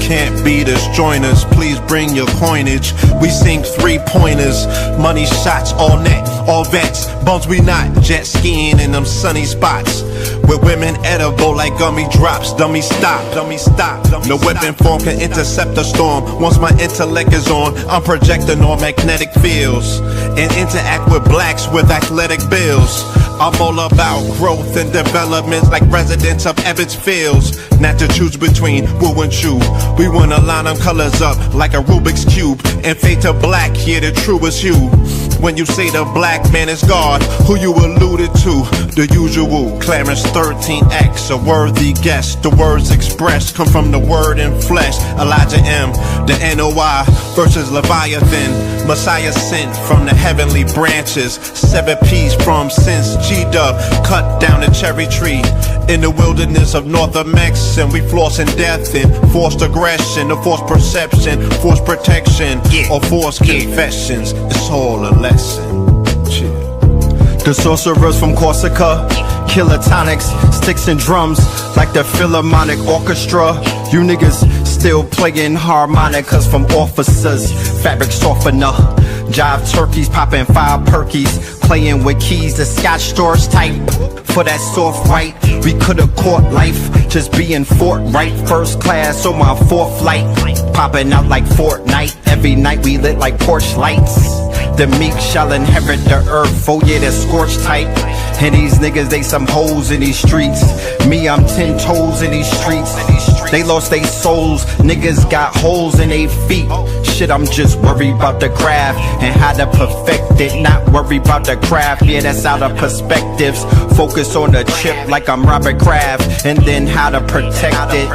Can't beat us, join us, please bring your coinage. We sink three-pointers, money shots, all net, all vets. Bums we not, jet skiing in them sunny spots. With women edible like gummy drops. Dummy stop, dummy stop. No weapon form can intercept a storm. Once my intellect is on, I'm projecting on magnetic fields and interact with blacks with athletic bills. I'm all about growth and development like residents of Ebbets Fields. Not to choose between woo and chew. We wanna line them colors up like a Rubik's Cube and fade to black, yeah, the truest hue. When you say the black man is God, who you alluded to? The usual, Clarence 13X, a worthy guess. The words expressed come from the word in flesh. Elijah M, the NOI versus Leviathan. Messiah sent from the heavenly branches. 7 P's from since G-Dub cut down the cherry tree. In the wilderness of North Mex, and we flossing death and forced aggression, or forced perception, forced protection, or forced confessions. It's all a lesson. The sorcerers from Corsica, killer tonics, sticks and drums like the Philharmonic Orchestra. You niggas still playing harmonicas from officers. Fabric softener, jive turkeys popping 5 perkies, playing with keys, the Scotch stores type. For that soft right, we could've caught life, just being forthright. First class on my 4th flight, popping out like Fortnite. Every night we lit like porch lights. The meek shall inherit the earth, oh yeah, the scorched type. And these niggas, they some hoes in these streets. Me, I'm 10 toes in these streets. They lost their souls, niggas got holes in their feet. Shit, I'm just worried about the craft and how to perfect it. Not worried about the craft, yeah, that's out of perspectives. Focus on the chip like I'm Robert Kraft, and then how to protect it.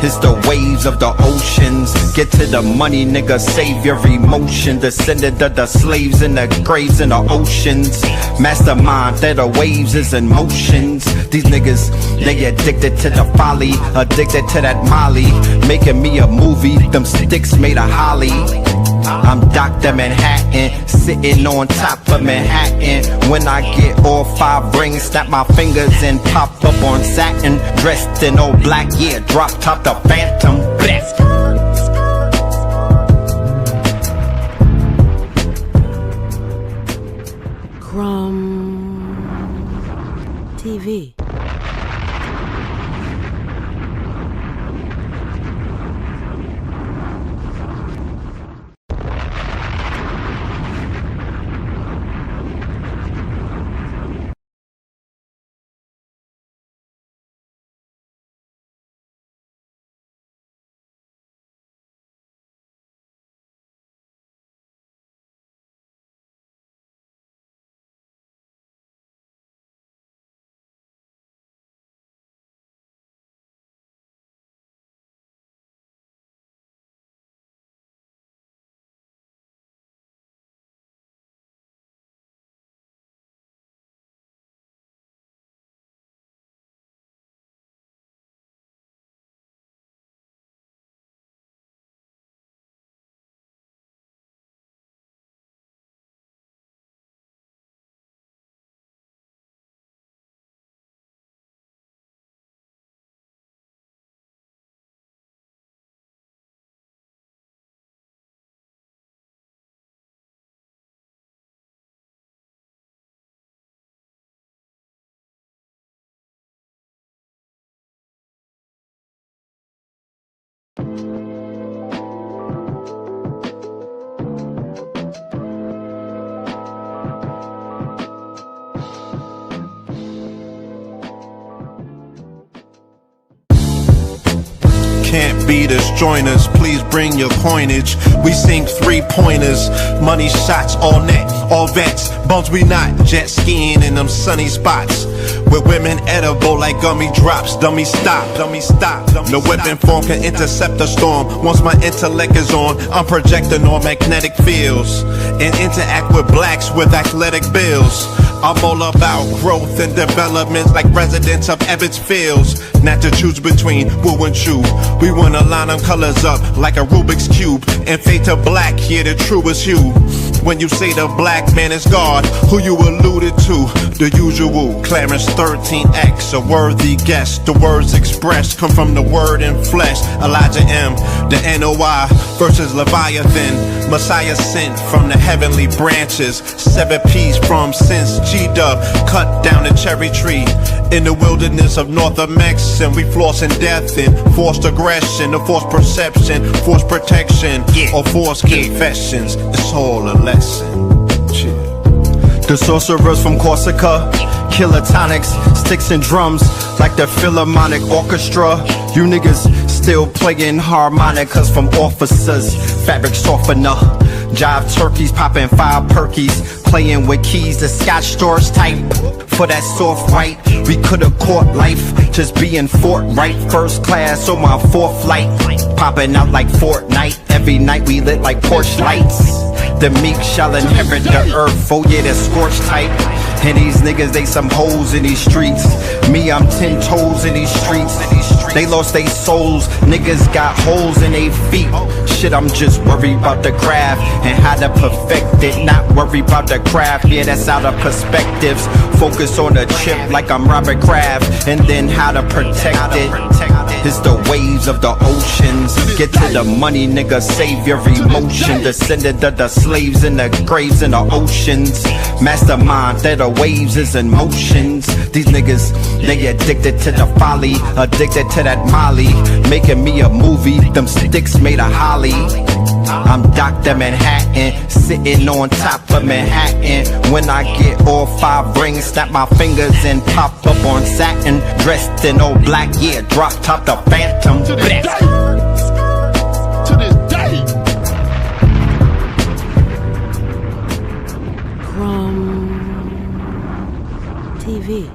It's the waves of the oceans. Get to the money, nigga, save your emotion. Descendant of the slaves in the graves in the oceans. Mastermind that the waves is in motions. These niggas, they addicted to the folly, addicted to that molly. Making me a movie, them sticks made of holly. I'm Dr. Manhattan, sitting on top of Manhattan. When I get all 5 rings, snap my fingers and pop up on satin. Dressed in all black, yeah, drop top the Phantom. Blast. TV. Can't beat us, join us, please bring your coinage. We sink three-pointers, money shots, all net, all vets. Bums we not, jet skiing in them sunny spots. With women edible like gummy drops. Dummy stop, dummy stop. No weapon form can intercept a storm. Once my intellect is on, I'm projecting on magnetic fields and interact with blacks with athletic bills. I'm all about growth and development like residents of Ebbets Fields. Not to choose between woo and chew. We wanna line them colors up like a Rubik's Cube and fade to black, yeah, the truest hue. when you say the black man is God. Who you alluded to? The usual. Clarence 13X, a worthy guess. The words expressed come from the word in flesh. Elijah M, the NOI versus Leviathan. Messiah sent from the heavenly branches. 7 P's from since G-Dub cut down the cherry tree in the wilderness of North Mex, and we flossing death and forced aggression, or forced perception, forced protection, or forced confessions. It's all a lesson. The sorcerers from Corsica, killer tonics, sticks and drums like the Philharmonic Orchestra. You niggas still playing harmonicas from officers, fabric softener. Jive turkeys popping 5 perkies, playing with keys, the Scotch stores type. For that soft white, we could've caught life, just being forthright. First class on my 4th flight, popping out like Fortnite. Every night we lit like Porsche lights. The meek shall inherit the earth, oh yeah, the scorched type. And these niggas, they some hoes in these streets. Me, I'm 10 toes in these streets. They lost their souls, niggas got holes in their feet. Shit, I'm just worried about the craft and how to perfect it. Not worried about the craft, yeah, that's out of perspectives. Focus on the chip like I'm Robert Kraft, and then how to protect it. It's the waves of the oceans. Get to the money, nigga, save your emotion. Descendant of the slaves in the graves in the oceans. Mastermind that the waves is in motions. These niggas, they addicted to the folly, addicted to that molly. Making me a movie, them sticks made of holly. I'm Dr. Manhattan, sitting on top of Manhattan. When I get all 5 rings, snap my fingers and pop up on satin. Dressed in all black, yeah, drop top the Phantom. To this day. From TV.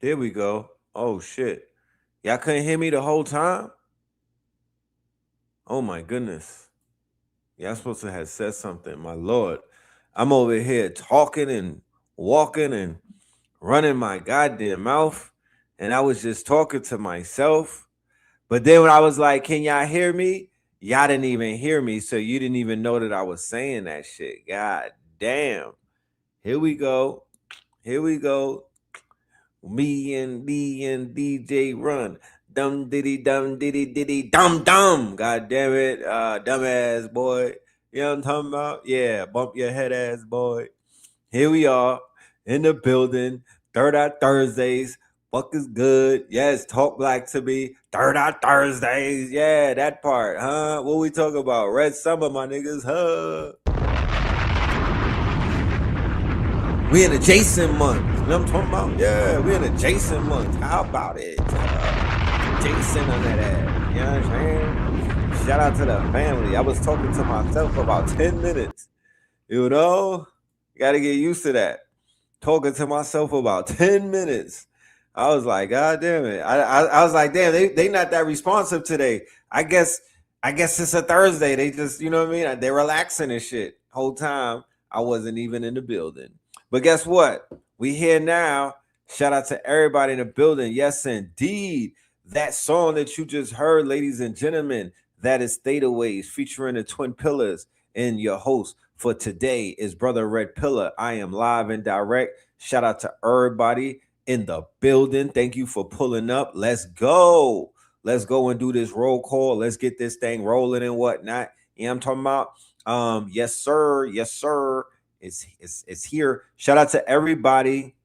There we go. Oh shit. Y'all couldn't hear me the whole time? Oh my goodness. Y'all supposed to have said something. My lord. I'm over here talking and walking and running my goddamn mouth. And I was just talking to myself. But then when I was like, can y'all hear me? Y'all didn't even hear me. So you didn't even know that I was saying that shit. God damn. Here we go. Here we go. Me and DJ Run. Dum diddy dum diddy diddy dum dum. God damn it. Dumbass boy. You know what I'm talking about? Yeah, bump your head ass boy. Here we are in the building. Third Eye Thursdays. Fuck is good. Yes, talk black to me. Third Eye Thursdays. Yeah, that part, huh? What we talking about? Red Summer, my niggas, huh? We in a J.A.S.O.N month. You know what I'm talking about? Yeah, we in a J.A.S.O.N month. How about it? J.A.S.O.N on that ass. You know what I'm saying? Shout out to the family. I was talking to myself for about 10 minutes. You know? You got to get used to that. Talking to myself for about 10 minutes. I was like, God damn it. I was like, damn, they not that responsive today. I guess it's a Thursday. They just, you know what I mean? They're relaxing and shit. Whole time I wasn't even in the building. But guess what? We here now. Shout out to everybody in the building. Yes, indeed. That song that you just heard, ladies and gentlemen, that is Theta Waves featuring the Twin Pillars. And your host for today is Brother Red Pillar. I am live and direct. Shout out to everybody in the building. Thank you for pulling up. Let's go. Let's go and do this roll call. Let's get this thing rolling and whatnot. You know what I'm talking about? Yes, sir. Yes, sir. It's here. Shout out to everybody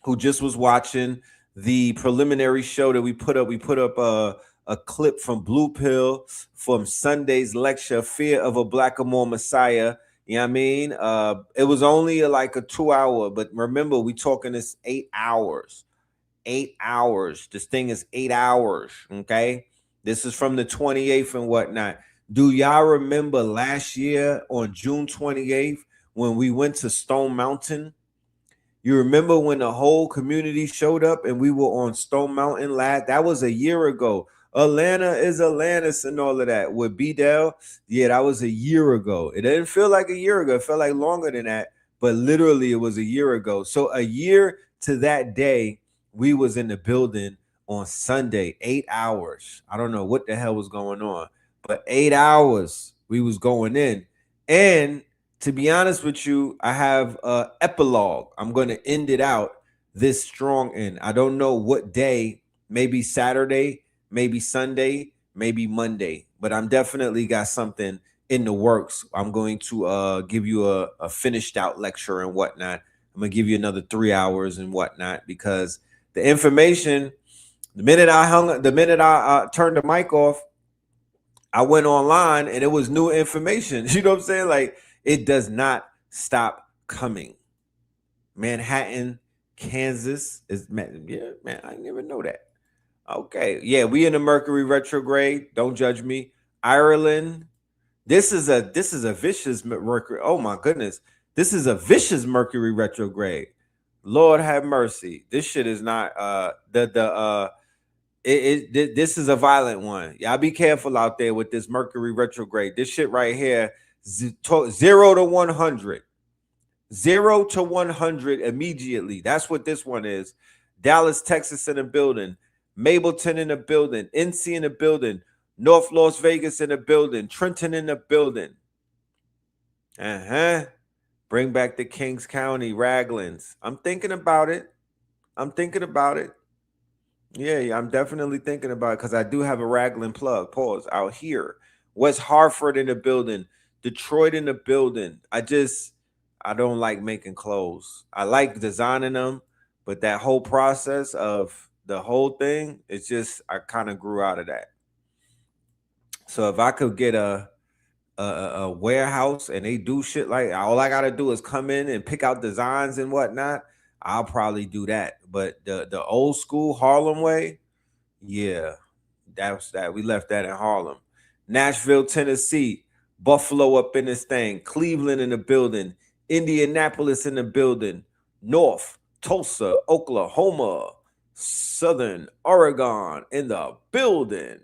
who just was watching the preliminary show that we put up. We put up a clip from Blue Pill from Sunday's lecture, Fear of a Blackamoor Messiah. You know what I mean? It was only like a 2 hour, but remember, we talking this 8 hours. 8 hours. This thing is 8 hours. Okay. This is from the 28th and whatnot. Do y'all remember last year on June 28th when we went to Stone Mountain? You remember when the whole community showed up and we were on Stone Mountain last? That was a year ago. Atlanta is Atlantis and all of that. With B-Dell, yeah, that was a year ago. It didn't feel like a year ago. It felt like longer than that, but literally it was a year ago. So a year to that day, we was in the building on Sunday, 8 hours. I don't know what the hell was going on, but 8 hours we was going in. And to be honest with you, I have an epilogue. I'm going to end it out this strong in. I don't know what day, maybe Saturday, maybe Sunday, maybe Monday, but I'm definitely got something in the works. I'm going to give you a finished out lecture and whatnot. I'm going to give you another 3 hours and whatnot because the information, the minute I turned the mic off, I went online and it was new information. You know what I'm saying? Like, it does not stop coming. Manhattan, Kansas is I didn't even know that. Okay, yeah, we in the Mercury retrograde. Don't judge me. Ireland. This is a vicious Mercury. Oh my goodness, this is a vicious Mercury retrograde. Lord have mercy. This shit is not this is a violent one. Y'all be careful out there with this Mercury retrograde. This shit right here. 0 to 100. 0 to 100 immediately. That's what this one is. Dallas, Texas in the building. Mableton in the building. NC in the building. North Las Vegas in the building. Trenton in the building. Bring back the Kings County Raglands. I'm thinking about it. Yeah, I'm definitely thinking about it because I do have a Raglan plug. Pause. Out here. West Hartford in the building. Detroit in the building. I don't like making clothes. I like designing them, but that whole process of the whole thing, it's just, I kind of grew out of that. So if I could get a warehouse and they do shit like, all I got to do is come in and pick out designs and whatnot, I'll probably do that. But the old school Harlem way, yeah, that's that. We left that in Harlem. Nashville, Tennessee. Buffalo up in this thing. Cleveland in the building. Indianapolis in the building. North, Tulsa, Oklahoma. Southern Oregon in the building.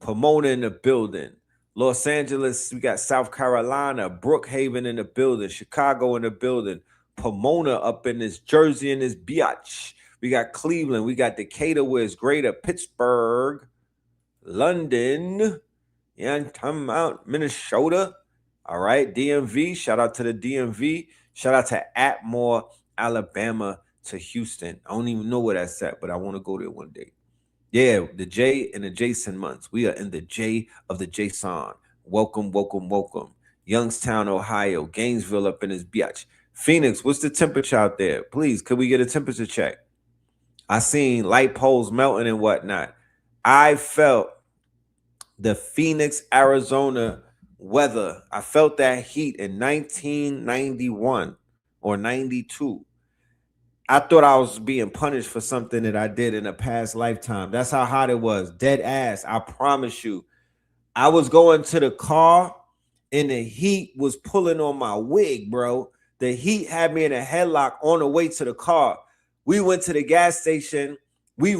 Pomona in the building. Los Angeles, we got South Carolina. Brookhaven in the building. Chicago in the building. Pomona up in this Jersey in this biatch. We got Cleveland. We got Decatur, where it's greater. Pittsburgh. London. Yeah, I'm talking about Minnesota. All right, DMV. Shout out to the DMV. Shout out to Atmore, Alabama to Houston. I don't even know where that's at, but I want to go there one day. Yeah, the J and the Jason months. We are in the J of the J.A.S.O.N. Welcome, welcome, welcome. Youngstown, Ohio. Gainesville up in his biatch. Phoenix, what's the temperature out there? Please, could we get a temperature check? I seen light poles melting and whatnot. I felt the Phoenix, Arizona weather. I felt that heat in 1991 or 92. I thought I was being punished for something that I did in a past lifetime. That's how hot it was. Dead ass. I promise you. I was going to the car and the heat was pulling on my wig, bro. The heat had me in a headlock on the way to the car. We went to the gas station. We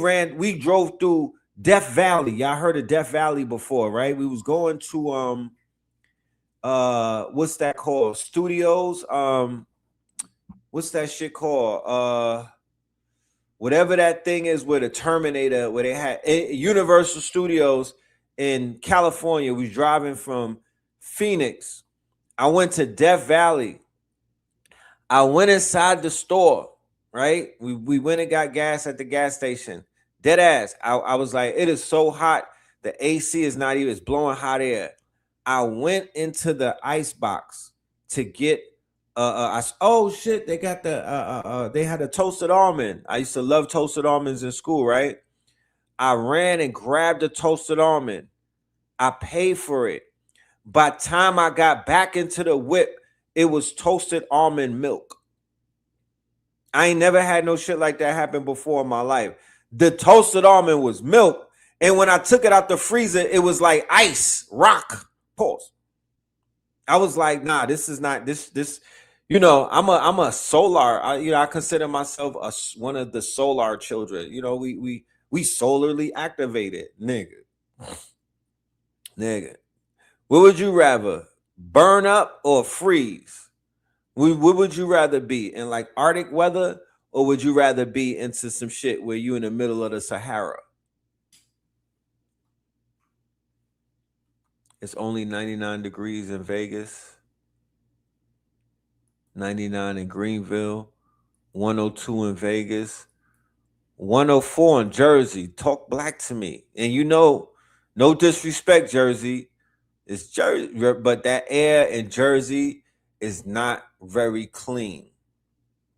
drove through Death Valley. Y'all heard of Death Valley before, right? We was going to what's that called? Studios. What's that shit called? Whatever that thing is where the Terminator, where they had Universal Studios in California. We was driving from Phoenix. I went to Death Valley. I went inside the store, right? We went and got gas at the gas station. Dead ass. I was like, it is so hot. The AC is not even, it's blowing hot air. I went into the ice box to get oh shit, they got the they had a toasted almond. I used to love toasted almonds in school, right? I ran and grabbed a toasted almond. I paid for it. By the time I got back into the whip, it was toasted almond milk. I ain't never had no shit like that happen before in my life. The toasted almond was milk, and when I took it out the freezer, it was like ice, rock. Pause. I was like, nah, this is not this. You know, I'm a solar. I consider myself one of the solar children. You know, we solarly activated, nigga. Nigga, what would you rather, burn up or freeze? What would you rather be in, like Arctic weather, or would you rather be into some shit where you in the middle of the Sahara? It's only 99 degrees in Vegas, 99 in Greenville, 102 in Vegas, 104 in Jersey. Talk black to me. And you know, no disrespect, Jersey. It's Jersey, but that air in Jersey is not very clean.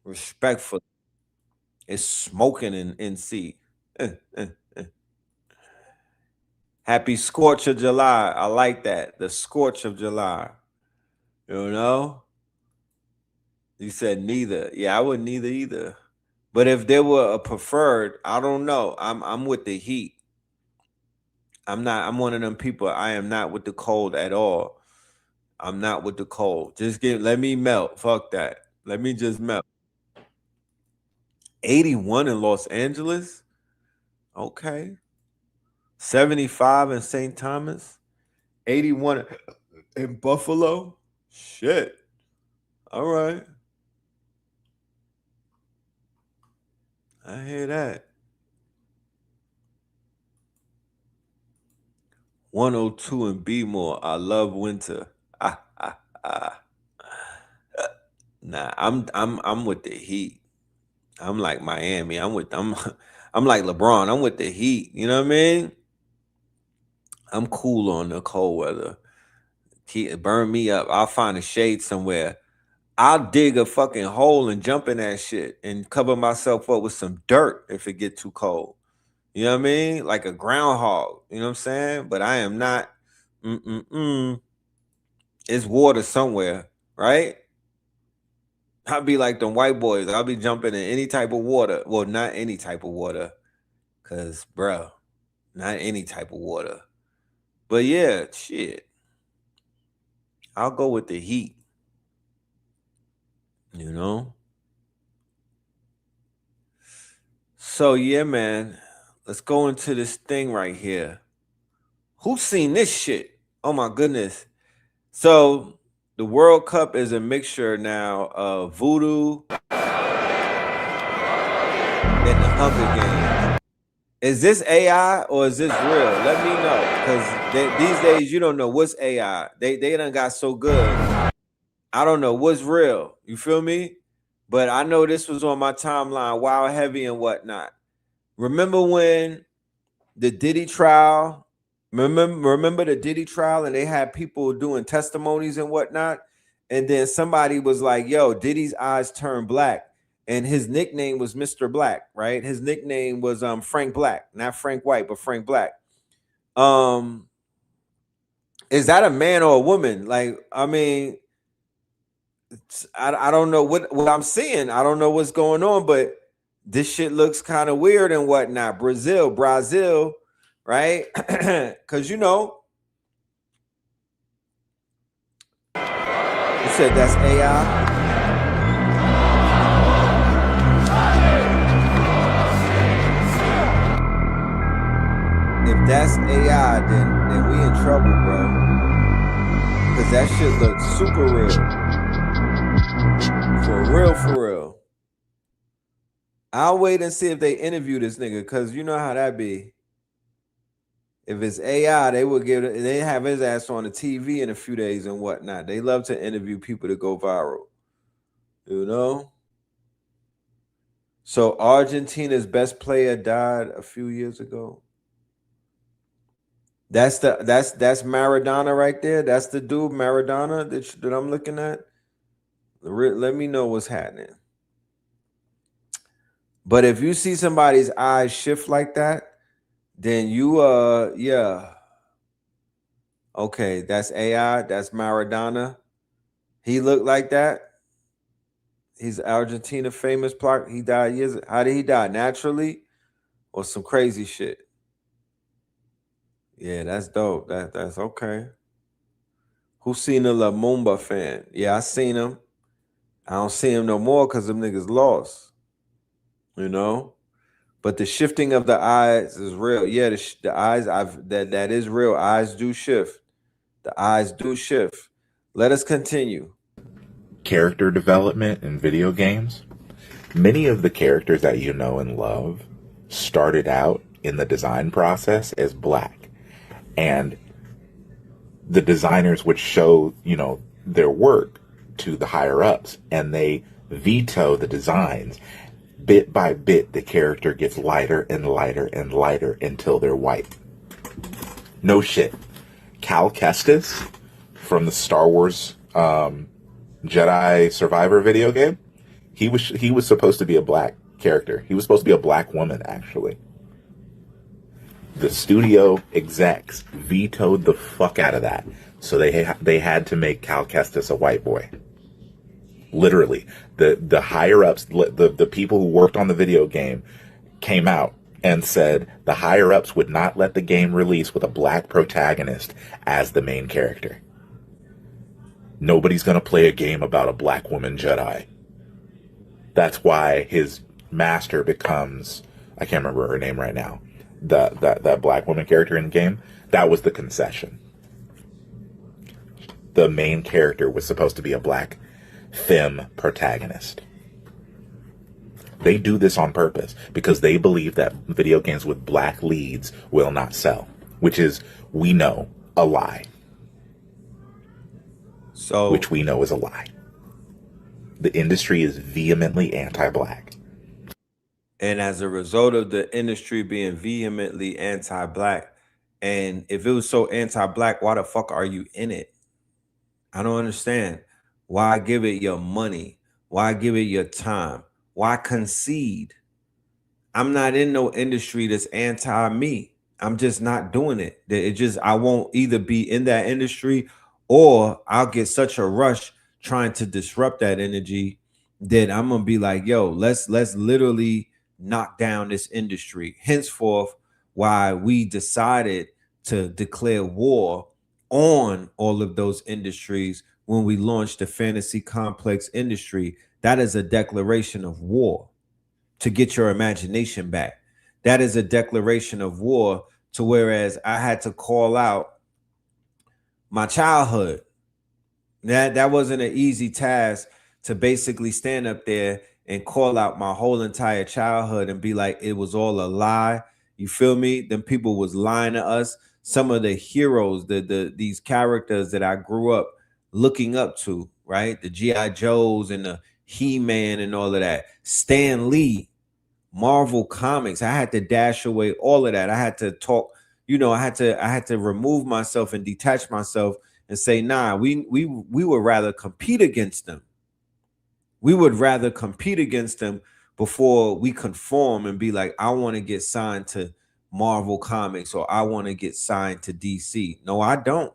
Respectfully. It's smoking in NC. Happy Scorch of July. I like that. The Scorch of July. You know? You said neither. Yeah, I would neither either. But if there were a preferred, I don't know. I'm with the heat. I'm one of them people. I am not with the cold at all. I'm not with the cold. Let me melt. Fuck that. Let me just melt. 81 in Los Angeles. Okay. 75 in St. Thomas. 81 in Buffalo. Shit. All right. I hear that. 102 in Bmore. I love winter. Nah, I'm with the heat. I'm like Miami. I'm like LeBron. I'm with the heat. You know what I mean? I'm cool on the cold weather. Burn me up. I'll find a shade somewhere. I'll dig a fucking hole and jump in that shit and cover myself up with some dirt if it get too cold. You know what I mean? Like a groundhog. You know what I'm saying? But I am not. It's water somewhere, right? I'll be like them white boys. I'll be jumping in any type of water. Well, not any type of water. Because, bro, not any type of water. But yeah, shit. I'll go with the heat. You know? So, yeah, man. Let's go into this thing right here. Who's seen this shit? Oh, my goodness. So, the World Cup is a mixture now of voodoo and the Hunger Games. Is this AI or is this real? Let me know, because these days you don't know what's AI. They done got so good. I don't know what's real. You feel me? But I know this was on my timeline, wild heavy and whatnot. Remember when the Diddy trial. Remember the Diddy trial, and they had people doing testimonies and whatnot. And then somebody was like, yo, Diddy's eyes turned black. And his nickname was Mr. Black, right? His nickname was Frank Black, not Frank White, but Frank Black. Is that a man or a woman? Like, I mean, I don't know what I'm seeing. I don't know what's going on, but this shit looks kind of weird and whatnot. Brazil, right? Because you know, you said that's AI. If that's AI, then we in trouble, bro. Because that shit looks super real. For real. I'll wait and see if they interview this nigga, because you know how that be. If it's AI, they have his ass on the TV in a few days and whatnot. They love to interview people to go viral. You know? So Argentina's best player died a few years ago. That's Maradona right there. That's the dude Maradona that I'm looking at. Let me know what's happening. But if you see somebody's eyes shift like that, then you yeah. Okay, that's AI. That's Maradona. He looked like that. He's Argentina famous plaque. He died years. How did he die? Naturally, or some crazy shit? Yeah, that's dope. That's okay. Who seen a Lumumba fan? Yeah, I seen him. I don't see him no more because them niggas lost. You know, but the shifting of the eyes is real. Yeah, the eyes. That is real. Eyes do shift. The eyes do shift. Let us continue. Character development in video games. Many of the characters that you know and love started out in the design process as black, and the designers would show, you know, their work to the higher ups, and they veto the designs. Bit by bit, the character gets lighter and lighter and lighter until they're white. No shit. Cal Kestis from the Star Wars Jedi Survivor video game, he was supposed to be a black character. He was supposed to be a black woman, actually. The studio execs vetoed the fuck out of that, so they had to make Cal Kestis a white boy. Literally, the higher ups, the people who worked on the video game, came out and said the higher ups would not let the game release with a black protagonist as the main character. Nobody's going to play a game about a black woman Jedi. That's why his master becomes, I can't remember her name right now, that black woman character in the game. That was the concession. The main character was supposed to be a black femme protagonist. They do this on purpose because they believe that video games with black leads will not sell, which is, we know, a lie. So, which we know is a lie. The industry is vehemently anti-black. And as a result of the industry being vehemently anti-black, and if it was so anti-black, why the fuck are you in it? I don't understand. Why give it your money? Why give it your time? Why concede? I'm not in no industry that's anti-me. I'm just not doing it. I won't either be in that industry, or I'll get such a rush trying to disrupt that energy that I'm gonna be like, yo, let's literally knock down this industry. Henceforth, why we decided to declare war on all of those industries when we launched the fantasy complex industry. That is a declaration of war to get your imagination back. That is a declaration of war, to whereas I had to call out my childhood. That wasn't an easy task, to basically stand up there and call out my whole entire childhood and be like, it was all a lie. You feel me? Them people was lying to us. Some of the heroes, these characters that I grew up looking up to, right? The G.I. Joes and the He-Man and all of that. Stan Lee, Marvel Comics. I had to dash away all of that. I had to talk, you know, I had to remove myself and detach myself and say, nah, we would rather compete against them. We would rather compete against them before we conform and be like, I want to get signed to Marvel Comics or I want to get signed to DC. No, I don't.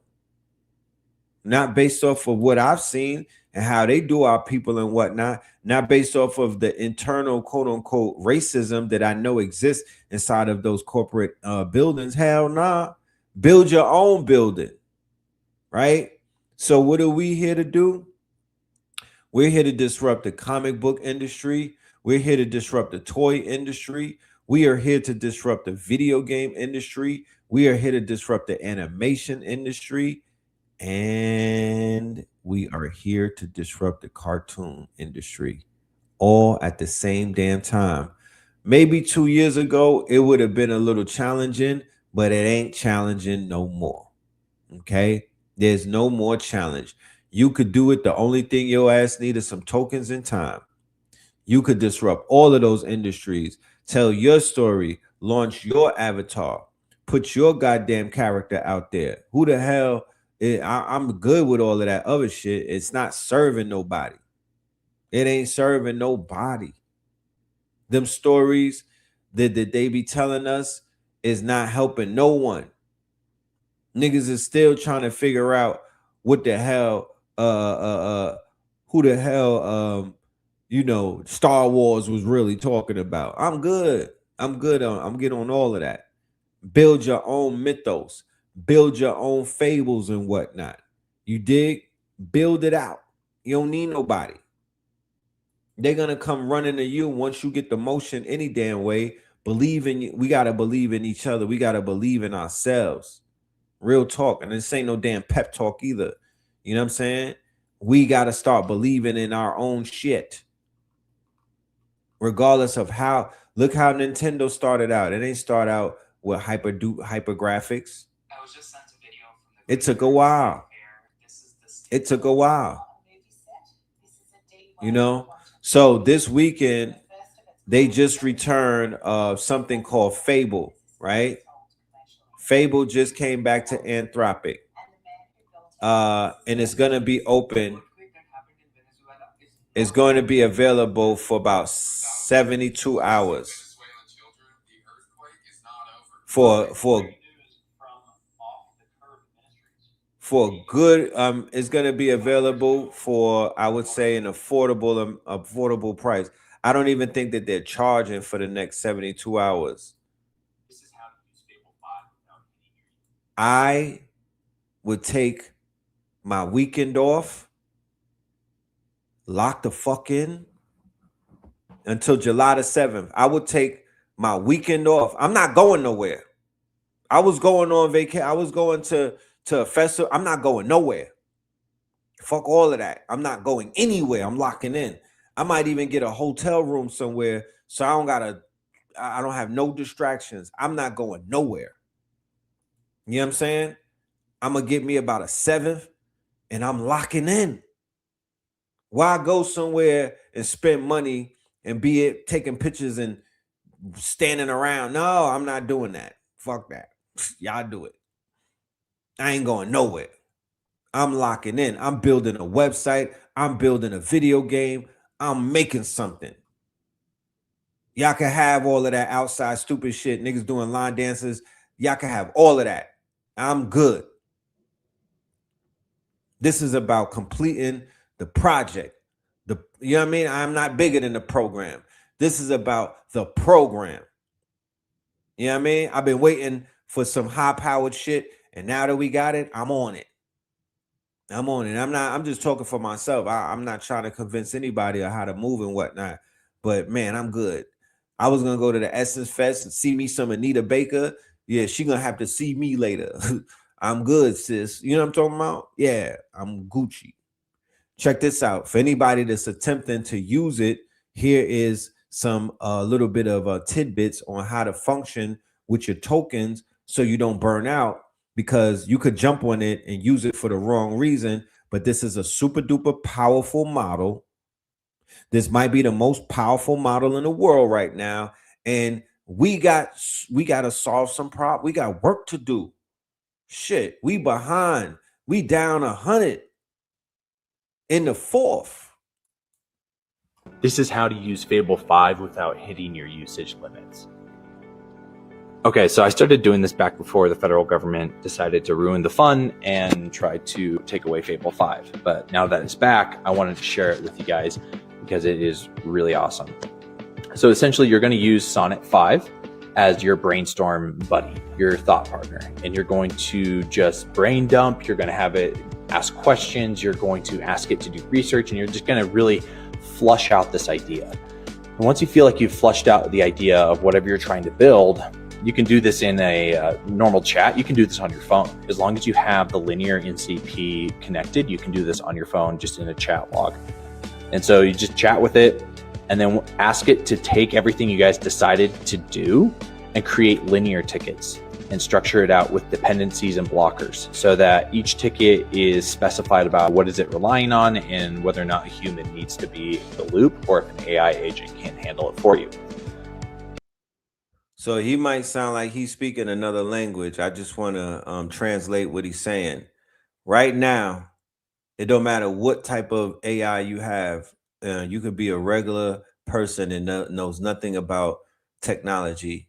Not based off of what I've seen and how they do our people and whatnot, not based off of the internal quote unquote racism that I know exists inside of those corporate buildings. Hell nah. Build your own building, right? So what are we here to do? We're here to disrupt the comic book industry. We're here to disrupt the toy industry. We are here to disrupt the video game industry. We are here to disrupt the animation industry. And we are here to disrupt the cartoon industry all at the same damn time. Maybe 2 years ago, it would have been a little challenging, but it ain't challenging no more. Okay? There's no more challenge. You could do it. The only thing your ass need is some tokens and time. You could disrupt all of those industries, tell your story, launch your avatar, put your goddamn character out there. Who the hell? I'm good with all of that other shit. It's not serving nobody. It ain't serving nobody. Them stories that they be telling us is not helping no one. Niggas is still trying to figure out what the hell who the hell you know Star Wars was really talking about. I'm good. I'm getting on all of that. Build your own mythos, build your own fables and whatnot. You dig? Build it out. You don't need nobody. They're gonna come running to you once you get the motion any damn way. Believe in you. We gotta believe in each other. We gotta believe in ourselves. Real talk. And this ain't no damn pep talk either. You know what I'm saying? We gotta start believing in our own shit. Regardless of how, look how Nintendo started out. It ain't start out with hyper graphics. I was just sent a video from the, it took a while. It took a while. You know? So this weekend, they just returned something called Fable, right? Fable just came back to Anthropic. And it's going to be open. It's going to be available for about 72 hours. For good, it's going to be available for, I would say, an affordable price. I don't even think that they're charging for the next 72 hours. I would take my weekend off, lock the fuck in until July the 7th. I would take my weekend off. I'm not going nowhere. I was going on vacation. I was going to a festival. I'm not going nowhere. Fuck all of that. I'm not going anywhere. I'm locking in. I might even get a hotel room somewhere so I don't have no distractions. I'm not going nowhere. You know what I'm saying? I'm going to get me about a 7th and I'm locking in. Why go somewhere and spend money and be it taking pictures and standing around? No, I'm not doing that. Fuck that. Y'all do it. I ain't going nowhere. I'm locking in. I'm building a website. I'm building a video game. I'm making something. Y'all can have all of that outside stupid shit. Niggas doing line dances. Y'all can have all of that. I'm good. This is about completing the project. You know what I mean? I'm not bigger than the program. This is about the program. You know what I mean? I've been waiting for some high-powered shit, and now that we got it, I'm on it. I'm just talking for myself. I'm not trying to convince anybody of how to move and whatnot. But man, I'm good. I was gonna go to the Essence Fest and see me some Anita Baker. Yeah, she gonna have to see me later. I'm good, sis. You know what I'm talking about? Yeah, I'm Gucci. Check this out. For anybody that's attempting to use it, here is some little bit of tidbits on how to function with your tokens so you don't burn out, because you could jump on it and use it for the wrong reason. But this is a super duper powerful model. This might be the most powerful model in the world right now. And we got to solve some problem. We got work to do. Shit, we behind. We down 100 in the fourth. This is how to use Fable 5 without hitting your usage limits. Okay, so I started doing this back before the federal government decided to ruin the fun and try to take away Fable 5. But now that it's back, I wanted to share it with you guys because it is really awesome. So essentially, you're going to use Sonnet 5 as your brainstorm buddy, your thought partner. And you're going to just brain dump. You're going to have it ask questions. You're going to ask it to do research. And you're just going to really flush out this idea. And once you feel like you've flushed out the idea of whatever you're trying to build, you can do this in a normal chat. You can do this on your phone. As long as you have the linear NCP connected, you can do this on your phone just in a chat log. And so you just chat with it and then ask it to take everything you guys decided to do and create linear tickets and structure it out with dependencies and blockers so that each ticket is specified about what is it relying on and whether or not a human needs to be in the loop or if an AI agent can't handle it for you. So he might sound like he's speaking another language. I just want to translate what he's saying. Right now, it don't matter what type of AI you have. You could be a regular person and knows nothing about technology.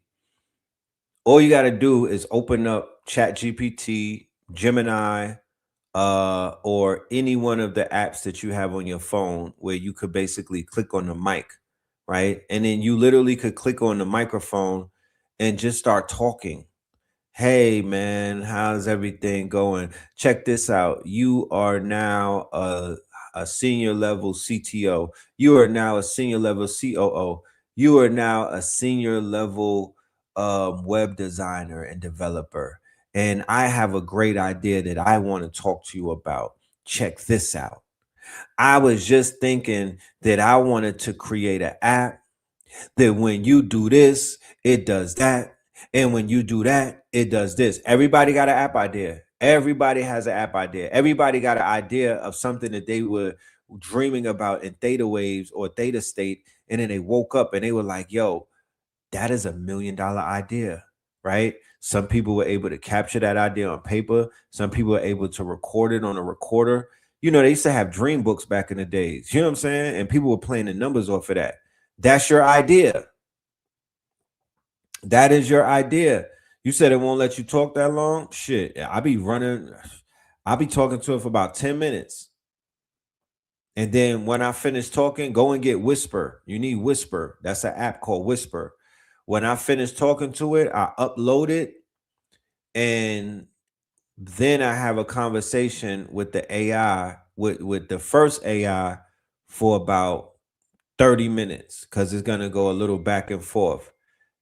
All you got to do is open up ChatGPT, Gemini, or any one of the apps that you have on your phone where you could basically click on the mic, right? And then you literally could click on the microphone and just start talking. Hey man, how's everything going? Check this out. You are now a senior level CTO. You are now a senior level COO. You are now a senior level web designer and developer. And I have a great idea that I want to talk to you about. Check this out. I was just thinking that I wanted to create an app that when you do this, it does that. And when you do that, it does this. Everybody got an app idea. Everybody has an app idea. Everybody got an idea of something that they were dreaming about in theta waves or theta state. And then they woke up and they were like, yo, that is $1 million idea, right? Some people were able to capture that idea on paper. Some people were able to record it on a recorder. You know, they used to have dream books back in the days. You know what I'm saying? And people were playing the numbers off of that. That's your idea. That is your idea. You said it won't let you talk that long? Shit, I'll be talking to it for about 10 minutes. And then when I finish talking, go and get Whisper. You need Whisper. That's an app called Whisper. When I finish talking to it, I upload it. And then I have a conversation with the AI, with the first AI for about 30 minutes because it's going to go a little back and forth.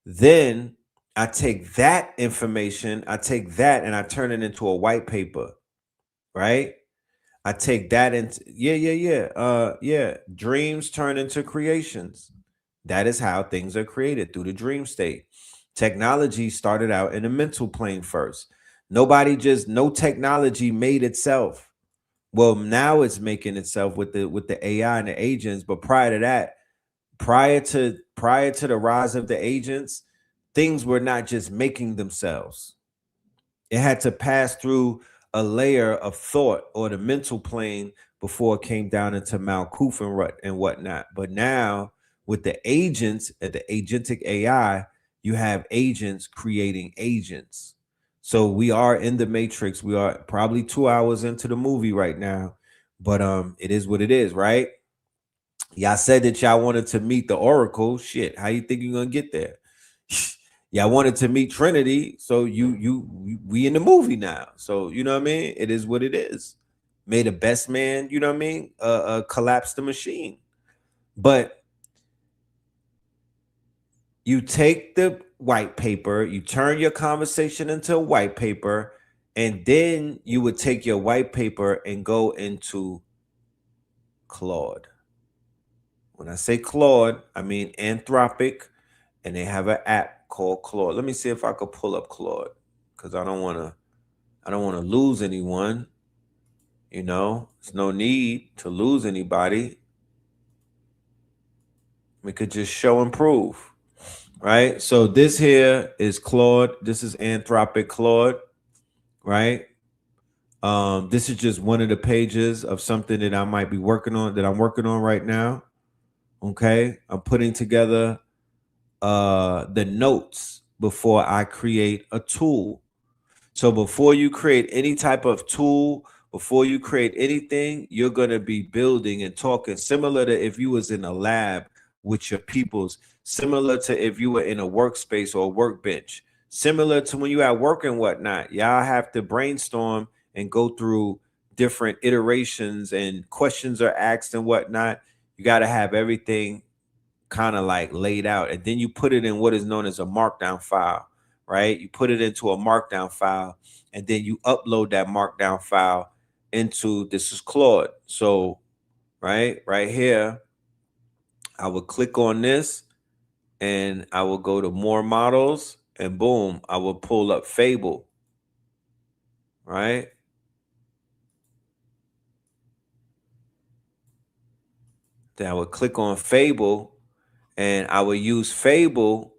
Then I take that information, I take that and I turn it into a white paper, right? I take that into, dreams turn into creations. That is how things are created, through the dream state. Technology started out in the mental plane first. No technology made itself. Well, now it's making itself with the AI and the agents, but prior to that, prior to the rise of the agents, things were not just making themselves. It had to pass through a layer of thought or the mental plane before it came down into Malkuth and whatnot. But now with the agents at the agentic AI, you have agents creating agents. So we are in the matrix. We are probably 2 hours into the movie right now, but it is what it is, right? Y'all said that y'all wanted to meet the Oracle. Shit, how you think you're gonna get there? Y'all wanted to meet Trinity, so we in the movie now. So you know what I mean? It is what it is. May the best man, you know what I mean, collapse the machine. But you take the white paper, you turn your conversation into a white paper, and then you would take your white paper and go into Claude. When I say Claude, I mean Anthropic, and they have an app called Claude. Let me see if I could pull up Claude, because I don't want to lose anyone. You know, there's no need to lose anybody. We could just show and prove. right? So this here is Claude. This is Anthropic Claude, right? This is just one of the pages of something that I might be working on, that I'm working on right now. Okay, I'm putting together the notes before I create a tool. So before you create any type of tool, before you create anything, you're going to be building and talking, similar to if you was in a lab with your peoples, similar to if you were in a workspace or a workbench, similar to when you at work and whatnot. Y'all have to brainstorm and go through different iterations, and questions are asked and whatnot. You got to have everything kind of like laid out, and then you put it in what is known as a markdown file, right? You put it into a markdown file, and then you upload that markdown file into, this is Claude. So right here, I would click on this and I will go to more models, and boom, I will pull up Fable, right? Then I would click on Fable, and I would use Fable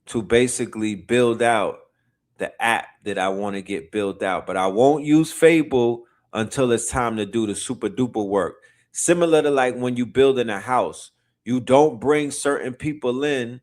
to basically build out the app that I want to get built out. But I won't use Fable until it's time to do the super duper work. Similar to like when you building a house, you don't bring certain people in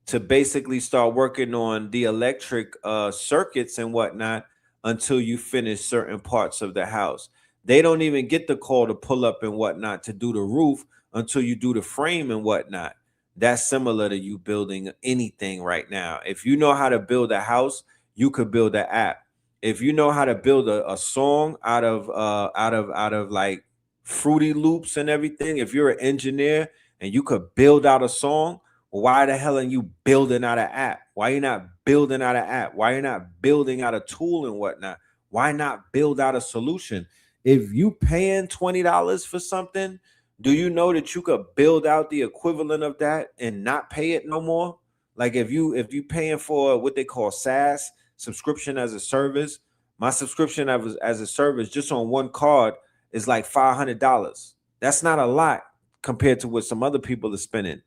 to basically start working on the electric circuits and whatnot until you finish certain parts of the house. They don't even get the call to pull up and whatnot to do the roof until you do the frame and whatnot. That's similar to you building anything right now. If you know how to build a house, you could build an app. If you know how to build a song out of like Fruity Loops and everything, if you're an engineer and you could build out a song, why the hell are you building out an app? Why are you not building out an app? Why are you not building out a tool and whatnot? Why not build out a solution? If you paying $20 for something, do you know that you could build out the equivalent of that and not pay it no more? Like if you paying for what they call SaaS, subscription as a service, my subscription as a service just on one card is like $500. That's not a lot compared to what some other people are spending.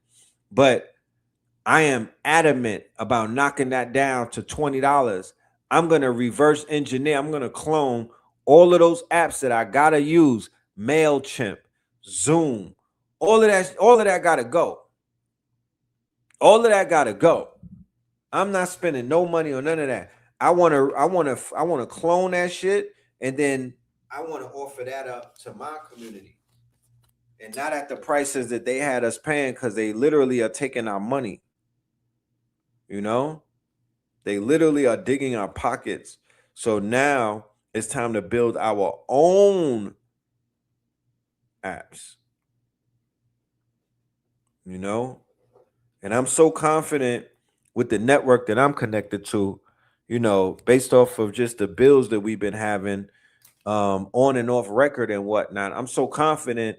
But I am adamant about knocking that down to $20. I'm going to reverse engineer. I'm going to clone all of those apps that I got to use, MailChimp, Zoom, all of that got to go. All of that got to go. I'm not spending no money on none of that. I want to clone that shit, and then I want to offer that up to my community. And not at the prices that they had us paying, because they literally are taking our money. You know, they literally are digging our pockets. So now it's time to build our own apps. You know, and I'm so confident with the network that I'm connected to, you know, based off of just the bills that we've been having on and off record and whatnot. I'm so confident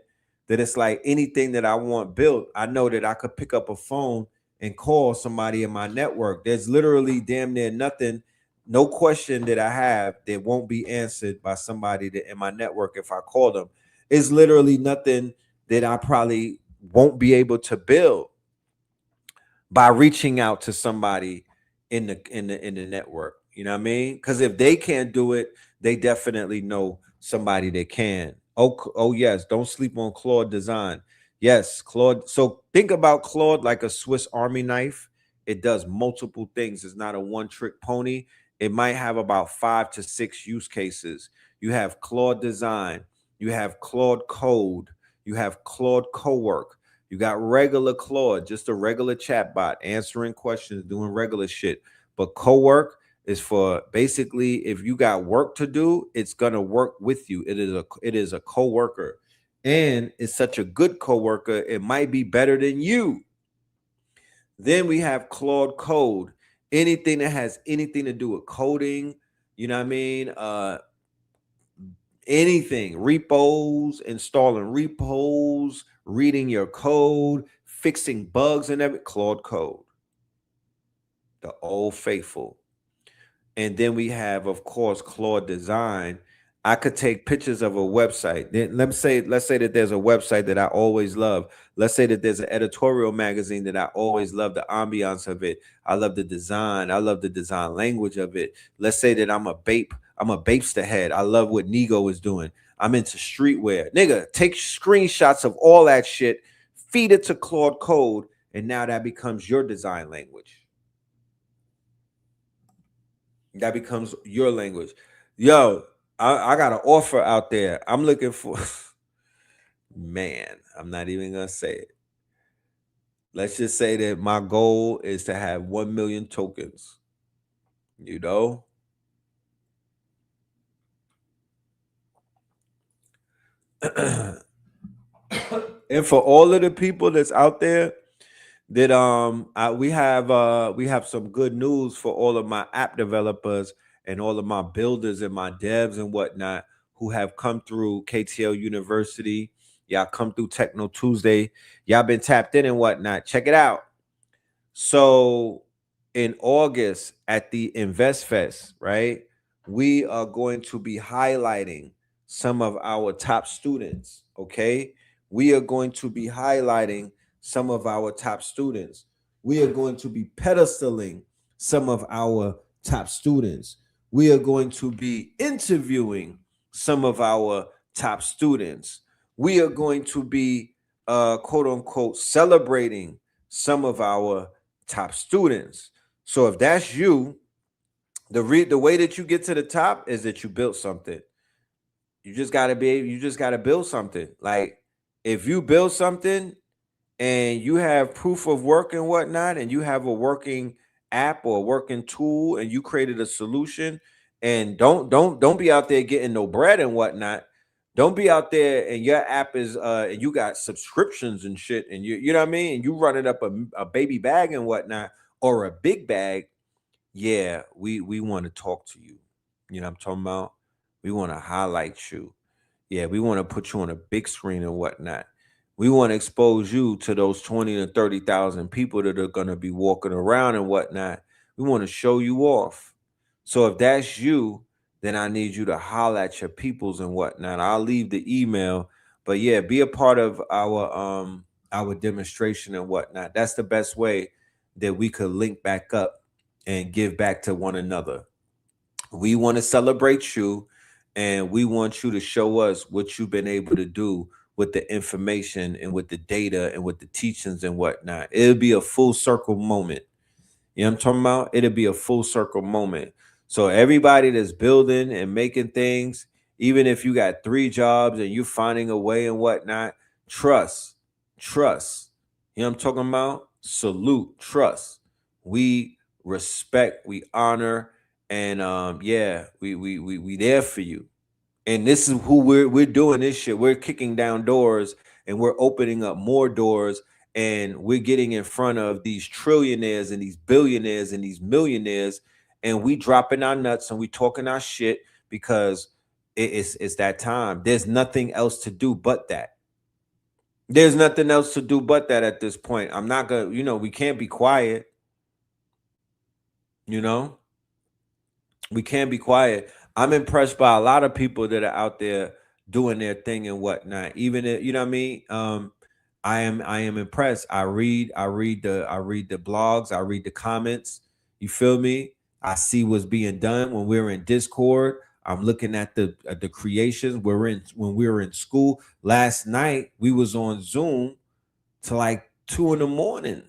that it's like anything that I want built, I know that I could pick up a phone and call somebody in my network. There's literally damn near nothing, no question that I have that won't be answered by somebody that in my network if I call them. It's literally nothing that I probably won't be able to build by reaching out to somebody in the network. You know what I mean? Because if they can't do it, they definitely know somebody that can. Oh yes, don't sleep on Claude design. Yes, Claude. So think about Claude like a Swiss Army knife. It does multiple things. It's not a one-trick pony. It might have about 5 to 6 use cases. You have Claude design, you have Claude code, you have Claude co-work. You got regular Claude, just a regular chat bot answering questions, doing regular shit. But co-work is for basically if you got work to do, it's gonna work with you. It is a co-worker, and it's such a good co-worker. It might be better than you. Then we have Claude Code, anything that has anything to do with coding. You know what I mean? Anything, repos, installing repos, reading your code, fixing bugs and everything. Claude Code, the old faithful. And then we have, of course, Claude Design. I could take pictures of a website. Let's say that there's a website that I always love. Let's say that there's an editorial magazine that I always love the ambiance of it. I love the design. I love the design language of it. Let's say that I'm a Bapester head. I love what Nego is doing. I'm into streetwear. Nigga, take screenshots of all that shit, feed it to Claude Code, and now that becomes your design language. That becomes your language. Yo, I got an offer out there. I'm looking for, man, I'm not even going to say it. Let's just say that my goal is to have 1 million tokens. You know? And for all of the people that's out there that we have some good news for all of my app developers and all of my builders and my devs and whatnot who have come through KTL University. Y'all come through Techno Tuesday. Y'all been tapped in and whatnot. Check it out. So in August at the Invest Fest, right, we are going to be highlighting some of our top students. Okay, we are going to be highlighting some of our top students. We are going to be pedestaling some of our top students. We are going to be interviewing some of our top students. We are going to be quote unquote celebrating some of our top students. So if that's you, the way that you get to the top is that you built something. You just gotta build something. Like if you build something and you have proof of work and whatnot, and you have a working app or a working tool, and you created a solution, and don't be out there getting no bread and whatnot. Don't be out there and your app is and you got subscriptions and shit, and you know what I mean, and you running up a baby bag and whatnot, or a big bag. Yeah, we want to talk to you. You know what I'm talking about? We want to highlight you. Yeah, we want to put you on a big screen and whatnot. We want to expose you to those 20 to 30,000 people that are going to be walking around and whatnot. We want to show you off. So if that's you, then I need you to holler at your peoples and whatnot. I'll leave the email, but yeah, be a part of our demonstration and whatnot. That's the best way that we could link back up and give back to one another. We want to celebrate you, and we want you to show us what you've been able to do with the information and with the data and with the teachings and whatnot. It'll be a full circle moment. You know what I'm talking about? It'll be a full circle moment. So everybody that's building and making things, even if you got 3 jobs and you're finding a way and whatnot, trust. You know what I'm talking about? Salute, trust. We respect, we honor, and yeah, we there for you. And this is who we're doing this shit. We're kicking down doors and we're opening up more doors, and we're getting in front of these trillionaires and these billionaires and these millionaires, and we dropping our nuts and we talking our shit because it's that time. There's nothing else to do but that. There's nothing else to do but that at this point. I'm not gonna, we can't be quiet. You know, we can't be quiet. I'm impressed by a lot of people that are out there doing their thing and whatnot. Even if, you know what I mean. I am impressed. I read the blogs. I read the comments. You feel me? I see what's being done when we're in Discord. I'm looking at the creations when we were in school. Last night we was on Zoom to like 2 in the morning.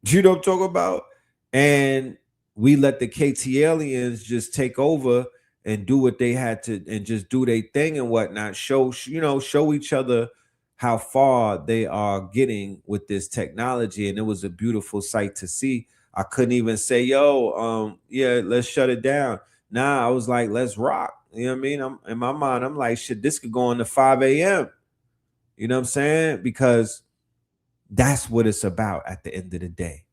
You know what I'm talking about? And we let the KT aliens just take over and do what they had to, and just do their thing and whatnot. Show each other how far they are getting with this technology. And it was a beautiful sight to see. I couldn't even say, yo, yeah, let's shut it down. Nah, I was like, let's rock. You know what I mean? I'm in my mind, I'm like, shit, this could go on to 5 a.m. You know what I'm saying? Because that's what it's about at the end of the day.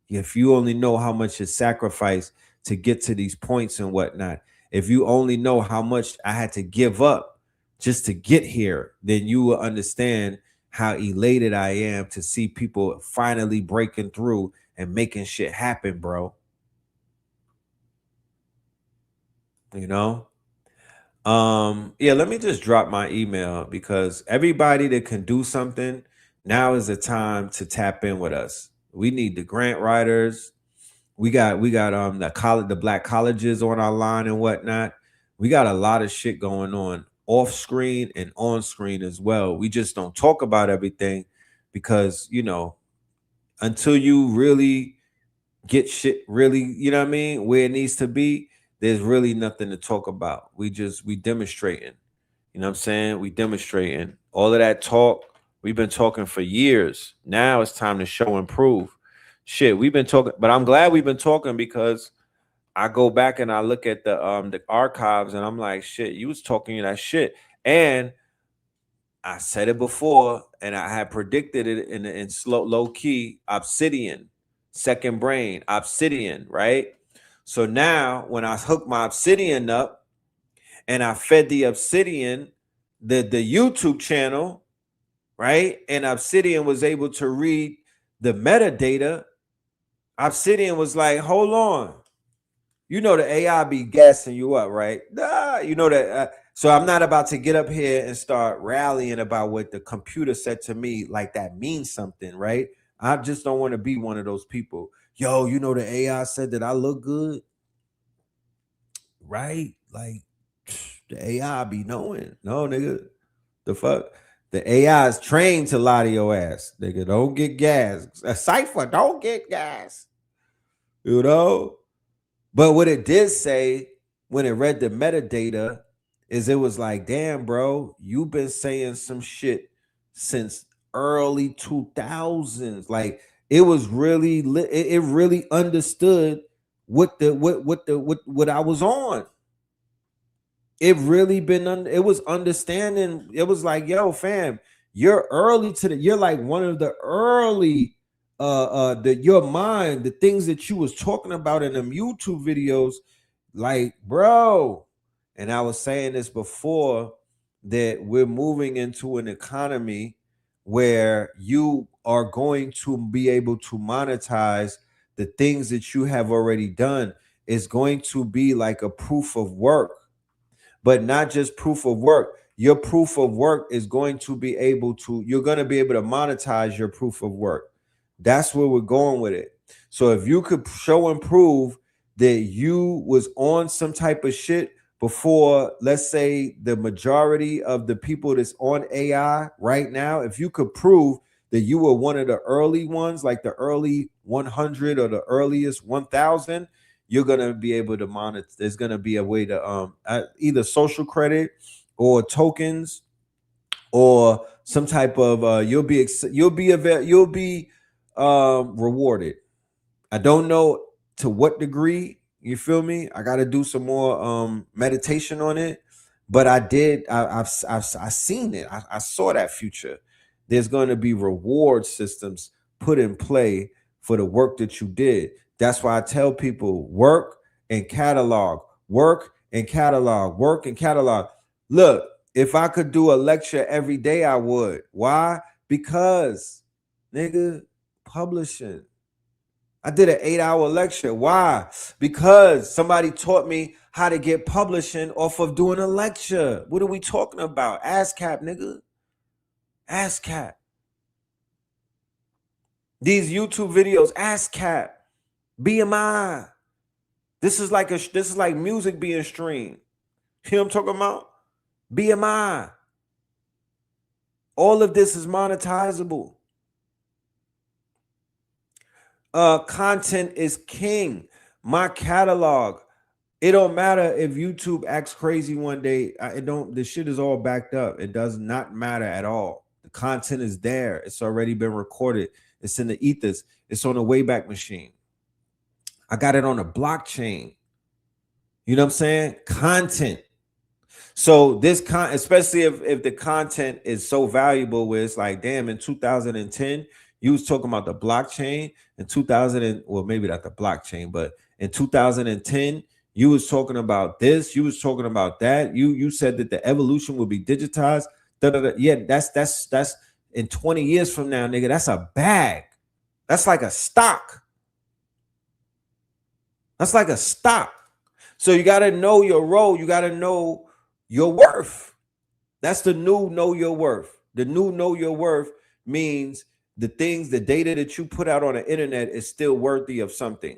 If you only know how much is sacrificed to get to these points and whatnot, if you only know how much I had to give up just to get here, then you will understand how elated I am to see people finally breaking through and making shit happen, bro. You know? Yeah, let me just drop my email because everybody that can do something, now is the time to tap in with us. We need the grant writers. We got the black colleges on our line and whatnot. We got a lot of shit going on off screen and on screen as well. We just don't talk about everything because, until you really get shit really, what I mean, where it needs to be, there's really nothing to talk about. We demonstrating. You know what I'm saying? We demonstrating. All of that talk, we've been talking for years. Now it's time to show and prove. Shit, we've been talking, but I'm glad we've been talking because I go back and I look at the archives and I'm like, shit, you was talking that shit. And I said it before, and I had predicted it in slow, low key, obsidian, second brain, obsidian, right? So now when I hook my obsidian up and I fed the obsidian the YouTube channel, right? And obsidian was able to read the metadata. Obsidian was like, hold on. You know the AI be gassing you up, right? You know that. So I'm not about to get up here and start rallying about what the computer said to me, like that means something, right? I just don't want to be one of those people. Yo, you know the AI said that I look good, right? Like the AI be knowing. No, nigga, the fuck. The AI is trained to lie to your ass, nigga. Don't get gas. A cipher, don't get gas. You know. But what it did say when it read the metadata is it was like, damn, bro, you've been saying some shit since early 2000s. Like it was really it really understood what I was on. It really it was understanding. It was like, yo, fam, you're early you're like one of the early your mind, the things that you was talking about in them YouTube videos, like, bro. And I was saying this before, that we're moving into an economy where you are going to be able to monetize the things that you have already done. It's going to be like a proof of work, but not just proof of work. Your proof of work is going to be able to, you're going to be able to monetize your proof of work. That's where we're going with it. So if you could show and prove that you was on some type of shit before, let's say, the majority of the people that's on AI right now, if you could prove that you were one of the early ones, like the early 100 or the earliest 1000, you're gonna be able to monitor. There's gonna be a way to either social credit or tokens or some type of you'll be rewarded. I don't know to what degree, you feel me? I got to do some more meditation on it, but I've seen it. I saw that future. There's going to be reward systems put in play for the work that you did. That's why I tell people work and catalog, work and catalog, work and catalog. Look, if I could do a lecture every day, I would. Why? Because, nigga, publishing. I did an 8-hour lecture. Why? Because somebody taught me how to get publishing off of doing a lecture. What are we talking about? ASCAP, nigga. ASCAP. These YouTube videos, ASCAP, BMI. This is like music being streamed. You know what I'm talking about? BMI. All of this is monetizable. Content is king. My catalog. It don't matter if YouTube acts crazy one day. The shit is all backed up. It does not matter at all. The content is there. It's already been recorded. It's in the ethers. It's on the Wayback Machine. I got it on a blockchain. You know what I'm saying? Content. So this especially if the content is so valuable, where it's like, damn, in 2010, you was talking about the blockchain. In 2000, well, maybe not the blockchain, but in 2010, you was talking about this, you was talking about that. You said that the evolution will be digitized. Yeah, that's in 20 years from now, nigga. That's a bag. That's like a stock. That's like a stock. So you got to know your role. You got to know your worth. That's the new know your worth. The new know your worth means the data that you put out on the internet is still worthy of something.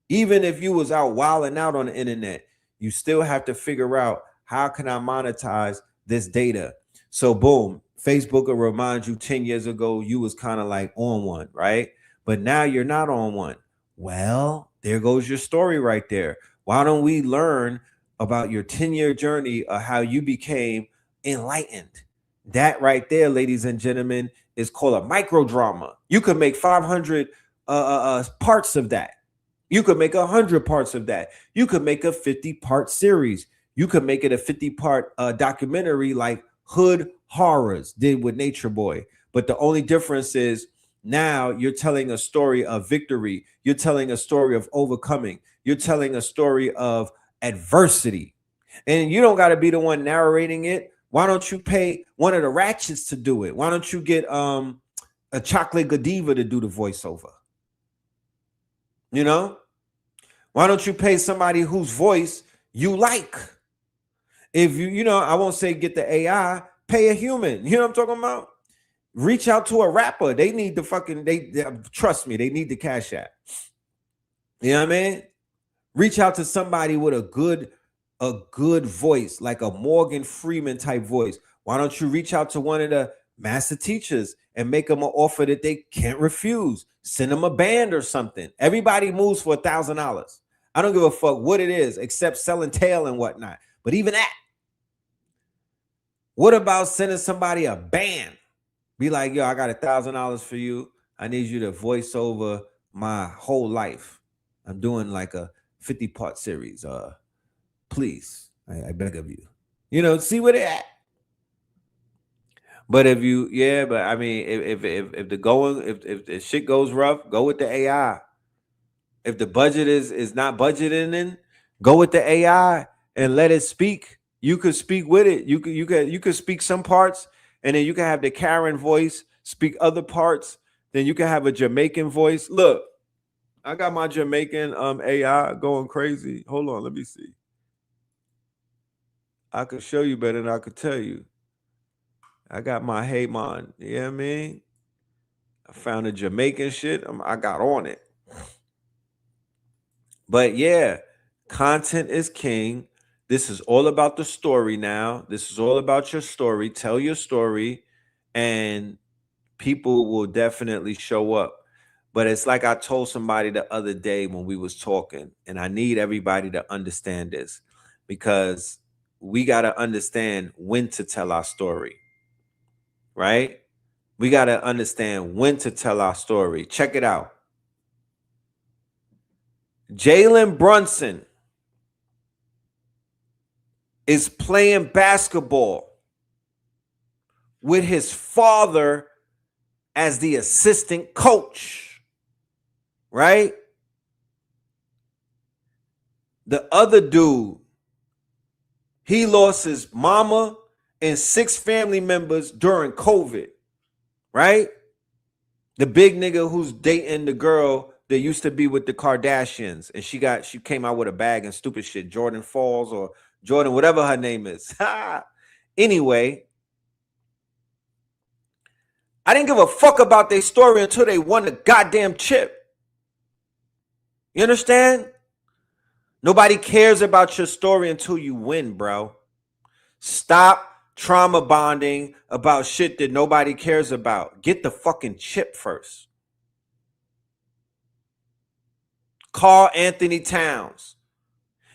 Even if you was out wilding out on the internet, you still have to figure out, how can I monetize this data? So boom, Facebook will remind you 10 years ago, you was kind of like on one, right? But now you're not on one. Well, there goes your story right there. Why don't we learn about your 10-year journey of how you became enlightened? That right there, ladies and gentlemen, is called a micro drama. You could make 500 parts of that. You could make 100 parts of that. You could make a 50-part series. You could make it a 50-part documentary like Hood Horrors did with Nature Boy. But the only difference is now you're telling a story of victory. You're telling a story of overcoming. You're telling a story of adversity. And you don't got to be the one narrating it. Why don't you pay one of the ratchets to do it? Why don't you get a Chocolate Godiva to do the voiceover? You know? Why don't you pay somebody whose voice you like? If you know, I won't say get the AI, pay a human. You know what I'm talking about? Reach out to a rapper. They need the fucking, they trust me, they need the cash app. You know what I mean? Reach out to somebody with a good voice, like a Morgan Freeman type voice. Why don't you reach out to one of the master teachers and make them an offer that they can't refuse? Send them a band or something. Everybody moves for $1,000. I don't give a fuck what it is, except selling tail and whatnot. But even that, what about sending somebody a band? Be like, yo, I got $1,000 for you. I need you to voice over my whole life. I'm doing like a 50-part series. Please, I beg of you. You know, see where they at. But if you, yeah, but I mean, if the going, if the shit goes rough, go with the AI. If the budget is not budgeting in, go with the AI and let it speak. You could speak with it. You could speak some parts, and then you can have the Karen voice speak other parts. Then you can have a Jamaican voice. Look, I got my Jamaican AI going crazy. Hold on, let me see. I could show you better than I could tell you. I got my Hey Man. You know what I mean? I found a Jamaican shit. I got on it. But yeah, content is king. This is all about the story now. This is all about your story. Tell your story, and people will definitely show up. But it's like I told somebody the other day when we was talking, and I need everybody to understand this, because we got to understand when to tell our story, right? We got to understand when to tell our story. Check it out. Jalen Brunson is playing basketball with his father as the assistant coach, right? The other dude, he lost his mama and 6 family members during COVID, right? The big nigga who's dating the girl that used to be with the Kardashians, and she came out with a bag and stupid shit, Jordan Falls or Jordan, whatever her name is. Anyway, I didn't give a fuck about their story until they won the goddamn chip. You understand? Nobody cares about your story until you win, bro. Stop trauma bonding about shit that nobody cares about. Get the fucking chip first. Karl Anthony Towns.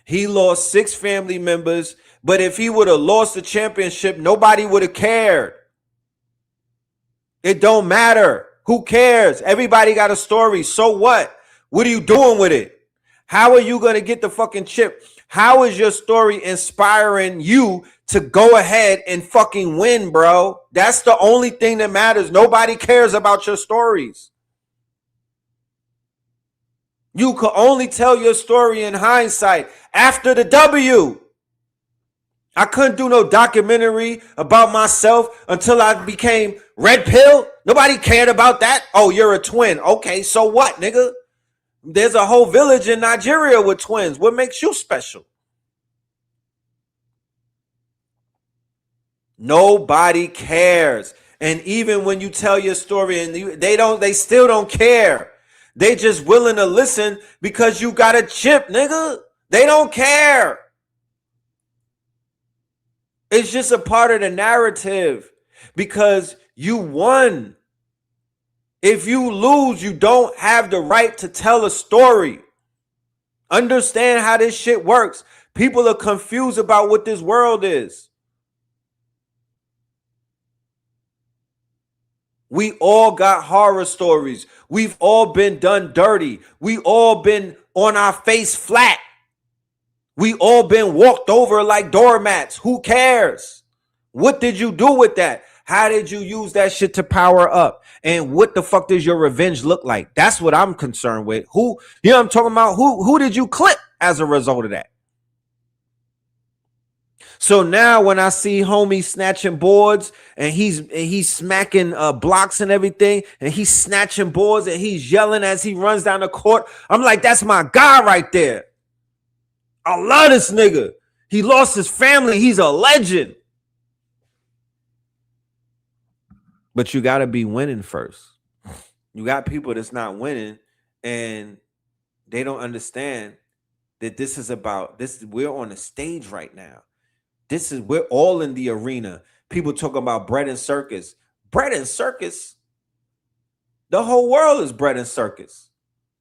He lost 6 family members, but if he would have lost the championship, nobody would have cared. It don't matter. Who cares? Everybody got a story. So what? What are you doing with it? How are you going to get the fucking chip? How is your story inspiring you to go ahead and fucking win, bro? That's the only thing that matters. Nobody cares about your stories. You could only tell your story in hindsight after the W. I couldn't do no documentary about myself until I became Red Pill. Nobody cared about that. Oh, you're a twin. Okay, so what, nigga? There's a whole village in Nigeria with twins. What makes you special? Nobody cares. And even when you tell your story and they still don't care. They just willing to listen because you got a chip, nigga. They don't care. It's just a part of the narrative because you won. If you lose, you don't have the right to tell a story. Understand how this shit works. People are confused about what this world is. We all got horror stories. We've all been done dirty. We all been on our face flat. We all been walked over like doormats. Who cares? What did you do with that? How did you use that shit to power up? And what the fuck does your revenge look like? That's what I'm concerned with. Who, you know what I'm talking about? Who did you clip as a result of that? So now when I see homie snatching boards and he's smacking blocks and everything, and he's snatching boards and he's yelling as he runs down the court, I'm like, that's my guy right there. I love this nigga. He lost his family. He's a legend. But you got to be winning first. You got people that's not winning and they don't understand that this is about this. We're on the stage right now. We're all in the arena. People talk about bread and circus. Bread and circus. The whole world is bread and circus.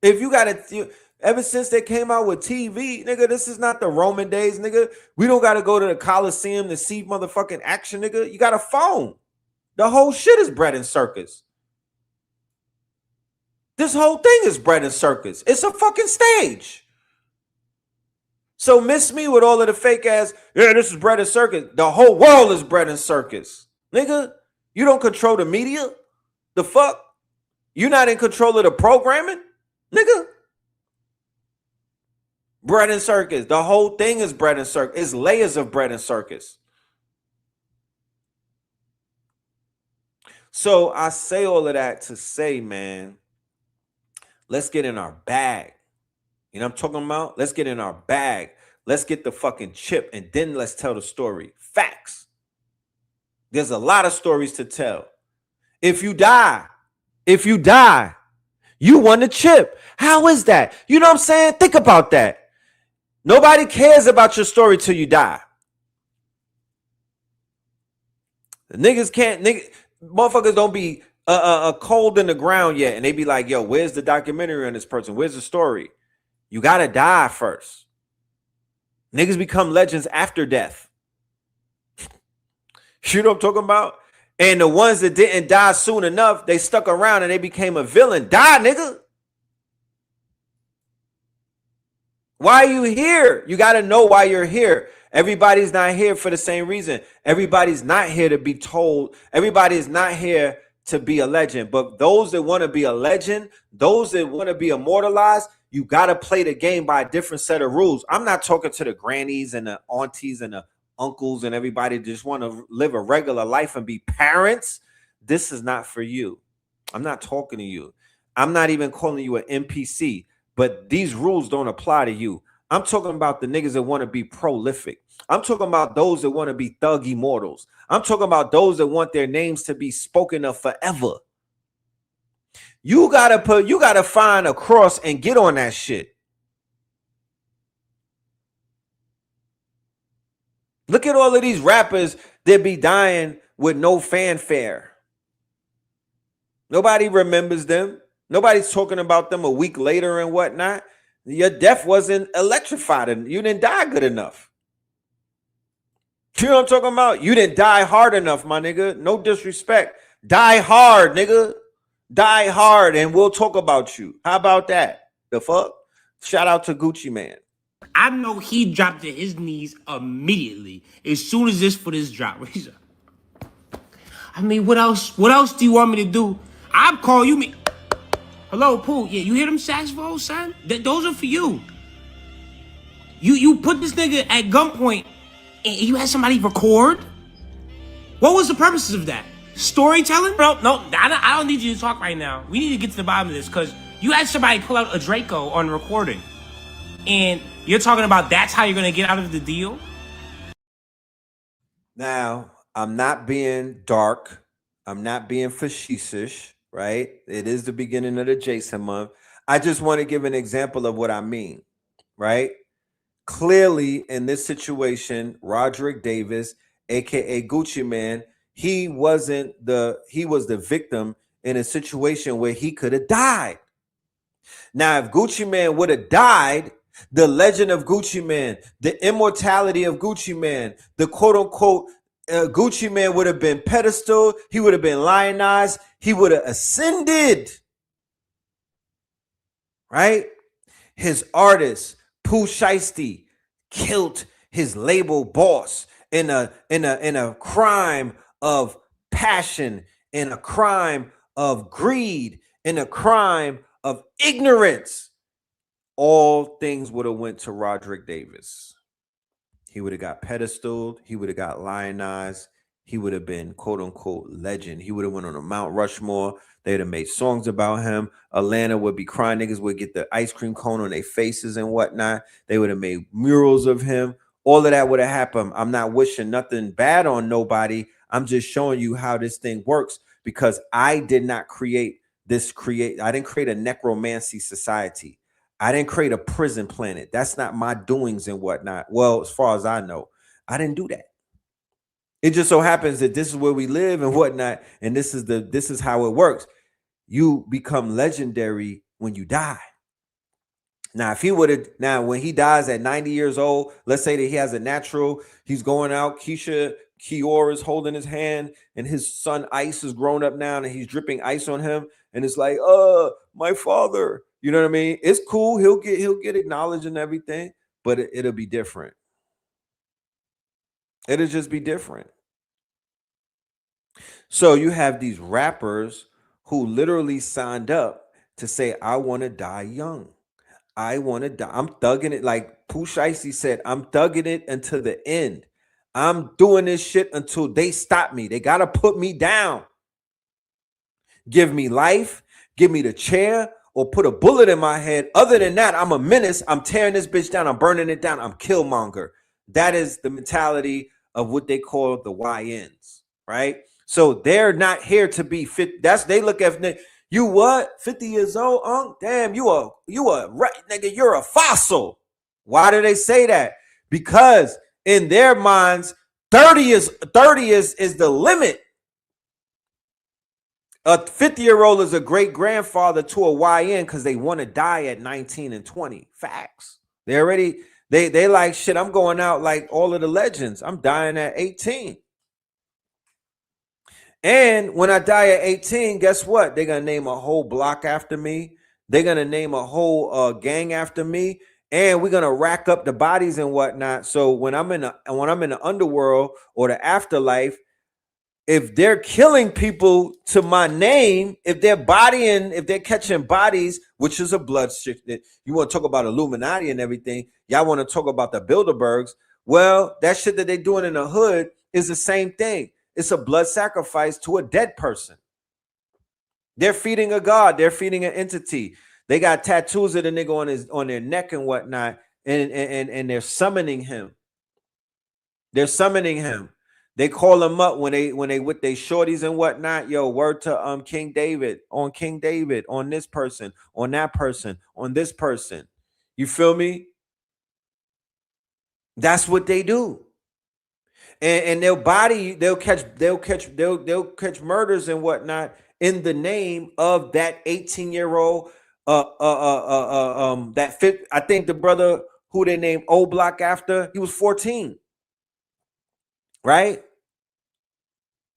If you got to, ever since they came out with TV, nigga, this is not the Roman days, nigga. We don't got to go to the Coliseum to see motherfucking action, nigga. You got a phone. The whole shit is bread and circus. This whole thing is bread and circus. It's a fucking stage. So miss me with all of the fake ass, yeah, this is bread and circus. The whole world is bread and circus. Nigga, you don't control the media? The fuck? You're not in control of the programming? Nigga. Bread and circus. The whole thing is bread and circus. It's layers of bread and circus. So I say all of that to say, man, let's get in our bag. You know what I'm talking about? Let's get in our bag. Let's get the fucking chip and then let's tell the story. Facts. There's a lot of stories to tell. If you die, you won the chip. How is that? You know what I'm saying? Think about that. Nobody cares about your story till you die. The niggas can't, motherfuckers don't be cold in the ground yet. And they be like, yo, where's the documentary on this person? Where's the story? You got to die first. Niggas become legends after death. You know what I'm talking about? And the ones that didn't die soon enough, they stuck around and they became a villain. Die, nigga. Why are you here? You got to know why you're here. Everybody's not here for the same reason. Everybody's not here to be told. Everybody is not here to be a legend. But those that want to be a legend, those that want to be immortalized, you got to play the game by a different set of rules. I'm not talking to the grannies and the aunties and the uncles and everybody that just want to live a regular life and be parents. This is not for you. I'm not talking to you. I'm not even calling you an NPC, but these rules don't apply to you. I'm talking about the niggas that want to be prolific. I'm talking about those that want to be thug immortals. I'm talking about those that want their names to be spoken of forever. You gotta find a cross and get on that shit. Look at all of these rappers that be dying with no fanfare. Nobody remembers them. Nobody's talking about them a week later and whatnot. Your death wasn't electrified and you didn't die good enough. You know what I'm talking about? You didn't die hard enough, my nigga. No disrespect. Die hard, nigga. Die hard and we'll talk about you. How about that? The fuck? Shout out to Gucci Man. I know he dropped to his knees immediately as soon as this foot is dropped. He's like, I mean, what else? What else do you want me to do? I'll call you. Hello, Pooh. Yeah, you hear them saxophones, son? Those are for you. You put this nigga at gunpoint and you had somebody record? What was the purposes of that? Storytelling? Bro, no, I don't need you to talk right now. We need to get to the bottom of this because you had somebody pull out a Draco on recording. And you're talking about that's how you're going to get out of the deal? Now, I'm not being dark. I'm not being facetious, right? It is the beginning of the J.A.S.O.N month. I just want to give an example of what I mean, right? Clearly, in this situation, Roderick Davis, aka Gucci Man, he was the victim in a situation where he could have died. Now, if Gucci Man would have died, the legend of Gucci Man, the immortality of Gucci Man, the quote unquote Gucci Man would have been pedestal, he would have been lionized, he would have ascended, right? His artist, Pooh Shiesty, killed his label boss in a crime of passion, in a crime of greed, in a crime of ignorance. All things would have went to Roderick Davis. He would have got pedestaled. He would have got lionized. He would have been quote unquote legend. He would have went on a Mount Rushmore. They'd have made songs about him. Atlanta would be crying. Niggas would get the ice cream cone on their faces and whatnot. They would have made murals of him. All of that would have happened. I'm not wishing nothing bad on nobody. I'm just showing you how this thing works because I did not create this. I didn't create a necromancy society. I didn't create a prison planet. That's not my doings and whatnot. Well, as far as I know, I didn't do that. It just so happens that this is where we live and whatnot, and this is how it works. You become legendary when you die. Now, if he would have, now when he dies at 90 years old, let's say that he has a natural, he's going out, Kiora is holding his hand, and his son Ice is grown up now, and he's dripping ice on him, and it's like, my father. You know what I mean? It's cool. He'll get acknowledged and everything, but it'll be different. It'll just be different. So you have these rappers who literally signed up to say, I want to die young. I want to die. I'm thugging it. Like Pooh Shiesty said, I'm thugging it until the end. I'm doing this shit until they stop me. They got to put me down. Give me life. Give me the chair or put a bullet in my head. Other than that, I'm a menace. I'm tearing this bitch down. I'm burning it down. I'm Killmonger. That is the mentality of what they call the YNs, right? So they're not here to be fit. They look at you what? 50 years old, damn, you a nigga, you're a fossil. Why do they say that? Because in their minds, 30 is the limit. A 50-year-old is a great grandfather to a YN because they want to die at 19 and 20. Facts. They like shit. I'm going out like all of the legends. I'm dying at 18. And when I die at 18, guess what? They're gonna name a whole block after me. They're gonna name a whole gang after me, and we're gonna rack up the bodies and whatnot. So when I'm in the underworld or the afterlife, if they're killing people to my name, if they're catching bodies, which is a blood shit, you want to talk about Illuminati and everything, y'all want to talk about the Bilderbergs. Well, that shit that they're doing in the hood is the same thing. It's a blood sacrifice to a dead person. They're feeding a god. They're feeding an entity. They got tattoos of the nigga on their neck and whatnot, and they're summoning him. They're summoning him. They call him up when they with their shorties and whatnot. Yo, word to King David, on this person, on that person, on this person. You feel me? That's what they do. And they'll catch murders and whatnot in the name of that 18-year-old. I think the brother who they named O Block after, he was 14. Right?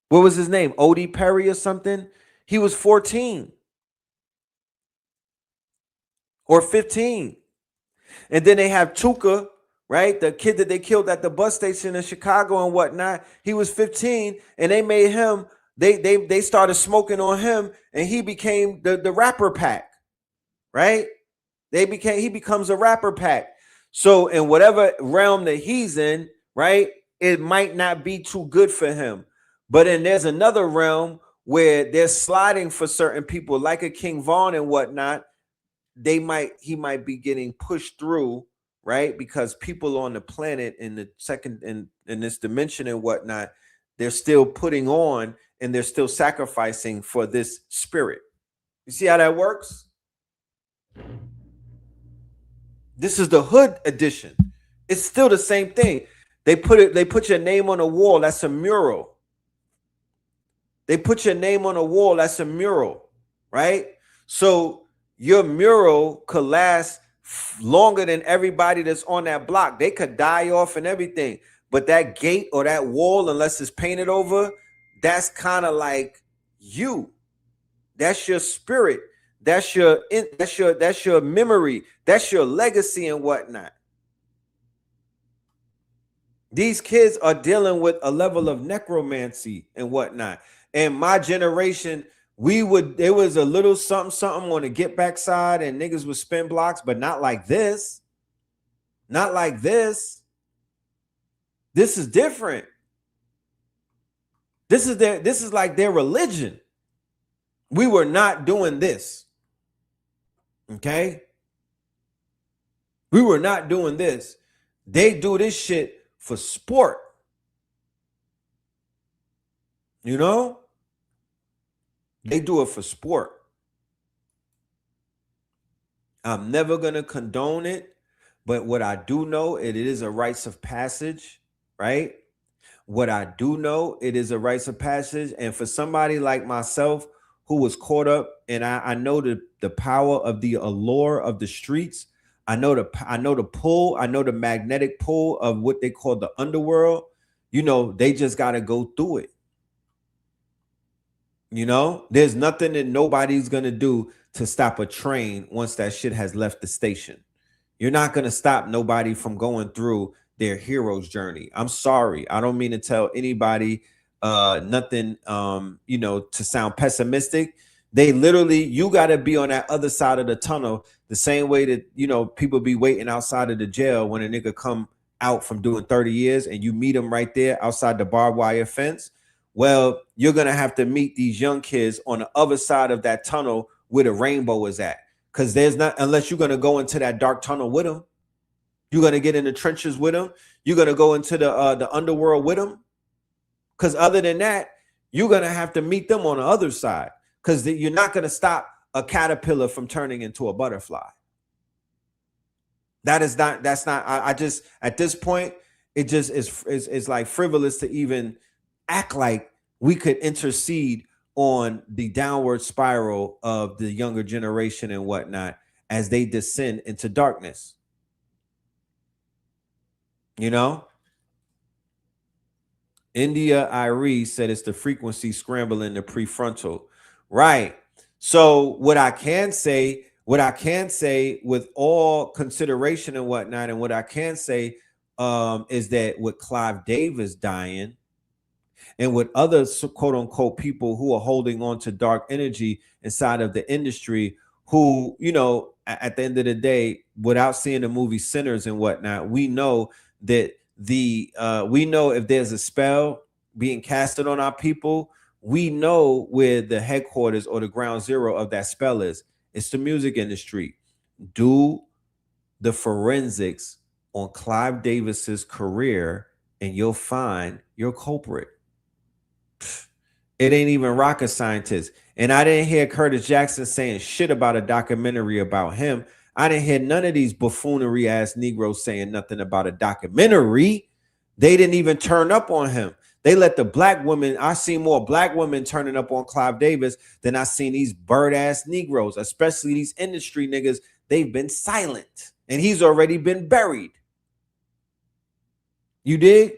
What was his name? Odie Perry or something? He was 14 or 15. And then they have Tuka, right? The kid that they killed at the bus station in Chicago and whatnot. He was 15 and they made him, they started smoking on him and he became the rapper pack, right? He becomes a rapper pack. So in whatever realm that he's in, right, it might not be too good for him. But then there's another realm where they're sliding for certain people, like a King Von and whatnot. He might be getting pushed through, right? Because people on the planet in the second in this dimension and whatnot, they're still putting on and they're still sacrificing for this spirit. You see how that works? This is the hood edition. It's still the same thing. They put your name on a wall, that's a mural. They put your name on a wall, that's a mural, right? So your mural could last longer than everybody that's on that block. They could die off and everything. But that gate or that wall, unless it's painted over, that's kind of like you. That's your spirit. That's your memory. That's your legacy and whatnot. These kids are dealing with a level of necromancy and whatnot. And my generation, there was a little something on the get back side, and niggas would spin blocks, but not like this. Not like this. This is different. This is like their religion. We were not doing this. Okay? We were not doing this. They do this shit for sport. You know? They do it for sport. I'm never going to condone it, but what I do know, it is a rites of passage, right? What I do know, it is a rites of passage. And for somebody like myself who was caught up, and I know the power of the allure of the streets, I know the pull, I know the magnetic pull of what they call the underworld. You know, they just got to go through it. You know, there's nothing that nobody's going to do to stop a train once that shit has left the station. You're not going to stop nobody from going through their hero's journey. I'm sorry. I don't mean to tell anybody nothing, you know, to sound pessimistic. They literally, you got to be on that other side of the tunnel the same way that, you know, people be waiting outside of the jail when a nigga come out from doing 30 years and you meet him right there outside the barbed wire fence. Well, you're going to have to meet these young kids on the other side of that tunnel where the rainbow is at. Because there's not, unless you're going to go into that dark tunnel with them, you're going to get in the trenches with them. You're going to go into the underworld with them. Because other than that, you're going to have to meet them on the other side. Because you're not going to stop a caterpillar from turning into a butterfly. That's not, I just, at this point, it just is like frivolous to even act like we could intercede on the downward spiral of the younger generation and whatnot as they descend into darkness. You know? India Irie said it's the frequency scrambling the prefrontal. Right. So what I can say with all consideration and whatnot, and what I can say is that with Clive Davis dying, and with other quote unquote people who are holding on to dark energy inside of the industry, who, you know, at the end of the day, without seeing the movie Sinners and whatnot, we know that we know if there's a spell being casted on our people, we know where the headquarters or the ground zero of that spell is. It's the music industry. Do the forensics on Clive Davis's career and you'll find your culprit. It ain't even rocket scientists. And I didn't hear Curtis Jackson saying shit about a documentary about him. I didn't hear none of these buffoonery ass Negroes saying nothing about a documentary. They didn't even turn up on him. They let the black women, I seen more black women turning up on Clive Davis than I seen these bird ass Negroes, especially these industry niggas. They've been silent and he's already been buried. You dig?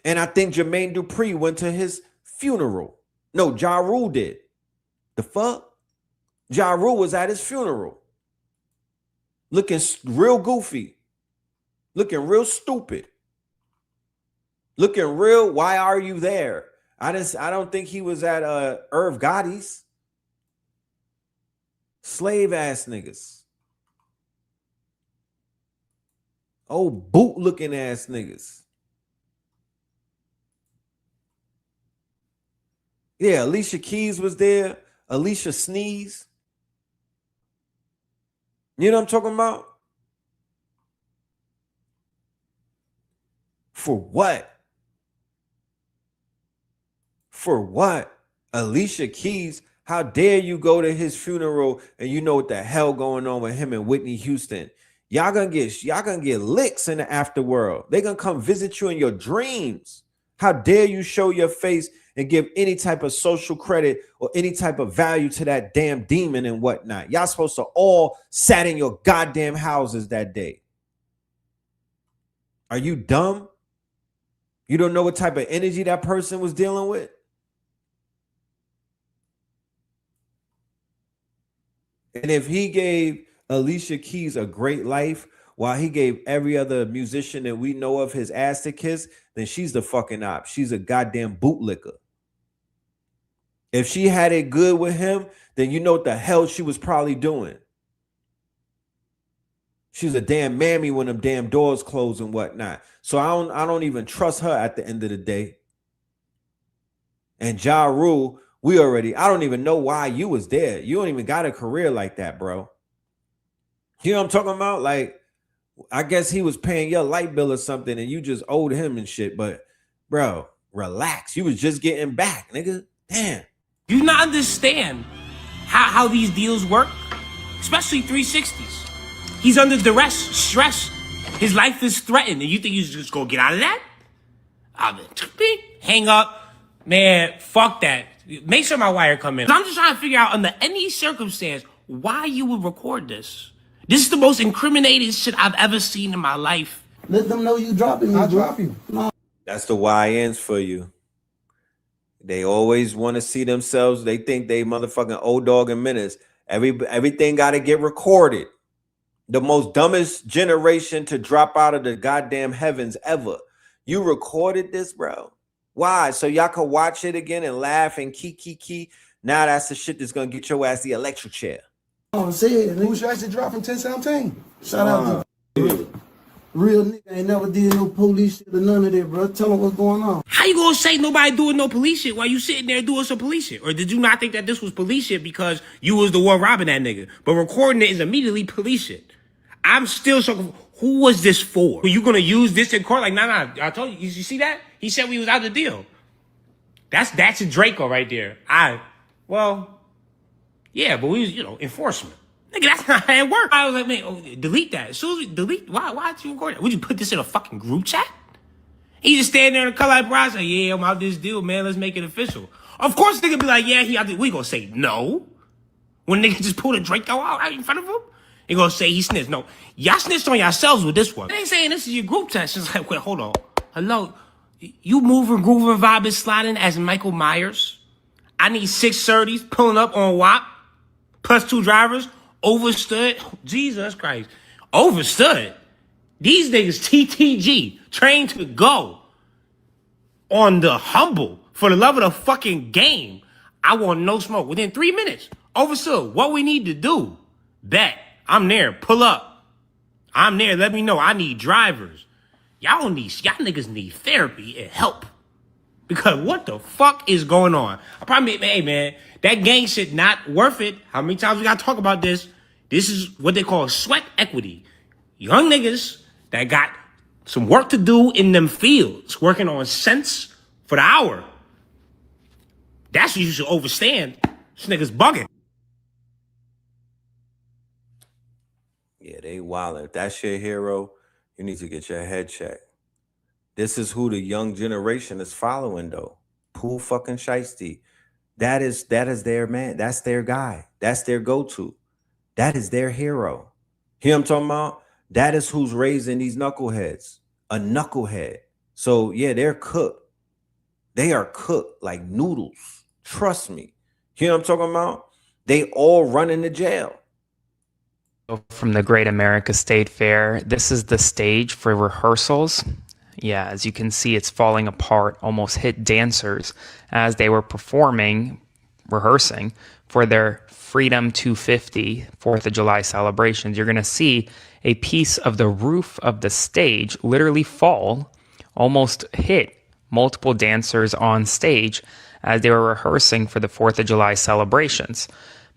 And I think Jermaine Dupri went to his funeral. No, Ja Rule did. The fuck? Ja Rule was at his funeral. Looking real goofy. Looking real stupid. Looking real, why are you there? I don't think he was at Irv Gotti's. Slave ass niggas. Old boot looking ass niggas. Yeah, Alicia Keys was there. Alicia Sneeze. You know what I'm talking about? For what? For what? Alicia Keys, how dare you go to his funeral and you know what the hell going on with him and Whitney Houston? Y'all gonna get licks in the afterworld. They gonna come visit you in your dreams. How dare you show your face and give any type of social credit or any type of value to that damn demon and whatnot? Y'all supposed to all sat in your goddamn houses that day. Are you dumb? You don't know what type of energy that person was dealing with? And if he gave Alicia Keys a great life while he gave every other musician that we know of his ass to kiss, then she's the fucking op. She's a goddamn bootlicker. If she had it good with him, then you know what the hell she was probably doing. She's a damn mammy when them damn doors close and whatnot. So I don't even trust her at the end of the day. And Ja Rule, I don't even know why you was there. You don't even got a career like that, bro. You know what I'm talking about? Like, I guess he was paying your light bill or something and you just owed him and shit. But, bro, relax. You was just getting back, nigga. Damn. Do you not understand how these deals work? Especially 360s. He's under duress, stress. His life is threatened. And you think he's just gonna get out of that? Hang up. Man, fuck that. Make sure my wire come in. I'm just trying to figure out under any circumstance why you would record this. This is the most incriminating shit I've ever seen in my life. Let them know you dropping me. I'll drop you. No. That's the YNs for you. They always want to see themselves. They think they motherfucking old dog and menace. Everything got to get recorded. The most dumbest generation to drop out of the goddamn heavens ever. You recorded this, bro. Why? So y'all can watch it again and laugh and key. Now that's the shit that's gonna get your ass the electric chair. I'm saying, who should actually drop from 1017? Shout out to real nigga ain't never did no police shit or none of that, bro. Tell them what's going on. How you gonna say nobody doing no police shit while you sitting there doing some police shit? Or did you not think that this was police shit because you was the one robbing that nigga? But recording it is immediately police shit. I'm still so. Who was this for? Were you gonna use this in court? Like, nah. I told you. You see that? He said we was out the deal. That's a Draco right there. Yeah, but we was, enforcement. Nigga, that's not how it worked. I was like, man, delete that. As soon as we delete, why did you record that? Would you put this in a fucking group chat? He just stand there in the color like bro, say, yeah, I'm out this deal, man. Let's make it official. Of course, nigga be like, yeah, he out there. We gonna say no. When nigga just pull a Draco out right in front of him, he gonna say he snitched. No, y'all snitched on yourselves with this one. They ain't saying this is your group chat. It's like, wait, hold on. Hello, you moving, grooving, vibing, sliding as Michael Myers. I need 630s pulling up on WAP, plus 2 drivers, overstood. Jesus Christ, overstood. These niggas TTG, trained to go on the humble for the love of the fucking game. I want no smoke within 3 minutes. Overstood. What we need to do? Bet. I'm there. Pull up. I'm there. Let me know. I need drivers. Y'all niggas need therapy and help. Because what the fuck is going on? I probably, hey man, that gang shit not worth it. How many times we gotta talk about this? This is what they call sweat equity. Young niggas that got some work to do in them fields, working on cents for the hour. That's what you should overstand. This nigga's bugging. Yeah, they wildin'. If that's your hero, you need to get your head checked. This is who the young generation is following, though. Pooh fucking Shiesty. That is their man. That's their guy. That's their go-to. That is their hero. Hear I'm talking about? That is who's raising these knuckleheads. A knucklehead. So, yeah, they're cooked. They are cooked like noodles. Trust me. Hear I'm talking about? They all run into jail. From the Great America State Fair, this is the stage for rehearsals. Yeah, as you can see, it's falling apart, almost hit dancers as they were rehearsing for their Freedom 250 4th of July celebrations. You're going to see a piece of the roof of the stage literally fall, almost hit multiple dancers on stage as they were rehearsing for the 4th of July celebrations.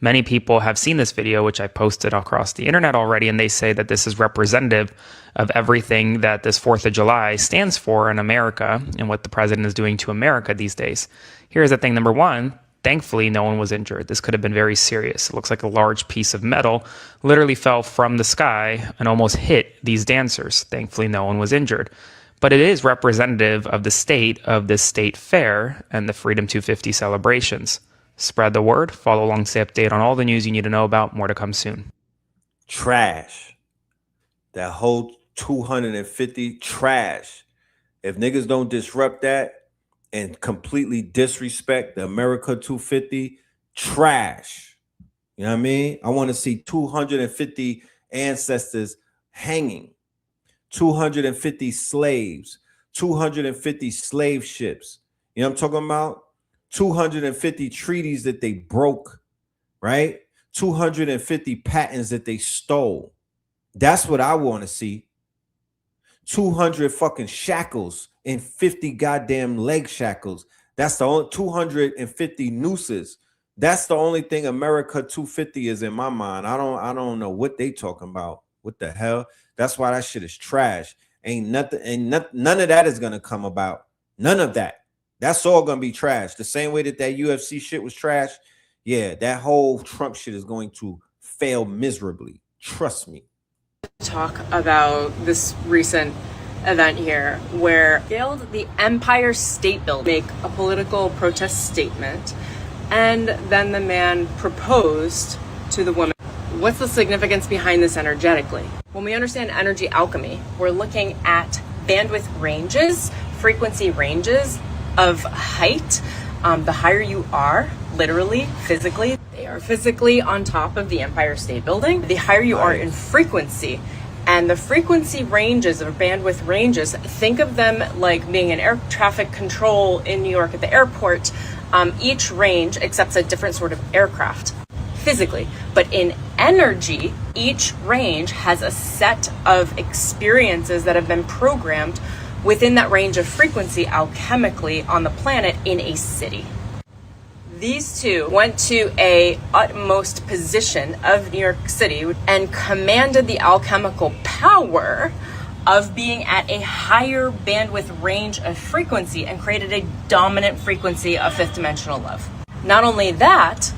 Many people have seen this video, which I posted across the internet already, and they say that this is representative of everything that this 4th of July stands for in America and what the president is doing to America these days. Here's the thing. Number one, thankfully, no one was injured. This could have been very serious. It looks like a large piece of metal literally fell from the sky and almost hit these dancers. Thankfully, no one was injured. But it is representative of the state of this state fair and the Freedom 250 celebrations. Spread the word. Follow along, stay updated on all the news you need to know about. More to come soon. Trash. That whole 250, trash. If niggas don't disrupt that and completely disrespect the America 250, trash. You know what I mean? I want to see 250 ancestors hanging, 250 slaves, 250 slave ships. You know what I'm talking about? 250 treaties that they broke, right? 250 patents that they stole. That's what I want to see. 200 fucking shackles and 50 goddamn leg shackles. That's the only 250 nooses. That's the only thing America 250 is in my mind. I don't know what they talking about. What the hell? That's why that shit is trash. None of that is gonna come about. None of that. That's all gonna be trash. The same way that UFC shit was trash. Yeah, that whole Trump shit is going to fail miserably. Trust me. Talk about this recent event here where failed the Empire State Building make a political protest statement, and then the man proposed to the woman. What's the significance behind this energetically? When we understand energy alchemy, we're looking at bandwidth ranges, frequency ranges of height. The higher you are, literally, physically, they are physically on top of the Empire State Building. The higher you are in frequency, and the frequency ranges or bandwidth ranges, think of them like being an air traffic control in New York at the airport. Each range accepts a different sort of aircraft physically, but in energy, each range has a set of experiences that have been programmed within that range of frequency alchemically on the planet in a city. These two went to a utmost position of New York City and commanded the alchemical power of being at a higher bandwidth range of frequency and created a dominant frequency of fifth dimensional love. Not only that,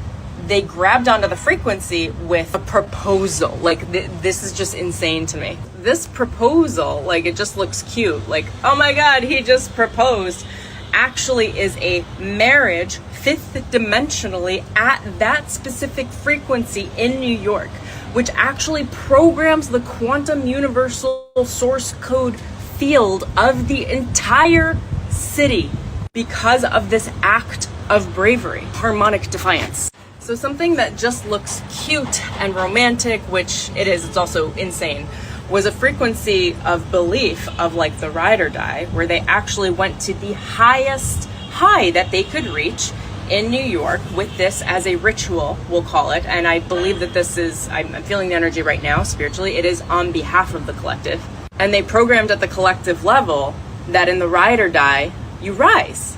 they grabbed onto the frequency with a proposal. Like, this is just insane to me. This proposal, like, it just looks cute. Like, oh my God, he just proposed. Actually is a marriage fifth dimensionally at that specific frequency in New York, which actually programs the quantum universal source code field of the entire city because of this act of bravery, harmonic defiance. So something that just looks cute and romantic, which it is, it's also insane, was a frequency of belief of like the ride or die, where they actually went to the highest high that they could reach in New York with this as a ritual, we'll call it. And I believe that this is, I'm feeling the energy right now spiritually, it is on behalf of the collective. And they programmed at the collective level that in the ride or die, you rise.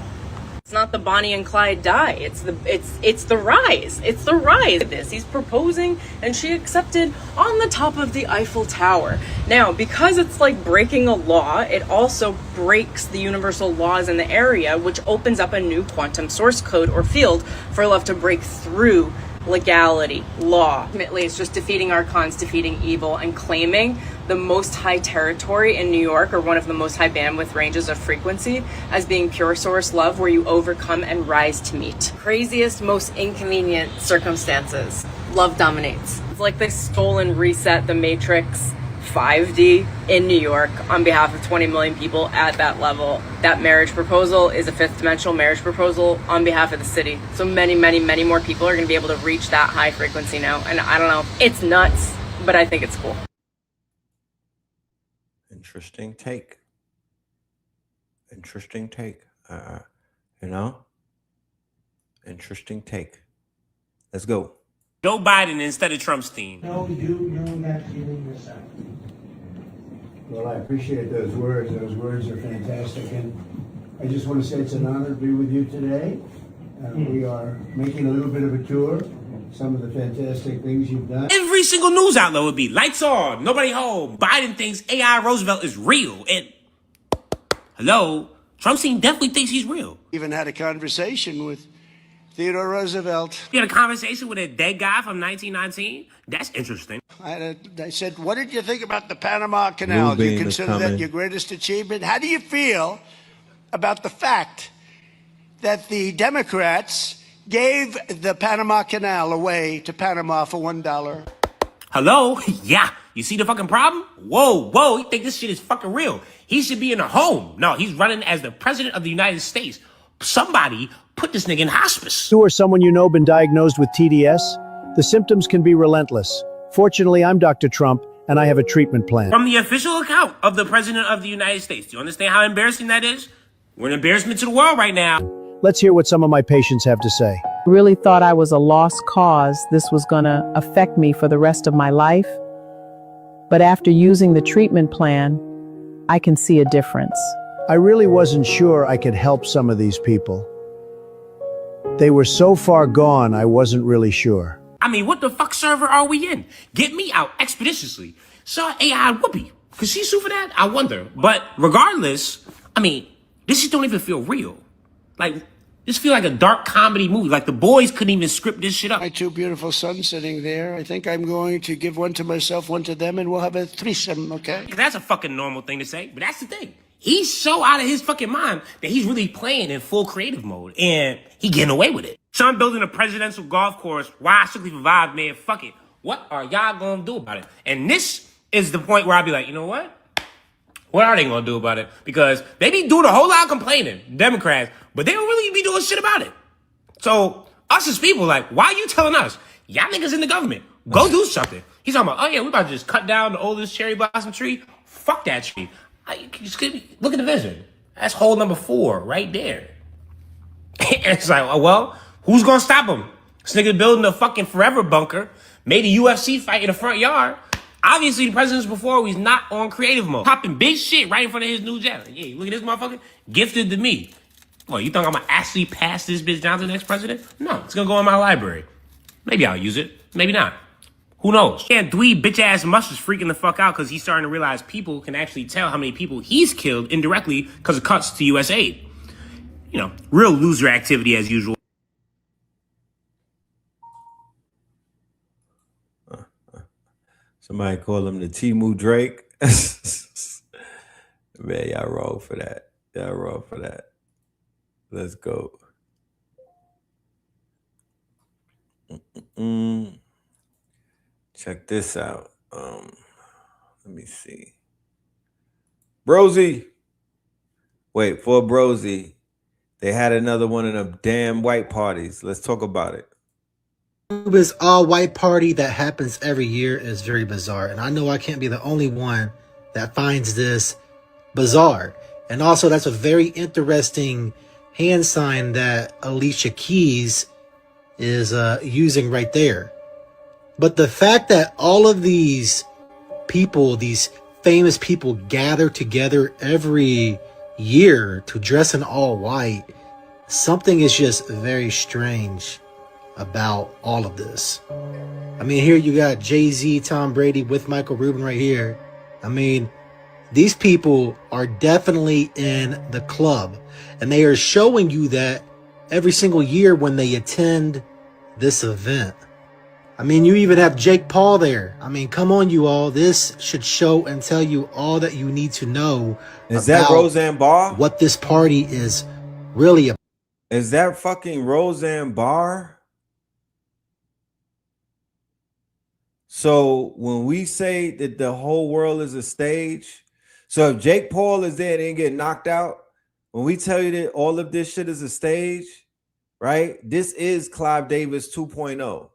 It's not the Bonnie and Clyde die. It's the rise. It's the rise of this. He's proposing and she accepted on the top of the Eiffel Tower. Now, because it's like breaking a law, it also breaks the universal laws in the area, which opens up a new quantum source code or field for love to break through legality, law. Ultimately, it's just defeating archons, defeating evil, and claiming the most high territory in New York, or one of the most high bandwidth ranges of frequency, as being pure source love, where you overcome and rise to meet. Craziest, most inconvenient circumstances. Love dominates. It's like they stole and reset the Matrix 5D in New York on behalf of 20 million people at that level. That marriage proposal is a fifth dimensional marriage proposal on behalf of the city. So many, many, many more people are going to be able to reach that high frequency now. And I don't know, it's nuts, but I think it's cool. Interesting take. Interesting take. You know? Interesting take. Let's go. Joe Biden instead of Trump's team. No, you know that feeling yourself. Well, I appreciate those words. Those words are fantastic. And I just want to say it's an honor to be with you today. We are making a little bit of a tour. some of the fantastic things you've done. Every single news outlet would be lights on, nobody home. Biden thinks AI Roosevelt is real. And hello, Trump definitely thinks he's real. Even had a conversation with Theodore Roosevelt. You had a conversation with a dead guy from 1919? That's interesting. I said, what did you think about the Panama Canal? Do you consider that your greatest achievement? How do you feel about the fact that the Democrats gave the Panama Canal away to Panama for $1? Hello? Yeah. You see the fucking problem? Whoa. He think this shit is fucking real. He should be in a home. No, he's running as the president of the United States. Somebody put this nigga in hospice. You or someone you know been diagnosed with TDS? The symptoms can be relentless. Fortunately, I'm Dr. Trump, and I have a treatment plan. From the official account of the president of the United States. Do you understand how embarrassing that is? We're an embarrassment to the world right now. Let's hear what some of my patients have to say. Really thought I was a lost cause. This was gonna affect me for the rest of my life. But after using the treatment plan, I can see a difference. I really wasn't sure I could help some of these people. They were so far gone, I wasn't really sure. I mean, what the fuck server are we in? Get me out expeditiously. Saw AI Whoopi. Could she sue for that? I wonder. But regardless, I mean, this shit don't even feel real. Like, this feel like a dark comedy movie. Like the boys couldn't even script this shit up. My two beautiful sons sitting there. I think I'm going to give one to myself, one to them, and we'll have a threesome, okay? That's a fucking normal thing to say, but that's the thing. He's so out of his fucking mind that he's really playing in full creative mode, and he getting away with it. So I'm building a presidential golf course. Why strictly for vibes, man? Fuck it. What are y'all gonna do about it? And this is the point where I'll be like, you know what? What are they gonna do about it? Because they be doing a whole lot of complaining, Democrats, but they don't really be doing shit about it. So us as people, like, why are you telling us? Y'all niggas in the government, go do something. He's talking about, oh yeah, we about to just cut down the oldest cherry blossom tree. Fuck that tree. Look at the vision. That's hole number 4 right there. And it's like, oh, well, who's gonna stop him? This nigga building a fucking forever bunker, made a UFC fight in the front yard. Obviously, the presidents before, he's not on creative mode. Popping big shit right in front of his new jet. Like, yeah, look at this motherfucker. Gifted to me. Well, you think I'm gonna actually pass this bitch down to the next president? No, it's gonna go in my library. Maybe I'll use it. Maybe not. Who knows? And dweeb bitch ass Musk is freaking the fuck out because he's starting to realize people can actually tell how many people he's killed indirectly because of cuts to U.S. aid. You know, real loser activity as usual. Somebody call him the Timu Drake. Man, y'all wrong for that. Y'all wrong for that. Let's go. Check this out. Let me see. Brosy. Wait, for Brosy, they had another one of them damn white parties. Let's talk about it. Cuba's all-white party that happens every year is very bizarre. And I know I can't be the only one that finds this bizarre. And also, that's a very interesting hand sign that Alicia Keys is using right there. But the fact that all of these people, these famous people, gather together every year to dress in all white, something is just very strange about all of this. I mean, here you got Jay-Z, Tom Brady with Michael Rubin right here. I mean, these people are definitely in the club, and they are showing you that every single year when they attend this event. I mean, you even have Jake Paul there. I mean, come on, you all. This should show and tell you all that you need to know. Is that Roseanne Barr? What this party is really about. Is that fucking Roseanne Barr? So when we say that the whole world is a stage, so if Jake Paul is there and didn't get knocked out, when we tell you that all of this shit is a stage, right? This is Clive Davis 2.0.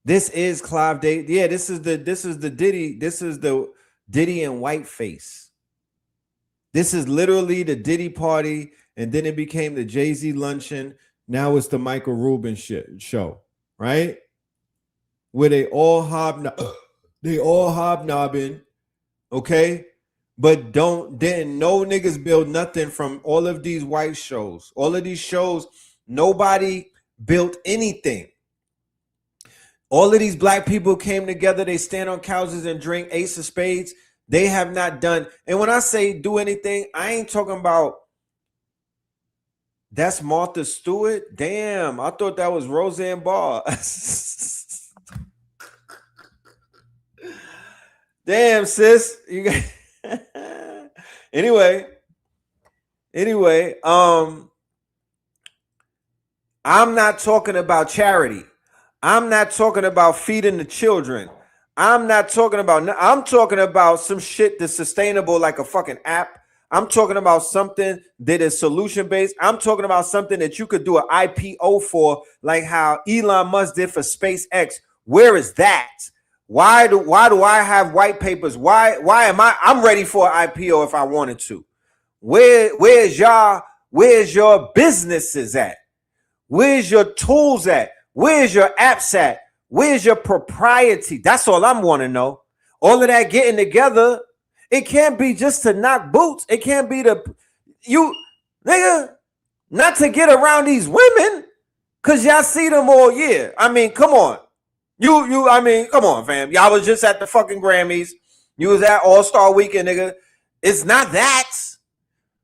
This is Clive Davis. Yeah, this is the Diddy. This is the Diddy and Whiteface. This is literally the Diddy party, and then it became the Jay-Z luncheon. Now it's the Michael Rubin show, right? Where they all hobnobbing, okay? But then no niggas build nothing from all of these white shows. All of these shows, nobody built anything. All of these black people came together. They stand on couches and drink Ace of Spades. They have not done. And when I say do anything, I ain't talking about that's Martha Stewart. Damn, I thought that was Roseanne Barr. Damn, sis. You got anyway, I'm not talking about charity. I'm not talking about feeding the children. I'm talking about some shit that's sustainable like a fucking app. I'm talking about something that is solution based. I'm talking about something that you could do an IPO for, like how Elon Musk did for SpaceX. Where is that? Why do I have white papers? Why am I'm ready for an IPO if I wanted to? Where's your businesses at? Where's your tools at? Where's your apps at? Where's your propriety? That's all I'm want to know. All of that getting together, it can't be just to knock boots. It can't be nigga, not to get around these women, cause y'all see them all year. I mean, come on. Come on, fam. Y'all was just at the fucking Grammys. You was at All-Star Weekend, nigga. It's not that.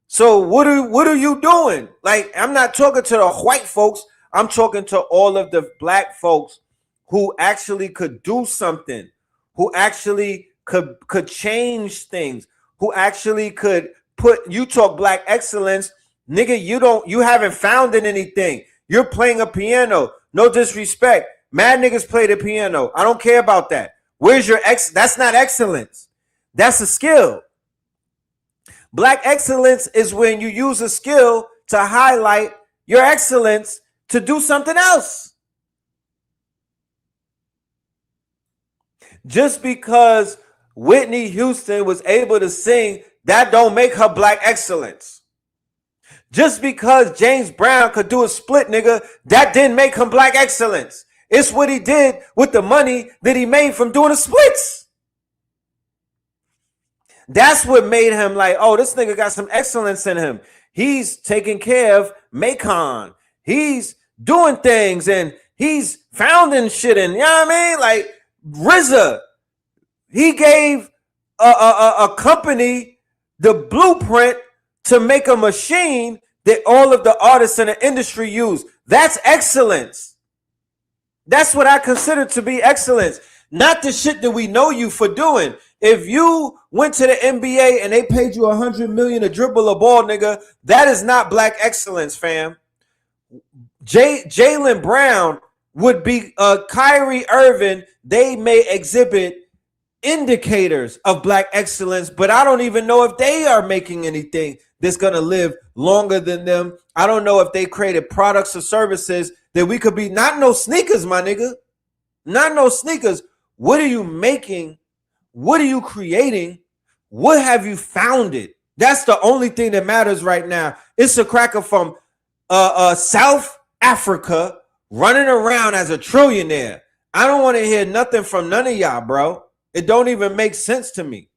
So what are you doing? Like, I'm not talking to the white folks. I'm talking to all of the black folks who actually could do something, who actually could change things, who actually could you talk black excellence, nigga, you haven't founded anything. You're playing a piano. No disrespect. Mad niggas play the piano. I don't care about that. Where's your that's not excellence. That's a skill. Black excellence is when you use a skill to highlight your excellence to do something else. Just because Whitney Houston was able to sing, that don't make her black excellence. Just because James Brown could do a split, nigga, that didn't make him black excellence. It's what he did with the money that he made from doing the splits. That's what made him like, oh, this nigga got some excellence in him. He's taking care of Macon. He's doing things and he's founding shit. And you know what I mean? Like RZA, he gave a company the blueprint to make a machine that all of the artists in the industry use. That's excellence. That's what I consider to be excellence. Not the shit that we know you for doing. If you went to the NBA and they paid you $100 million to dribble a ball, nigga, that is not black excellence, fam. Jaylen Brown would be Kyrie Irving. They may exhibit indicators of black excellence, but I don't even know if they are making anything that's going to live longer than them. I don't know if they created products or services that we could be. Not no sneakers, my nigga. Not no sneakers. What are you making? What are you creating? What have you founded? That's the only thing that matters right now. It's a cracker from South Africa running around as a trillionaire. I don't want to hear nothing from none of y'all, bro. It don't even make sense to me.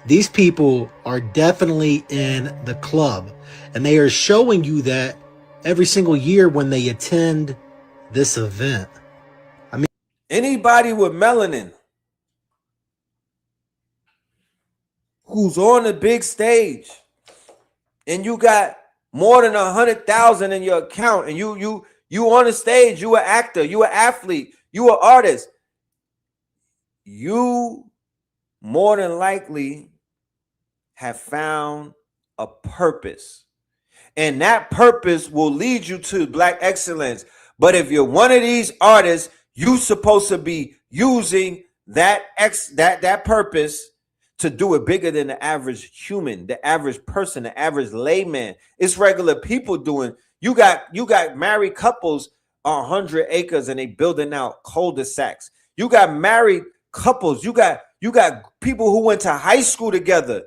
These people are definitely in the club, and they are showing you that every single year when they attend this event. I mean, anybody with melanin who's on the big stage and you got more than 100,000 in your account and you on the stage, you an actor, you an athlete, you an artist, you more than likely have found a purpose. And that purpose will lead you to black excellence. But if you're one of these artists, you're supposed to be using that purpose to do it bigger than the average human, the average person, the average layman. It's regular people doing. You got married couples on 100 acres and they building out cul-de-sacs. You got married couples. You got people who went to high school together.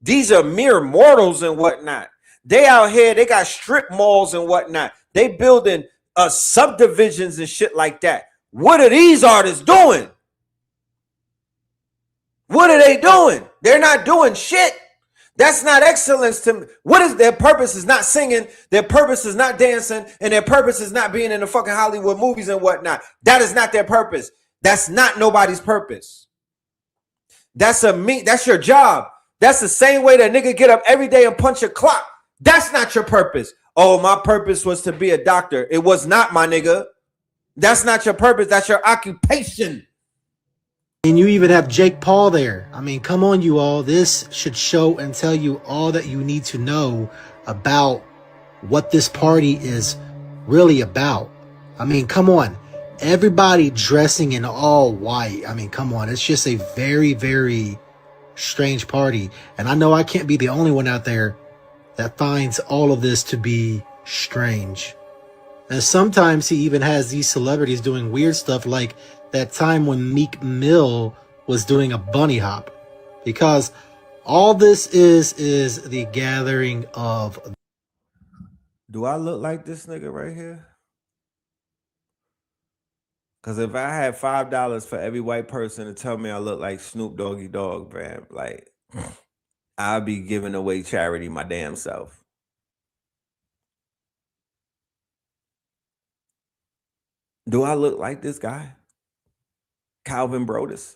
These are mere mortals and whatnot. They out here, they got strip malls and whatnot. They building subdivisions and shit like that. What are these artists doing? What are they doing? They're not doing shit. That's not excellence to me. What is their purpose? Is not singing, their purpose is not dancing, and their purpose is not being in the fucking Hollywood movies and whatnot. That is not their purpose. That's not nobody's purpose. That's your job. That's the same way that nigga get up every day and punch a clock. That's not your purpose. Oh, my purpose was to be a doctor. It was not, my nigga. That's not your purpose. That's your occupation. And you even have Jake Paul there. I mean, come on, you all. This should show and tell you all that you need to know about what this party is really about. I mean, come on. Everybody dressing in all white. I mean, come on. It's just a very, very strange party. And I know I can't be the only one out there that finds all of this to be strange. And sometimes he even has these celebrities doing weird stuff like that time when Meek Mill was doing a bunny hop. Because all this is the gathering of... Do I look like this nigga right here? Because if I had $5 for every white person to tell me I look like Snoop Doggy Dogg, man, like, I'd be giving away charity my damn self. Do I look like this guy? Calvin Brodus?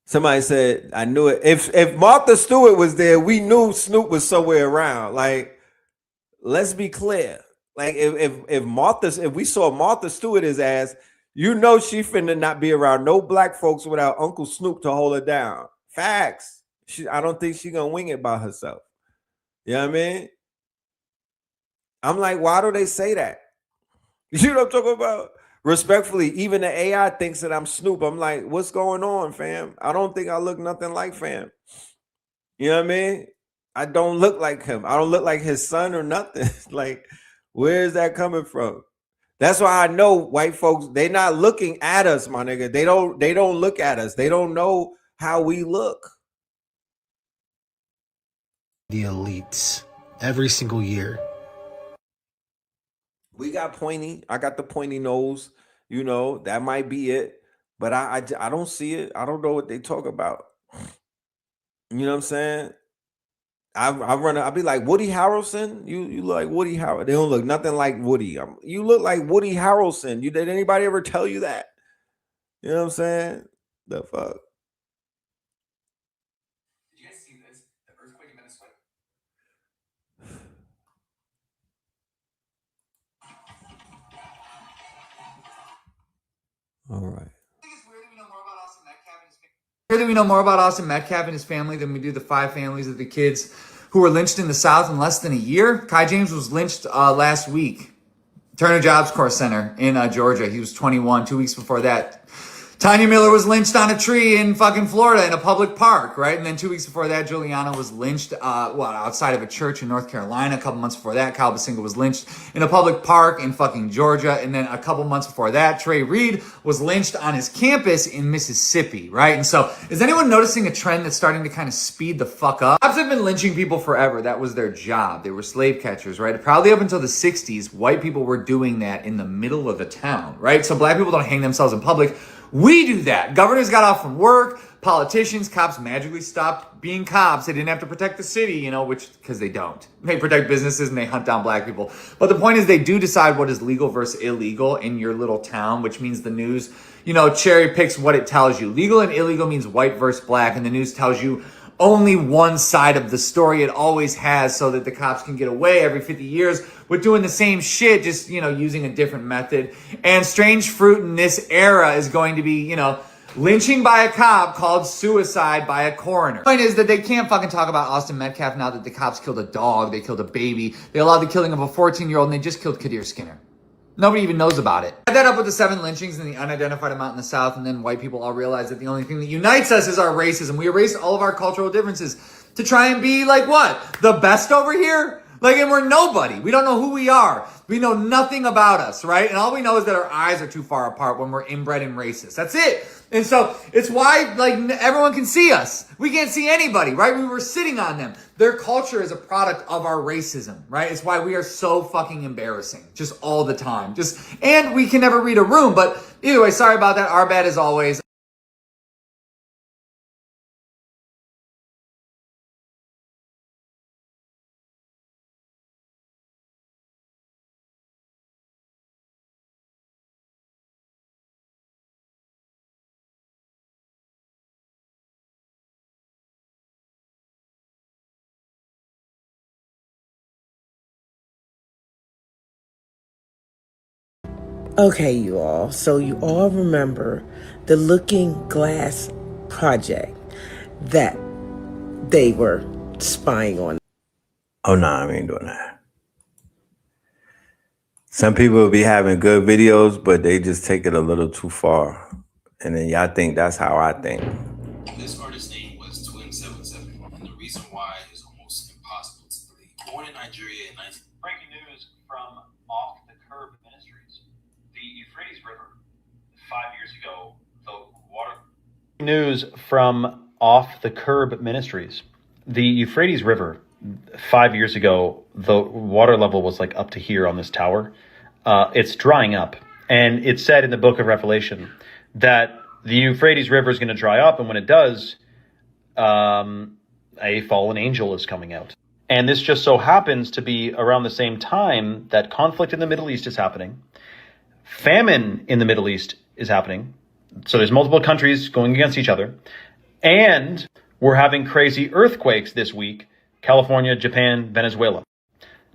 Somebody said, I knew it. If Martha Stewart was there, we knew Snoop was somewhere around. Like, let's be clear. Like, if we saw Martha Stewart his ass, you know she finna not be around no black folks without Uncle Snoop to hold her down. Facts. I don't think she gonna wing it by herself. You know what I mean? I'm like, why do they say that? You know what I'm talking about? Respectfully, even the AI thinks that I'm Snoop. I'm like, what's going on, fam? I don't think I look nothing like fam. You know what I mean? I don't look like him. I don't look like his son or nothing. Like, where is that coming from? That's why I know white folks, they not looking at us, my nigga. They don't look at us. They don't know how we look. The elites every single year. We got pointy. I got the pointy nose. You know, that might be it. But I don't see it. I don't know what they talk about. You know what I'm saying? I'll be like, Woody Harrelson? You look like Woody Harrelson. They don't look nothing like Woody. You look like Woody Harrelson. Did anybody ever tell you that? You know what I'm saying? The fuck? Did you guys see this? The earthquake in Venezuela? All right. Really, we know more about Austin Metcalf and his family than we do the 5 families of the kids who were lynched in the South in less than a year. Kai James was lynched last week. Turner Jobs Corps Center in Georgia. He was 21. 2 weeks before that, Tanya Miller was lynched on a tree in fucking Florida in a public park, right? And then 2 weeks before that, Juliana was lynched, outside of a church in North Carolina. A couple months before that, Kyle Basinga was lynched in a public park in fucking Georgia. And then a couple months before that, Trey Reed was lynched on his campus in Mississippi, right? And so, is anyone noticing a trend that's starting to kind of speed the fuck up? Cops have been lynching people forever. That was their job. They were slave catchers, right? Probably up until the 60s, white people were doing that in the middle of the town, right? So black people don't hang themselves in public. We do that. Governors got off from work. Politicians, cops magically stopped being cops. They didn't have to protect the city, because they don't. They protect businesses and they hunt down black people. But the point is they do decide what is legal versus illegal in your little town, which means the news, cherry picks what it tells you. Legal and illegal means white versus black, and the news tells you only one side of the story. It always has, so that the cops can get away every 50 years with doing the same shit, just, using a different method. And strange fruit in this era is going to be, lynching by a cop called suicide by a coroner. The point is that they can't fucking talk about Austin Metcalf now that the cops killed a dog, they killed a baby, they allowed the killing of a 14-year-old, and they just killed Kadir Skinner. Nobody even knows about it. Add that up with the 7 lynchings and the unidentified amount in the South, and then white people all realize that the only thing that unites us is our racism. We erase all of our cultural differences to try and be like what? The best over here? And we're nobody. We don't know who we are. We know nothing about us, right? And all we know is that our eyes are too far apart when we're inbred and racist. That's it. And so it's why, everyone can see us. We can't see anybody, right? We were sitting on them. Their culture is a product of our racism, right? It's why we are so fucking embarrassing, just all the time. And we can never read a room. But either way, sorry about that. Our bad as always. Okay, you all. So you all remember the Looking Glass project that they were spying on. Oh, no, I ain't doing that. Some people will be having good videos, but they just take it a little too far. And then y'all think that's how I think. This artist's name was Twin77, and the reason why is almost impossible to believe. Born in Nigeria in 19... Breaking news from Off the Curb Ministries. The Euphrates River, 5 years ago, the water... News from Off the Curb Ministries. The Euphrates River, 5 years ago, the water level was like up to here on this tower. It's drying up. And it said in the book of Revelation that the Euphrates River is going to dry up. And when it does, a fallen angel is coming out. And this just so happens to be around the same time that conflict in the Middle East is happening. Famine in the Middle East is happening. So there's multiple countries going against each other. And we're having crazy earthquakes this week. California, Japan, Venezuela.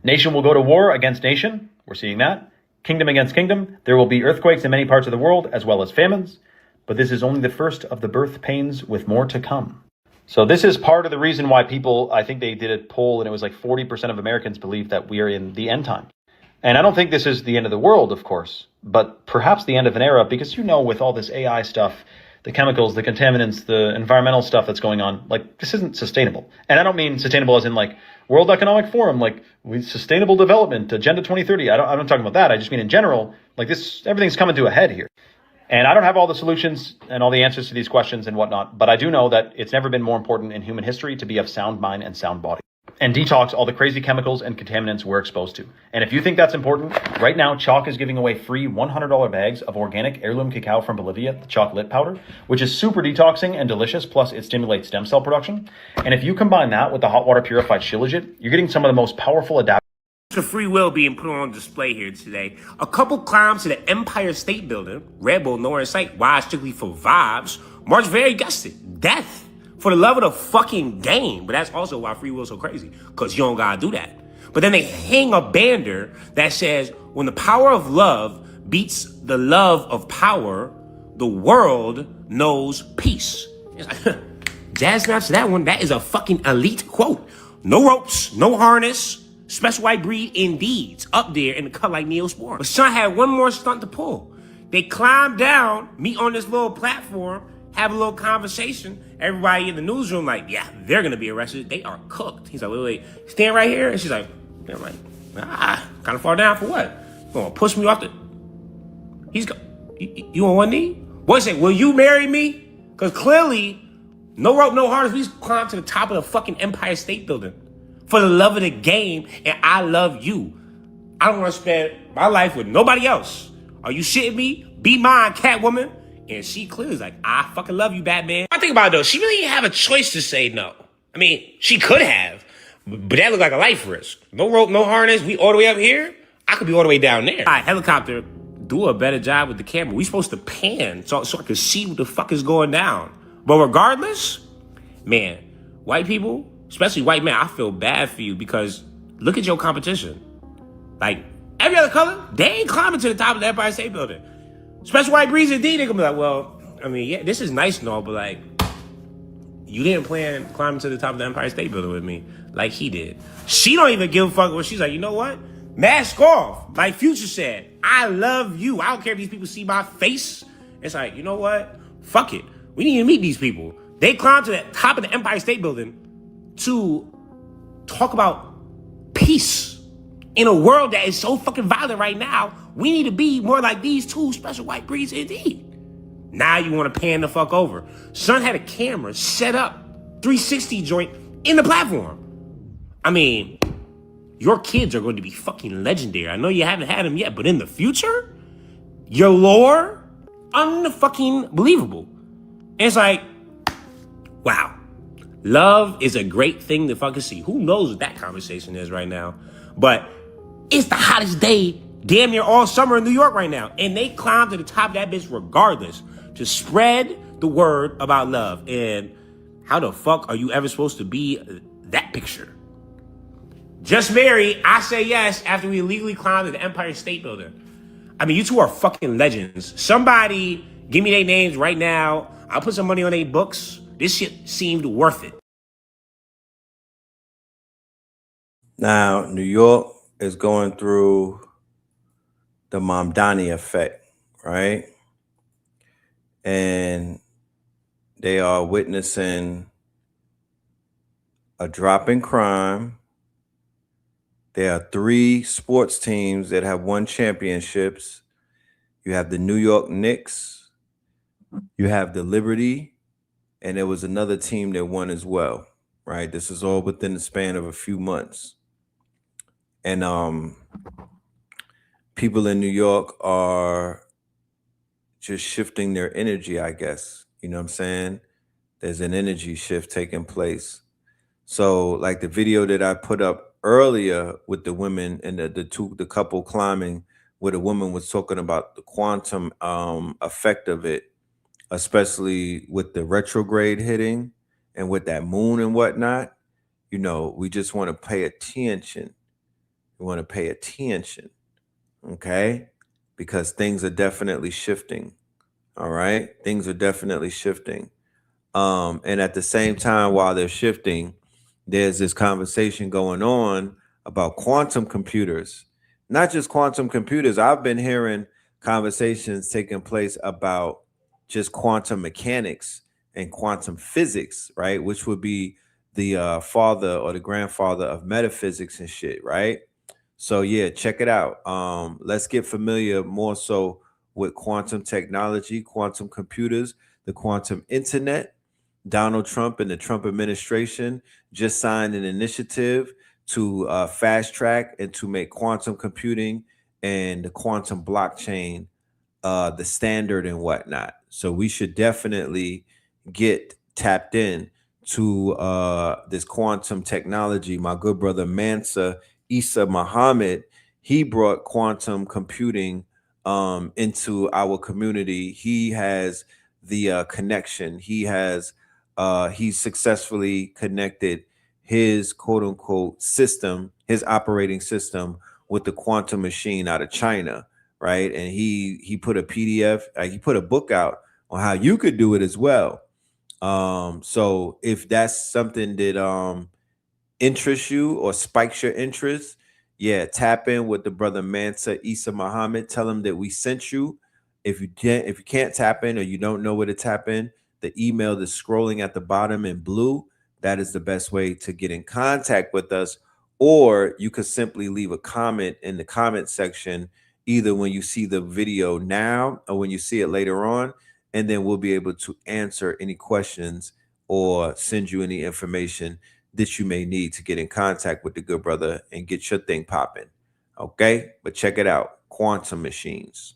Nation will go to war against nation. We're seeing that. Kingdom against kingdom. There will be earthquakes in many parts of the world, as well as famines. But this is only the first of the birth pains, with more to come. So this is part of the reason why people, I think they did a poll and it was like 40% of Americans believe that we are in the end time. And I don't think this is the end of the world, of course, but perhaps the end of an era, because with all this AI stuff, the chemicals, the contaminants, the environmental stuff that's going on, like, this isn't sustainable. And I don't mean sustainable as in like World Economic Forum, like sustainable development, Agenda 2030. I'm not talking about that. I just mean in general, like this, everything's coming to a head here. And I don't have all the solutions and all the answers to these questions and whatnot, but I do know that it's never been more important in human history to be of sound mind and sound body. And detox all the crazy chemicals and contaminants we're exposed to. And if you think that's important, right now, Chalk is giving away free $100 bags of organic heirloom cacao from Bolivia, the chocolate powder, which is super detoxing and delicious, plus it stimulates stem cell production. And if you combine that with the hot water purified shilajit, you're getting some of the most powerful adaptogens. The free will being put on display here today. A couple climbs to the Empire State Building. Red Bull nowhere in sight. Why? Strictly for vibes. March very guessed it. Death. For the love of the fucking game. But that's also why free will is so crazy. Because you don't gotta do that. But then they hang a banner that says, when the power of love beats the love of power, the world knows peace. Jazz snaps to that one. That is a fucking elite quote. No ropes, no harness. Special white breed indeed. Up there in the cut like Neosporin. But Sean had one more stunt to pull. They climb down, meet on this little platform, have a little conversation. Everybody in the newsroom like, yeah, they're gonna be arrested. They are cooked. He's like, wait, stand right here. And she's like, kind of far down for what? You gonna push me off the... You on one knee? Boy say, will you marry me? Because clearly, no rope, no harness. We just climbed to the top of the fucking Empire State Building. For the love of the game, and I love you. I don't want to spend my life with nobody else. Are you shitting me? Be mine, Catwoman. And she clearly is like, I fucking love you, Batman. I think about it though, she really didn't have a choice to say no. I mean, she could have, but that looked like a life risk. No rope, no harness. We all the way up here. I could be all the way down there. All right, helicopter, do a better job with the camera. We supposed to pan so I can see what the fuck is going down. But regardless, man, white people, especially white men, I feel bad for you because look at your competition. Like, every other color, they ain't climbing to the top of the Empire State Building. Special white breeze indeed, they're gonna be like, well, I mean, yeah, this is nice and all, but like, you didn't plan climbing to the top of the Empire State Building with me like he did. She don't even give a fuck what she's like, you know what? Mask off. Like Future said, I love you. I don't care if these people see my face. It's like, you know what? Fuck it. We need to meet these people. They climbed to the top of the Empire State Building to talk about peace. In a world that is so fucking violent right now, we need to be more like these two special white breeds indeed. Now you want to pan the fuck over. Son had a camera set up, 360 joint, in the platform. I mean, your kids are going to be fucking legendary. I know you haven't had them yet, but in the future, your lore, unfucking believable. And it's like, wow. Love is a great thing to fucking see. Who knows what that conversation is right now? But it's the hottest day damn near all summer in New York right now. And they climbed to the top of that bitch regardless to spread the word about love. And how the fuck are you ever supposed to be that picture? Just married, I say yes after we illegally climbed to the Empire State Building. I mean, you two are fucking legends. Somebody give me their names right now. I'll put some money on their books. This shit seemed worth it. Now, New York is going through the Mamdani effect, right? And they are witnessing a drop in crime. There are 3 sports teams that have won championships. You have the New York Knicks, you have the Liberty, and there was another team that won as well, right? This is all within the span of a few months. And people in New York are just shifting their energy, I guess. You know what I'm saying? There's an energy shift taking place. So like the video that I put up earlier with the women and the couple climbing, where the woman was talking about the quantum effect of it, especially with the retrograde hitting and with that moon and whatnot. You know, we just want to pay attention. We want to pay attention, okay? Because things are definitely shifting. All right, things are definitely shifting. And at the same time, while they're shifting, there's this conversation going on about quantum computers. Not just quantum computers. I've been hearing conversations taking place about just quantum mechanics and quantum physics, right? Which would be the father or the grandfather of metaphysics and shit, right? So yeah, check it out. Let's get familiar more so with quantum technology, quantum computers, the quantum internet. Donald Trump and the Trump administration just signed an initiative to fast track and to make quantum computing and the quantum blockchain the standard and whatnot. So we should definitely get tapped in to this quantum technology. My good brother Mansa Isa Muhammad, he brought quantum computing into our community. He has the connection. He's successfully connected his quote unquote system, his operating system, with the quantum machine out of China, right? And he put a PDF, he put a book out on how you could do it as well. So if that's something that interests you or spikes your interest, yeah, tap in with the brother Mansa Isa Muhammad. Tell him that we sent you. If you can't tap in or you don't know where to tap in, the email that's scrolling at the bottom in blue, that is the best way to get in contact with us. Or you could simply leave a comment in the comment section, either when you see the video now or when you see it later on, and then we'll be able to answer any questions or send you any information that you may need to get in contact with the good brother and get your thing popping. Okay, but check it out, quantum machines.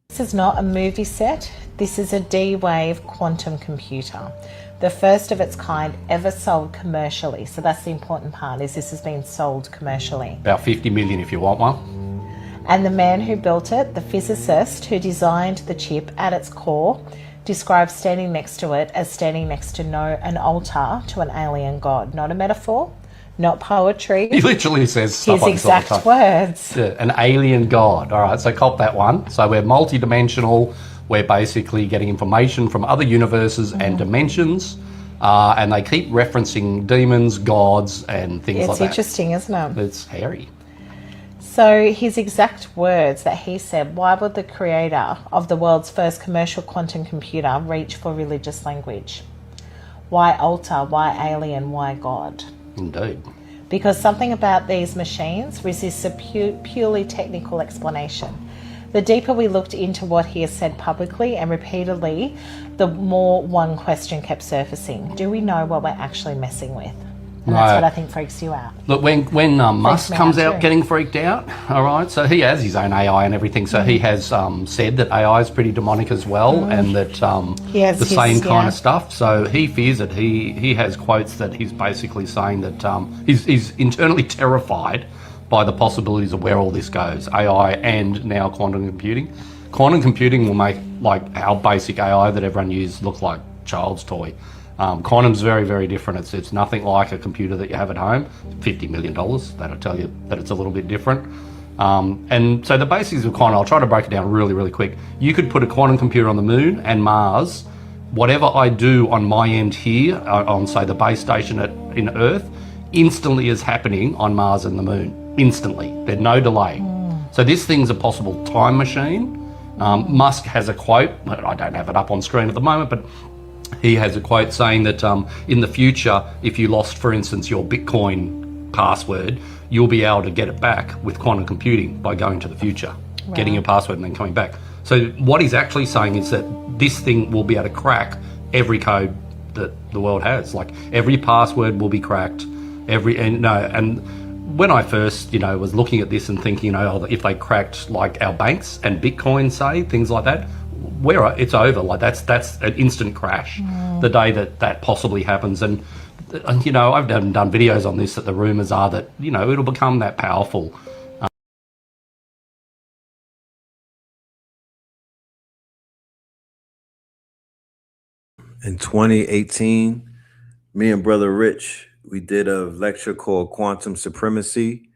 This is not a movie set. This is a D-Wave quantum computer, the first of its kind ever sold commercially. So that's the important part, is this has been sold commercially. About 50 million if you want one. And the man who built it, the physicist who designed the chip at its core, describes standing next to it as standing next to an altar to an alien god. Not a metaphor, not poetry. He literally says stuff his like exact this all the time. words. Yeah, an alien god. All right, so cop that one. So we're multi-dimensional. We're basically getting information from other universes and dimensions. And they keep referencing demons, gods, and things like that. It's interesting, isn't it? It's hairy. So his exact words that he said, why would the creator of the world's first commercial quantum computer reach for religious language? Why altar? Why alien? Why God? Indeed. Because something about these machines resists a purely technical explanation. The deeper we looked into what he has said publicly and repeatedly, the more one question kept surfacing. Do we know what we're actually messing with? And that's what I think freaks you out. Look, when Musk comes out getting freaked out, all right, so he has his own AI and everything, so he has said that AI is pretty demonic as well, and that the same kind of stuff, so he fears it. He has quotes that he's basically saying that he's internally terrified by the possibilities of where all this goes, AI and now quantum computing. Quantum computing will make like our basic AI that everyone uses look like child's toy. Quantum's very, very different. It's nothing like a computer that you have at home. $50 million, that'll tell you that it's a little bit different. And so the basics of quantum, I'll try to break it down really, really quick. You could put a quantum computer on the moon and Mars. Whatever I do on my end here, on say the base station in Earth, instantly is happening on Mars and the moon. Instantly. There's no delay. So this thing's a possible time machine. Musk has a quote, I don't have it up on screen at the moment, but he has a quote saying that in the future, if you lost, for instance, your Bitcoin password, you'll be able to get it back with quantum computing by going to the future, getting your password and then coming back. So what he's actually saying is that this thing will be able to crack every code that the world has. Like every password will be cracked. And when I first, was looking at this and thinking, if they cracked like our banks and Bitcoin, say things like that, it's over. Like that's an instant crash. The day that possibly happens, and I've done videos on this. That the rumors are that it'll become that powerful. In 2018, me and Brother Rich, we did a lecture called Quantum Supremacy.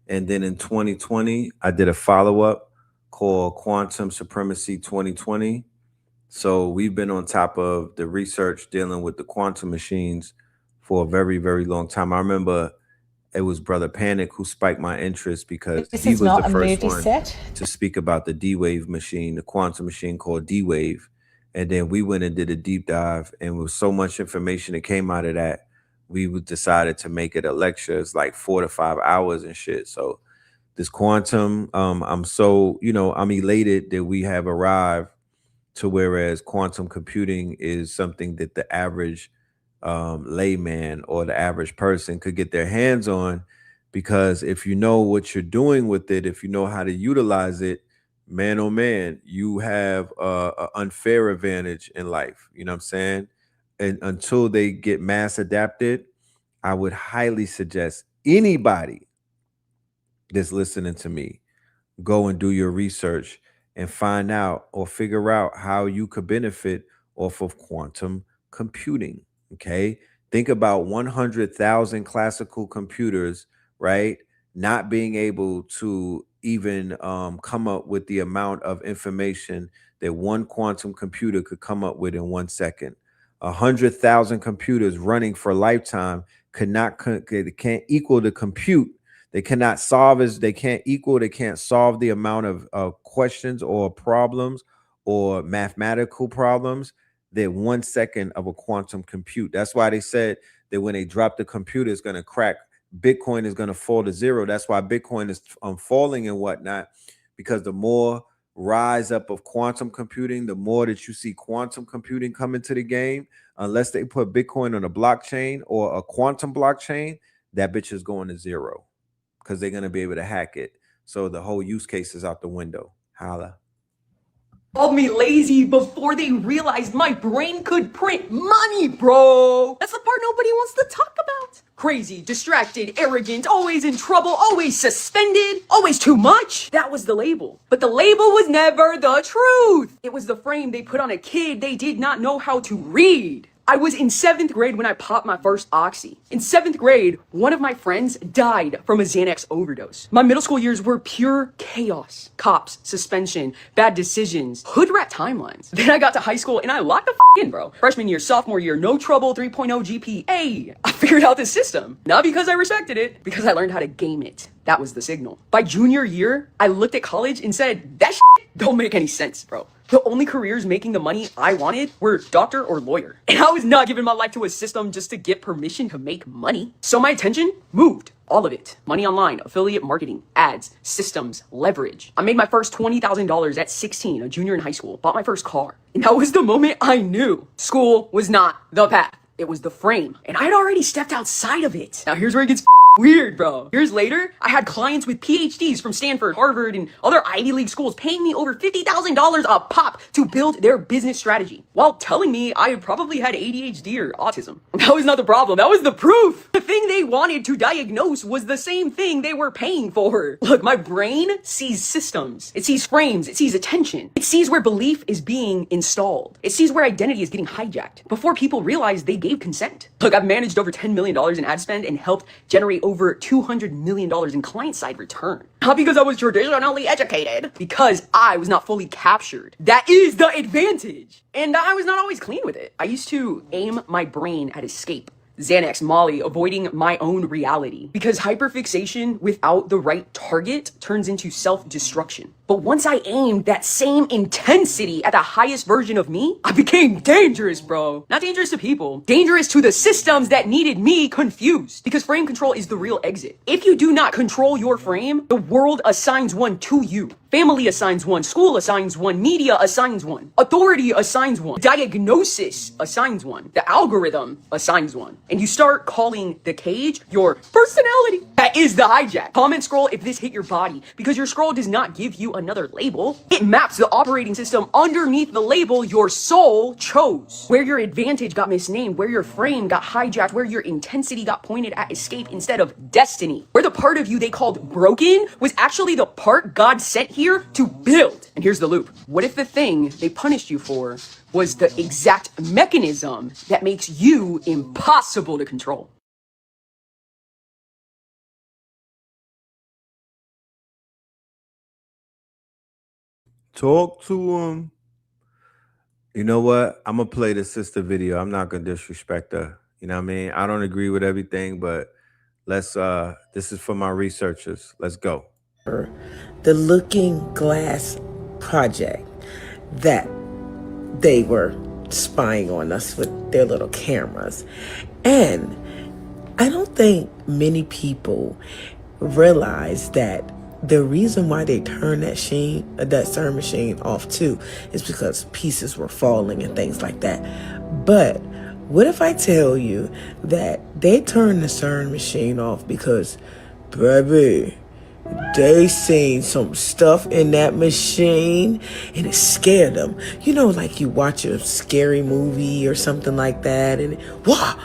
And then in 2020, I did a follow-up called Quantum Supremacy 2020. So we've been on top of the research dealing with the quantum machines for a very, very long time. I remember it was Brother Panic who spiked my interest because he was the first one to speak about the D-Wave machine, the quantum machine called D-Wave. And then we went and did a deep dive, and with so much information that came out of that, we decided to make it a lecture. It's like 4 to 5 hours and shit. So this quantum, I'm so, I'm elated that we have arrived to whereas quantum computing is something that the average layman or the average person could get their hands on, because if you know what you're doing with it, if you know how to utilize it, man, oh man, you have an unfair advantage in life. You know what I'm saying? And until they get mass adapted, I would highly suggest anybody that's listening to me, go and do your research and find out or figure out how you could benefit off of quantum computing. Okay. Think about 100,000 classical computers, right? Not being able to even come up with the amount of information that one quantum computer could come up with in 1 second. 100,000 computers running for a lifetime can't equal the compute. They cannot solve they can't solve the amount of questions or problems or mathematical problems that 1 second of a quantum compute. That's why they said that when they drop the computer, it's going to crack. Bitcoin is going to fall to zero. That's why Bitcoin is falling and whatnot, because the more rise up of quantum computing, the more that you see quantum computing come into the game. Unless they put Bitcoin on a blockchain or a quantum blockchain, that bitch is going to zero because they're going to be able to hack it. So the whole use case is out the window. Holla. Called me lazy before they realized my brain could print money, bro. That's the part nobody wants to talk about. Crazy, distracted, arrogant, always in trouble, always suspended, always too much. That was the label. But the label was never the truth. It was the frame they put on a kid they did not know how to read. I was in 7th grade when I popped my first oxy. In 7th grade, one of my friends died from a Xanax overdose. My middle school years were pure chaos. Cops, suspension, bad decisions, hood rat timelines. Then I got to high school and I locked the in, bro. Freshman year, sophomore year, no trouble, 3.0 GPA. I figured out the system. Not because I respected it, because I learned how to game it. That was the signal. By junior year, I looked at college and said, that shit don't make any sense, bro. The only careers making the money I wanted were doctor or lawyer. And I was not giving my life to a system just to get permission to make money. So my attention moved. All of it. Money online, affiliate marketing, ads, systems, leverage. I made my first $20,000 at 16, a junior in high school. Bought my first car. And that was the moment I knew school was not the path. It was the frame. And I had already stepped outside of it. Now here's where it gets weird, bro. Years later, I had clients with PhDs from Stanford, Harvard, and other Ivy League schools paying me over $50,000 a pop to build their business strategy, while telling me I probably had ADHD or autism. That was not the problem. That was the proof. The thing they wanted to diagnose was the same thing they were paying for. Look, my brain sees systems. It sees frames. It sees attention. It sees where belief is being installed. It sees where identity is getting hijacked before people realize they gave consent. Look, I've managed over $10 million in ad spend and helped generate generate over $200 million in client-side return. Not because I was traditionally educated, because I was not fully captured. That is the advantage. And I was not always clean with it. I used to aim my brain at escape. Xanax, Molly, avoiding my own reality. Because hyperfixation without the right target turns into self-destruction. But once I aimed that same intensity at the highest version of me, I became dangerous, bro. Not dangerous to people. Dangerous to the systems that needed me confused. Because frame control is the real exit. If you do not control your frame, the world assigns one to you. Family assigns one, school assigns one, media assigns one, authority assigns one, diagnosis assigns one, the algorithm assigns one. And you start calling the cage your personality. That is the hijack. Comment scroll if this hit your body, because your scroll does not give you another label. It maps the operating system underneath the label your soul chose. Where your advantage got misnamed, where your frame got hijacked, where your intensity got pointed at escape instead of destiny. Where the part of you they called broken was actually the part God sent here to build. And here's the loop. What if the thing they punished you for was the exact mechanism that makes you impossible to control? Talk to him. You know what? I'm gonna play the sister video. I'm not gonna disrespect her. You know what I mean? I don't agree with everything, but let's this is for my researchers. Let's go. The Looking Glass project that they were spying on us with their little cameras. And I don't think many people realize that the reason why they turned that CERN machine off too is because pieces were falling and things like that. But what if I tell you that they turned the CERN machine off because, baby, they seen some stuff in that machine and it scared them. You know, like you watch a scary movie or something like that and wow.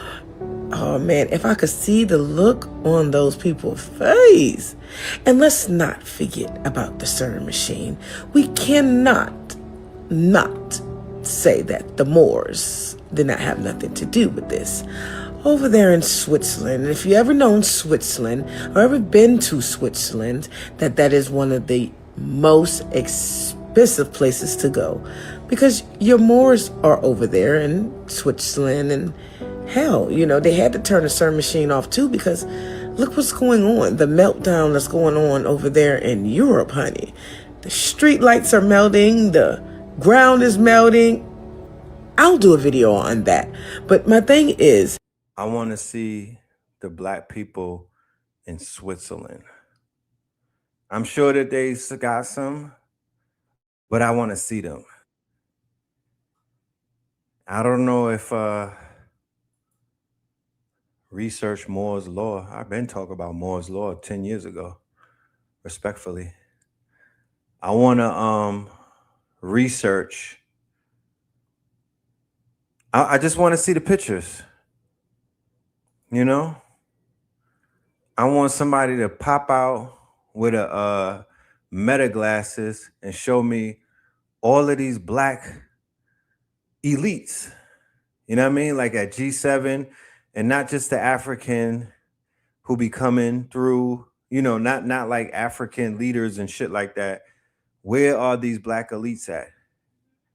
Oh man, if I could see the look on those people's face. And let's not forget about the CERN machine. We cannot not say that the Moors did not have nothing to do with this. Over there in Switzerland, and if you ever known Switzerland or ever been to Switzerland, that is one of the most expensive places to go because your Moors are over there in Switzerland. And hell, you know, they had to turn the CERN machine off too because look what's going on. The meltdown that's going on over there in Europe, honey. The street lights are melting. The ground is melting. I'll do a video on that. But my thing is, I want to see the black people in Switzerland. I'm sure that they got some, but I want to see them. I don't know if research Moore's Law. I've been talking about Moore's Law 10 years ago, respectfully. I want to research. I just want to see the pictures. You know, I want somebody to pop out with a meta glasses and show me all of these black elites. You know what I mean? Like at G7, and not just the African who be coming through, you know, not like African leaders and shit like that. Where are these black elites at?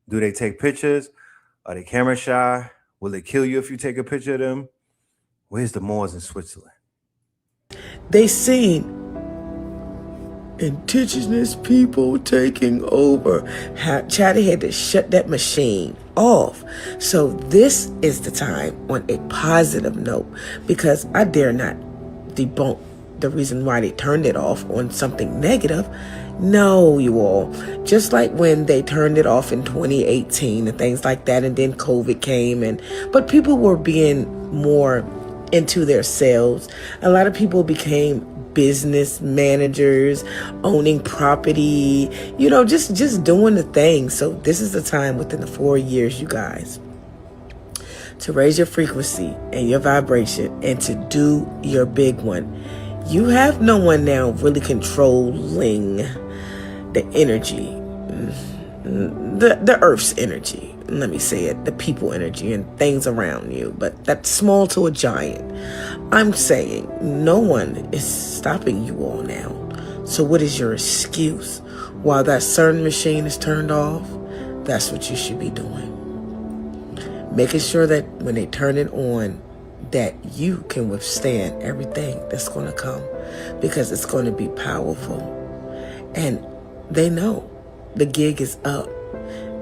Do they take pictures? Are they camera shy? Will they kill you if you take a picture of them? Where's the Moors in Switzerland? They seen indigenous people taking over. China had to shut that machine off. So this is the time on a positive note, because I dare not debunk the reason why they turned it off on something negative. No, you all. Just like when they turned it off in 2018 and things like that, and then COVID came, but people were being more into their selves. A lot of people became business managers, owning property, you know, just doing the thing. So this is the time within the 4 years, you guys, to raise your frequency and your vibration and to do your big one. You have no one now really controlling the energy, the earth's energy. Let me say it, the people energy and things around you, but that's small to a giant. I'm saying no one is stopping you all now. So what is your excuse? While that CERN machine is turned off, that's what you should be doing. Making sure that when they turn it on, that you can withstand everything that's going to come, because it's going to be powerful. And they know the gig is up.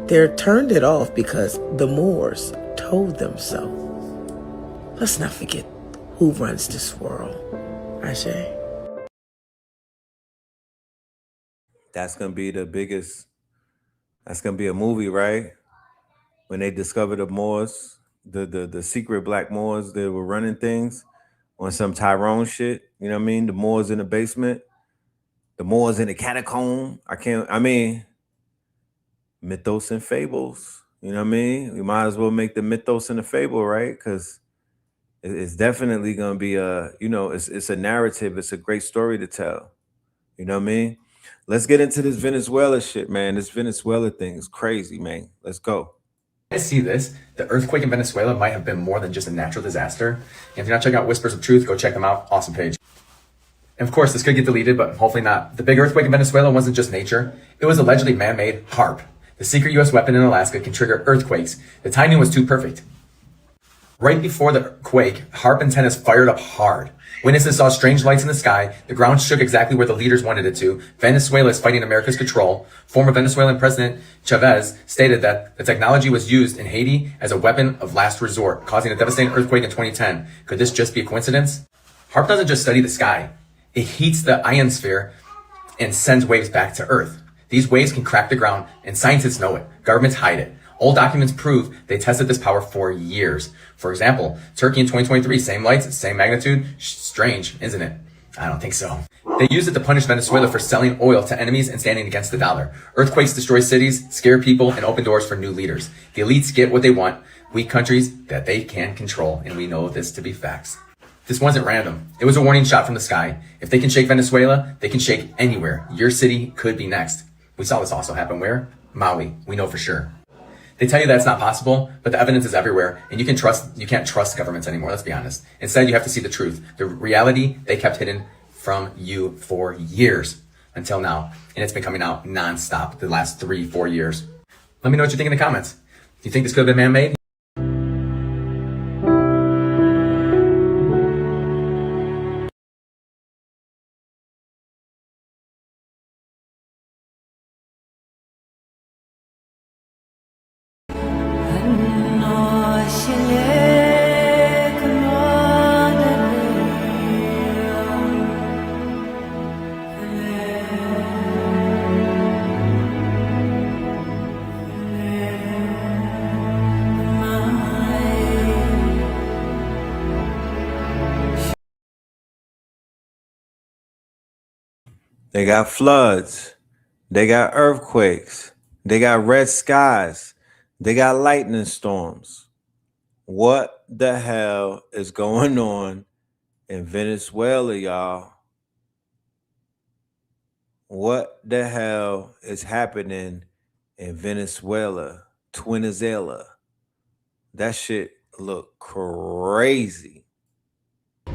They're turned it off because the Moors told them so. Let's not forget who runs this world. Ashe? That's gonna be the biggest. That's gonna be a movie, right? When they discover the Moors, the secret black Moors that were running things on some Tyrone shit. You know what I mean? The Moors in the basement, the Moors in the catacomb. Mythos and fables. You know what I mean? We might as well make the mythos and the fable, right? Because it's definitely gonna be it's a narrative. It's a great story to tell. You know what I mean? Let's get into this Venezuela shit, man. This Venezuela thing is crazy, man. Let's go. I see this. The earthquake in Venezuela might have been more than just a natural disaster. And if you're not checking out Whispers of Truth, go check them out. Awesome page. And of course, this could get deleted, but hopefully not. The big earthquake in Venezuela wasn't just nature. It was allegedly man-made HARP. The secret U.S. weapon in Alaska can trigger earthquakes. The timing was too perfect. Right before the quake, HARP antennas fired up hard. Witnesses saw strange lights in the sky. The ground shook exactly where the leaders wanted it to. Venezuela is fighting America's control. Former Venezuelan President J.A.S.O.N stated that the technology was used in Haiti as a weapon of last resort, causing a devastating earthquake in 2010. Could this just be a coincidence? HARP doesn't just study the sky. It heats the ionosphere and sends waves back to Earth. These waves can crack the ground, and scientists know it. Governments hide it. Old documents prove they tested this power for years. For example, Turkey in 2023, same lights, same magnitude. Strange, isn't it? I don't think so. They used it to punish Venezuela for selling oil to enemies and standing against the dollar. Earthquakes destroy cities, scare people, and open doors for new leaders. The elites get what they want, weak countries that they can't control, and we know this to be facts. This wasn't random. It was a warning shot from the sky. If they can shake Venezuela, they can shake anywhere. Your city could be next. We saw this also happen where? Maui. We know for sure. They tell you that's not possible, but the evidence is everywhere, and you can't trust governments anymore, let's be honest. Instead, you have to see the truth. The reality they kept hidden from you for years until now, and it's been coming out nonstop the last 3-4 years. Let me know what you think in the comments. Do you think this could have been man-made? They got floods. They got earthquakes. They got red skies. They got lightning storms. What the hell is going on in Venezuela, y'all? What the hell is happening in Venezuela? Twinizela. That shit look crazy.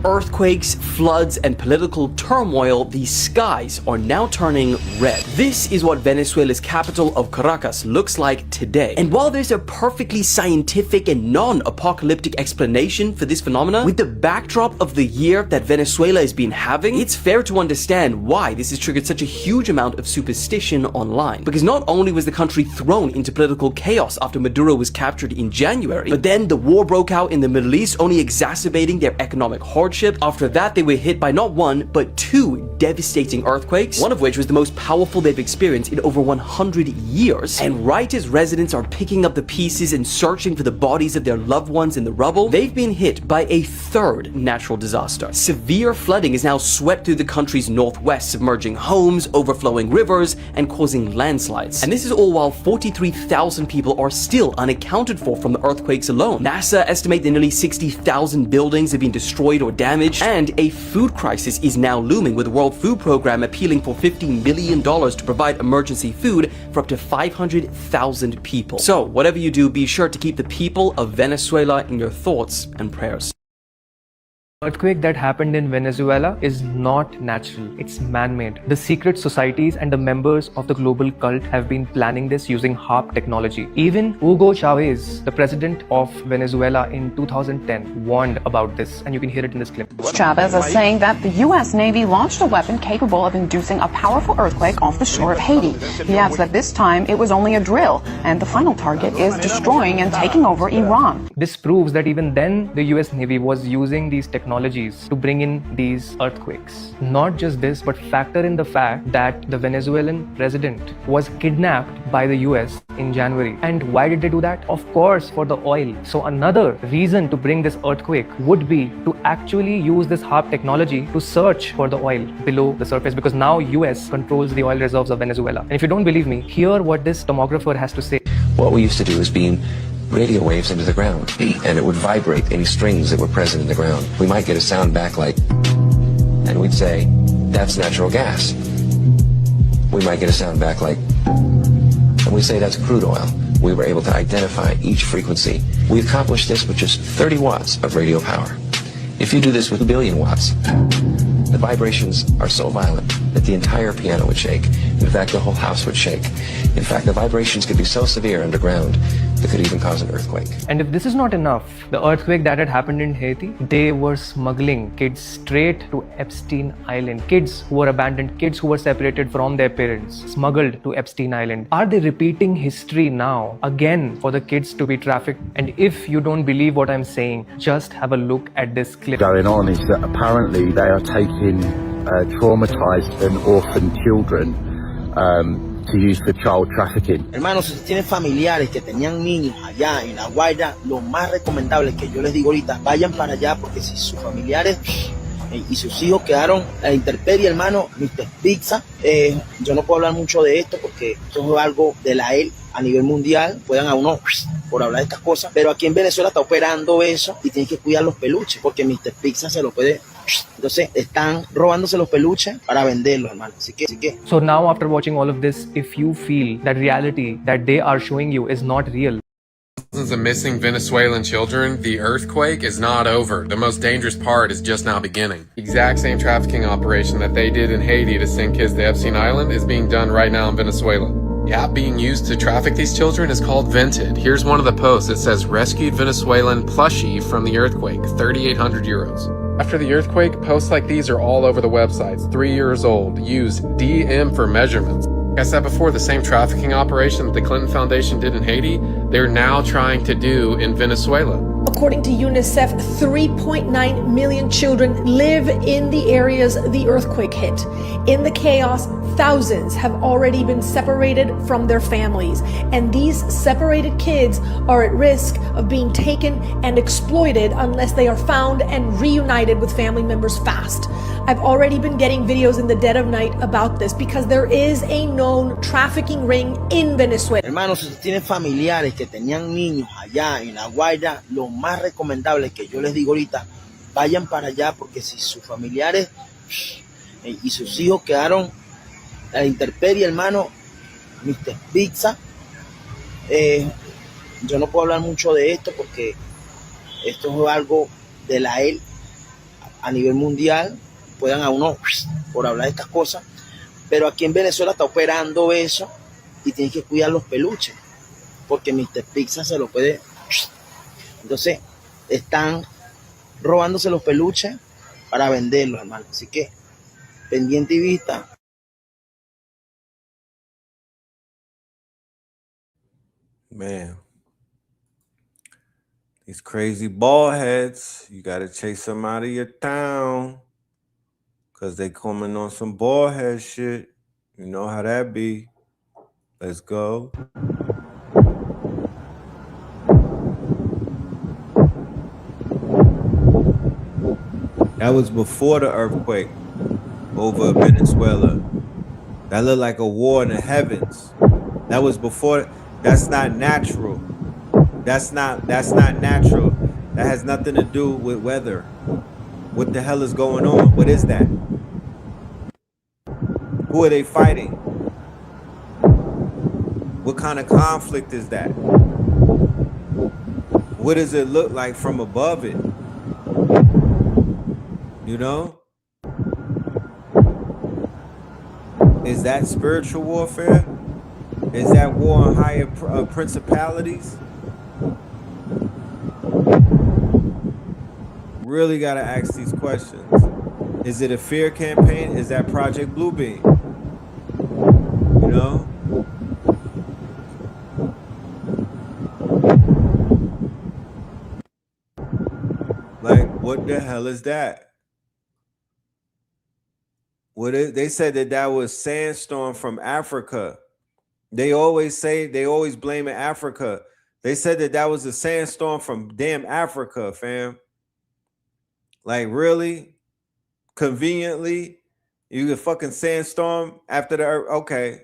Earthquakes, floods, and political turmoil, the skies are now turning red. This is what Venezuela's capital of Caracas looks like today. And while there's a perfectly scientific and non-apocalyptic explanation for this phenomenon, with the backdrop of the year that Venezuela has been having, it's fair to understand why this has triggered such a huge amount of superstition online. Because not only was the country thrown into political chaos after Maduro was captured in January, but then the war broke out in the Middle East, only exacerbating their economic hardship. After that, they were hit by not one, but 2 devastating earthquakes, one of which was the most powerful they've experienced in over 100 years. And right as residents are picking up the pieces and searching for the bodies of their loved ones in the rubble, they've been hit by a 3rd natural disaster. Severe flooding has now swept through the country's northwest, submerging homes, overflowing rivers, and causing landslides. And this is all while 43,000 people are still unaccounted for from the earthquakes alone. NASA estimates that nearly 60,000 buildings have been destroyed or damaged, and a food crisis is now looming, with the World Food Program appealing for $50 million to provide emergency food for up to 500,000 people. So, whatever you do, be sure to keep the people of Venezuela in your thoughts and prayers. Earthquake that happened in Venezuela is not natural, it's man-made. The secret societies and the members of the global cult have been planning this using HARP technology. Even Hugo Chavez, the president of Venezuela in 2010, warned about this, and you can hear it in this clip. Chavez is saying that the U.S. Navy launched a weapon capable of inducing a powerful earthquake off the shore of Haiti. He adds that this time it was only a drill, and the final target is destroying and taking over Iran. This proves that even then the US Navy was using these technologies to bring in these earthquakes. Not just this, but factor in the fact that the Venezuelan president was kidnapped by the US in January. And why did they do that? Of course, for the oil. So another reason to bring this earthquake would be to actually use this HARP technology to search for the oil below the surface, because now US controls the oil reserves of Venezuela. And if you don't believe me, hear what this tomographer has to say. What we used to do is beam radio waves into the ground, and it would vibrate any strings that were present in the ground. We might get a sound back like, and we'd say, that's natural gas. We might get a sound back like, and we say that's crude oil. We were able to identify each frequency. We accomplished this with just 30 watts of radio power. If you do this with a billion watts, the vibrations are so violent that the entire piano would shake. In fact, the whole house would shake. In fact, the vibrations could be so severe underground that could even cause an earthquake. And if this is not enough, the earthquake that had happened in Haiti, they were smuggling kids straight to Epstein Island. Kids who were abandoned, kids who were separated from their parents, smuggled to Epstein Island. Are they repeating history now again for the kids to be trafficked? And if you don't believe what I'm saying, just have a look at this clip. Going on is that apparently they are taking traumatized and orphaned children to use for child trafficking. Hermanos, si tienen familiares que tenían niños allá en La Guaira, lo más recomendable que yo les digo ahorita, vayan para allá, porque si sus familiares y sus hijos quedaron a la intemperie, hermano, Mr. Pizza, yo no puedo hablar mucho de esto porque esto es algo de la él a nivel mundial, puedan a uno por hablar de estas cosas, pero aquí en Venezuela está operando eso y tienen que cuidar los peluches porque Mr. Pizza se lo puede. Entonces están robándose los peluches para venderlos, hermano. Así que. So now after watching all of this, if you feel that reality that they are showing you is not real, Thousands of missing Venezuelan children, the earthquake is not over. The most dangerous part is just now beginning. The exact same trafficking operation that they did in Haiti to send kids to Epstein Island is being done right now in Venezuela. The app being used to traffic these children is called Vented. Here's one of the posts. It says, rescued Venezuelan plushie from the earthquake, 3,800 euros. After the earthquake, posts like these are all over the websites. 3 years old. Use DM for measurements. Like I said before, the same trafficking operation that the Clinton Foundation did in Haiti, they're now trying to do in Venezuela. According to UNICEF, 3.9 million children live in the areas the earthquake hit. In the chaos, thousands have already been separated from their families, and these separated kids are at risk of being taken and exploited unless they are found and reunited with family members fast. I've already been getting videos in the dead of night about this because there is a known trafficking ring in Venezuela. Hermanos, si tienen familiares que tenían niños allá en La Guaira, lo más recomendable que yo les digo ahorita, vayan para allá, porque si sus familiares y sus hijos quedaron a la intemperie, hermano, Mr. Pizza, yo no puedo hablar mucho de esto porque esto es algo de la él a nivel mundial, puedan a uno por hablar de estas cosas, pero aquí en Venezuela está operando eso y tienen que cuidar los peluches porque Mr. Pizza se lo puede. Entonces están robándose los peluches para venderlos, hermano. Así que pendiente y vista. Man, these crazy bald heads, you gotta chase them out of your town because they coming on some bald head shit. You know how that be. Let's go. That was before the earthquake over Venezuela. That looked like a war in the heavens. That was before. That's not natural. That's not natural. That has nothing to do with weather. What the hell is going on? What is that? Who are they fighting? What kind of conflict is that? What does it look like from above it? You know? Is that spiritual warfare? Is that war on higher principalities? Really got to ask these questions. Is it a fear campaign? Is that Project Bluebeam? You know? Like, what the hell is that? They said that was sandstorm from Africa. They always blame Africa. They said that was a sandstorm from damn Africa, fam. Like, really? Conveniently, you get fucking sandstorm after the earth. Okay.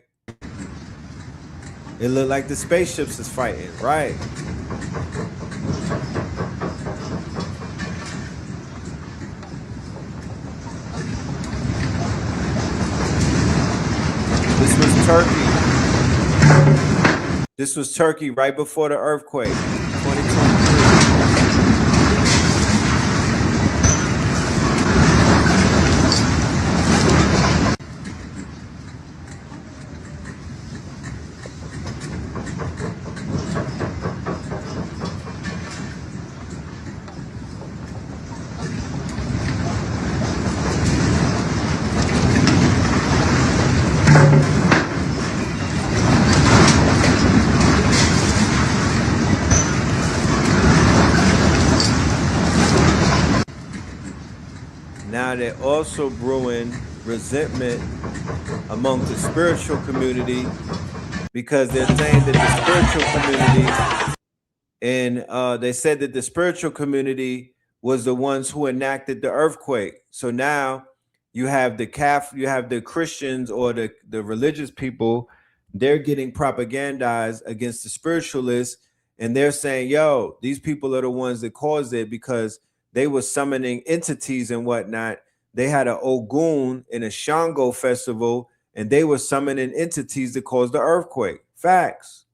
It looked like the spaceships is fighting, right? This was Turkey. This was Turkey right before the earthquake, 2023. Now they're also brewing resentment among the spiritual community because they're saying that the spiritual community, and they said that the spiritual community was the ones who enacted the earthquake. So now you have the Christians or the religious people, they're getting propagandized against the spiritualists, and they're saying, yo, these people are the ones that caused it because they were summoning entities and whatnot. They had an Ogun and a Shango festival, and they were summoning entities that caused the earthquake. Facts.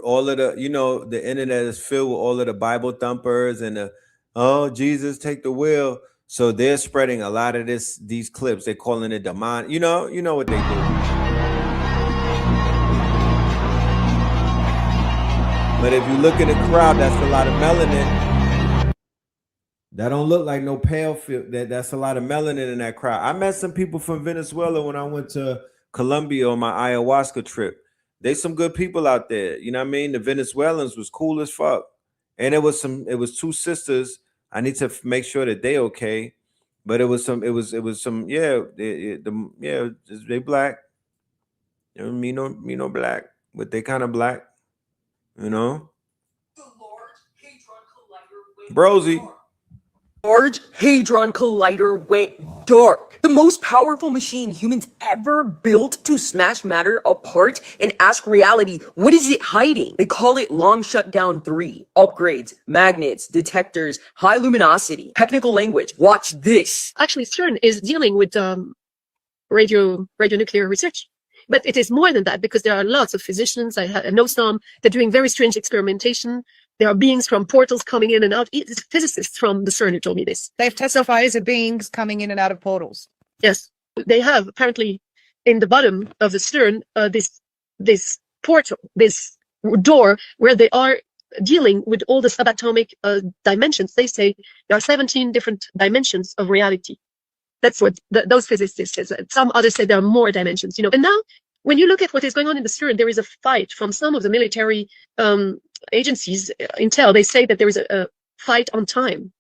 All of the, you know, the internet is filled with all of the Bible thumpers and oh, Jesus, take the wheel. So they're spreading a lot of these clips. They're calling it demon. You know what they do. But if you look at the crowd, that's a lot of melanin. That don't look like no pale field. That's a lot of melanin in that crowd. I met some people from Venezuela when I went to Colombia on my ayahuasca trip. There's some good people out there. You know what I mean? The Venezuelans was cool as fuck. And it was two sisters. I need to make sure that they okay. But it was some, yeah, they black. You know, me no black, but they kind of black, you know? Brosy. Large Hadron Collider went dark. The most powerful machine humans ever built to smash matter apart and ask reality, what is it hiding? They call it Long Shutdown 3. Upgrades, magnets, detectors, high luminosity, technical language. Watch this. Actually, CERN is dealing with radionuclear research. But it is more than that because there are lots of physicians. I know some. They're doing very strange experimentation. There are beings from portals coming in and out. It's physicists from the CERN who told me this. They've testified as beings coming in and out of portals. Yes, they have apparently in the bottom of the CERN this portal, this door where they are dealing with all the subatomic dimensions. They say there are 17 different dimensions of reality. That's what those physicists say. Some others say there are more dimensions, you know. And now, when you look at what is going on in the CERN, there is a fight from some of the military agencies. Intel, they say that there is a fight on time.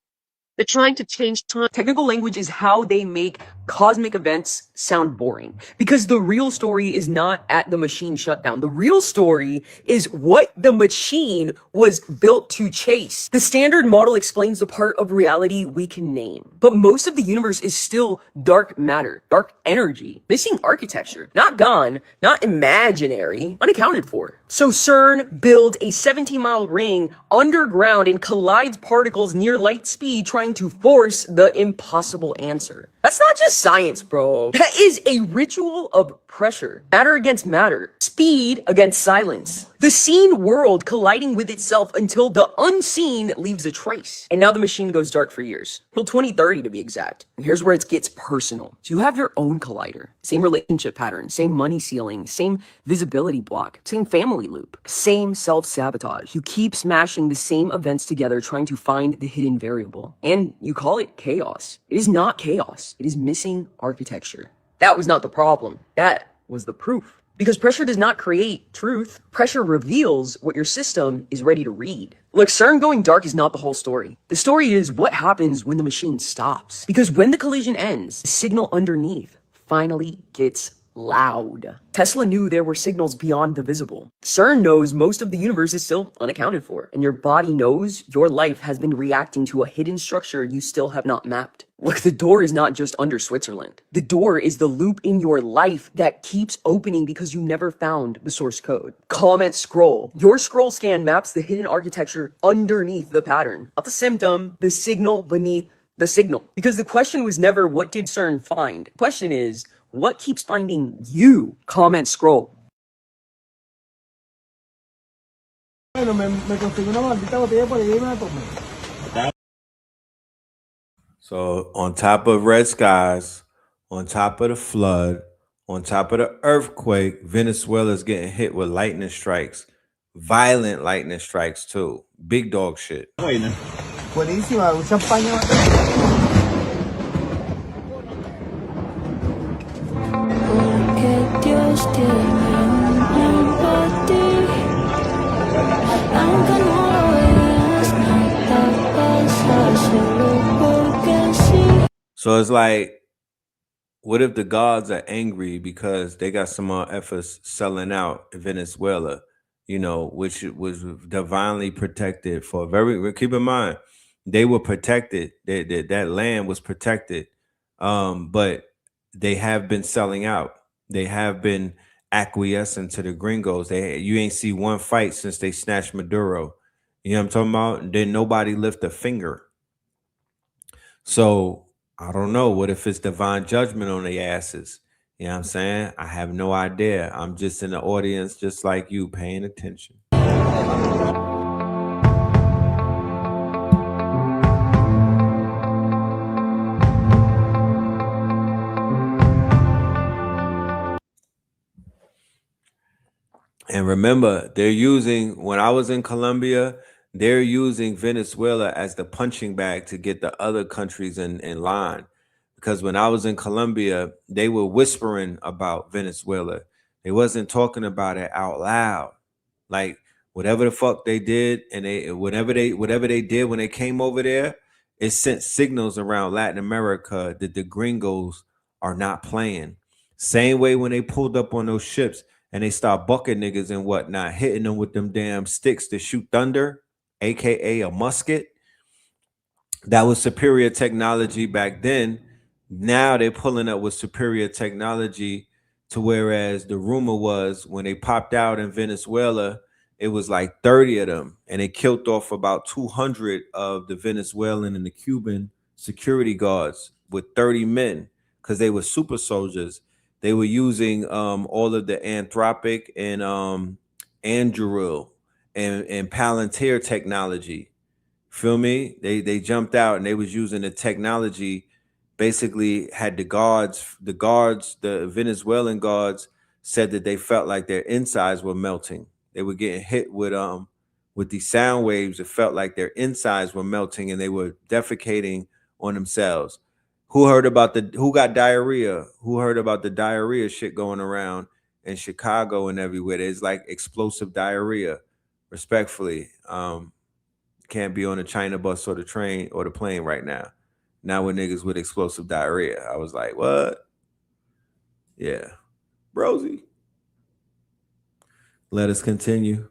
They're trying to change time. Technical language is how they make cosmic events sound boring. Because the real story is not at the machine shutdown. The real story is what the machine was built to chase. The standard model explains the part of reality we can name. But most of the universe is still dark matter, dark energy, missing architecture. Not gone, not imaginary, unaccounted for. So CERN builds a 17-mile ring underground and collides particles near light speed, trying to force the impossible answer. That's not just science, bro. That is a ritual of pressure. Matter against matter. Speed against silence. The seen world colliding with itself until the unseen leaves a trace. And now the machine goes dark for years. Till 2030 to be exact. And here's where it gets personal. So you have your own collider. Same relationship pattern, same money ceiling, same visibility block, same family loop, same self-sabotage. You keep smashing the same events together trying to find the hidden variable. And you call it chaos. It is not chaos. It is missing architecture. That was not the problem. That was the proof. Because pressure does not create truth. Pressure reveals what your system is ready to read. Look, CERN going dark is not the whole story. The story is what happens when the machine stops. Because when the collision ends, the signal underneath finally gets loud. Tesla knew there were signals beyond the visible. CERN knows most of the universe is still unaccounted for. And your body knows your life has been reacting to a hidden structure you still have not mapped. Look, the door is not just under Switzerland. The door is the loop in your life that keeps opening because you never found the source code. Comment scroll. Your scroll scan maps the hidden architecture underneath the pattern. Not the symptom, the signal beneath the signal. Because the question was never, what did CERN find? The question is, what keeps finding you? Comment scroll. So on top of red skies, on top of the flood, on top of the earthquake, Venezuela's getting hit with lightning strikes. Violent lightning strikes too. Big dog shit. Buenísima, un champaña. So it's like, what if the gods are angry because they got some more efforts selling out in Venezuela, you know, which was divinely protected for keep in mind, they were protected. That land was protected. But they have been selling out. They have been acquiescing to the gringos. You ain't see one fight since they snatched Maduro. You know what I'm talking about? Then nobody lift a finger. So I don't know. What if it's divine judgment on their asses? You know what I'm saying? I have no idea. I'm just in the audience, just like you, paying attention. And remember, they're using, when I was in Colombia, they're using Venezuela as the punching bag to get the other countries in line. Because when I was in Colombia, they were whispering about Venezuela. They wasn't talking about it out loud. Like whatever the fuck they did, and whatever they did when they came over there, it sent signals around Latin America that the gringos are not playing. Same way when they pulled up on those ships and they start bucking niggas and whatnot, hitting them with them damn sticks to shoot thunder, aka a musket. That was superior technology back then. Now they're pulling up with superior technology to whereas the rumor was when they popped out in Venezuela, it was like 30 of them, and they killed off about 200 of the Venezuelan and the Cuban security guards with 30 men because they were super soldiers. They were using all of the Anthropic and Anduril and Palantir technology. Feel me? They jumped out and they was using the technology. Basically had the Venezuelan guards said that they felt like their insides were melting. They were getting hit with these sound waves. It felt like their insides were melting and they were defecating on themselves. Who got diarrhea? Who heard about the diarrhea shit going around in Chicago and everywhere? There's like explosive diarrhea, respectfully. can't be on the China bus or the train or the plane right now. Now we're niggas with explosive diarrhea. I was like, what? Yeah. Brosy. Let us continue.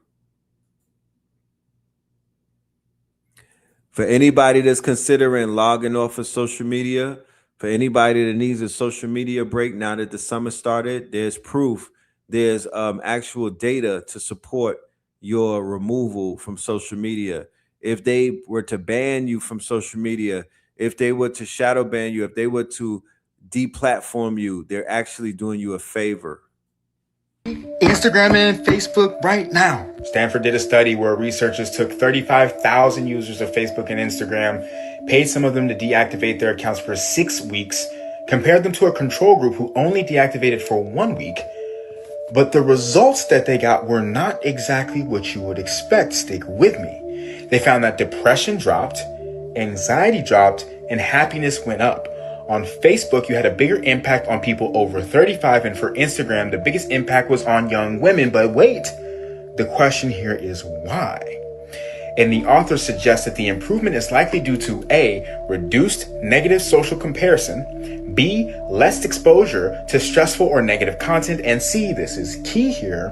For anybody that's considering logging off of social media, for anybody that needs a social media break now that the summer started, there's proof. There's actual data to support your removal from social media. If they were to ban you from social media, if they were to shadow ban you, if they were to deplatform you, they're actually doing you a favor. Instagram and Facebook right now. Stanford did a study where researchers took 35,000 users of Facebook and Instagram, paid some of them to deactivate their accounts for 6 weeks, compared them to a control group who only deactivated for 1 week. But the results that they got were not exactly what you would expect. Stick with me. They found that depression dropped, anxiety dropped, and happiness went up. On Facebook, you had a bigger impact on people over 35, and for Instagram, the biggest impact was on young women. But wait, the question here is why? And the author suggests that the improvement is likely due to A, reduced negative social comparison, B, less exposure to stressful or negative content, and C, this is key here,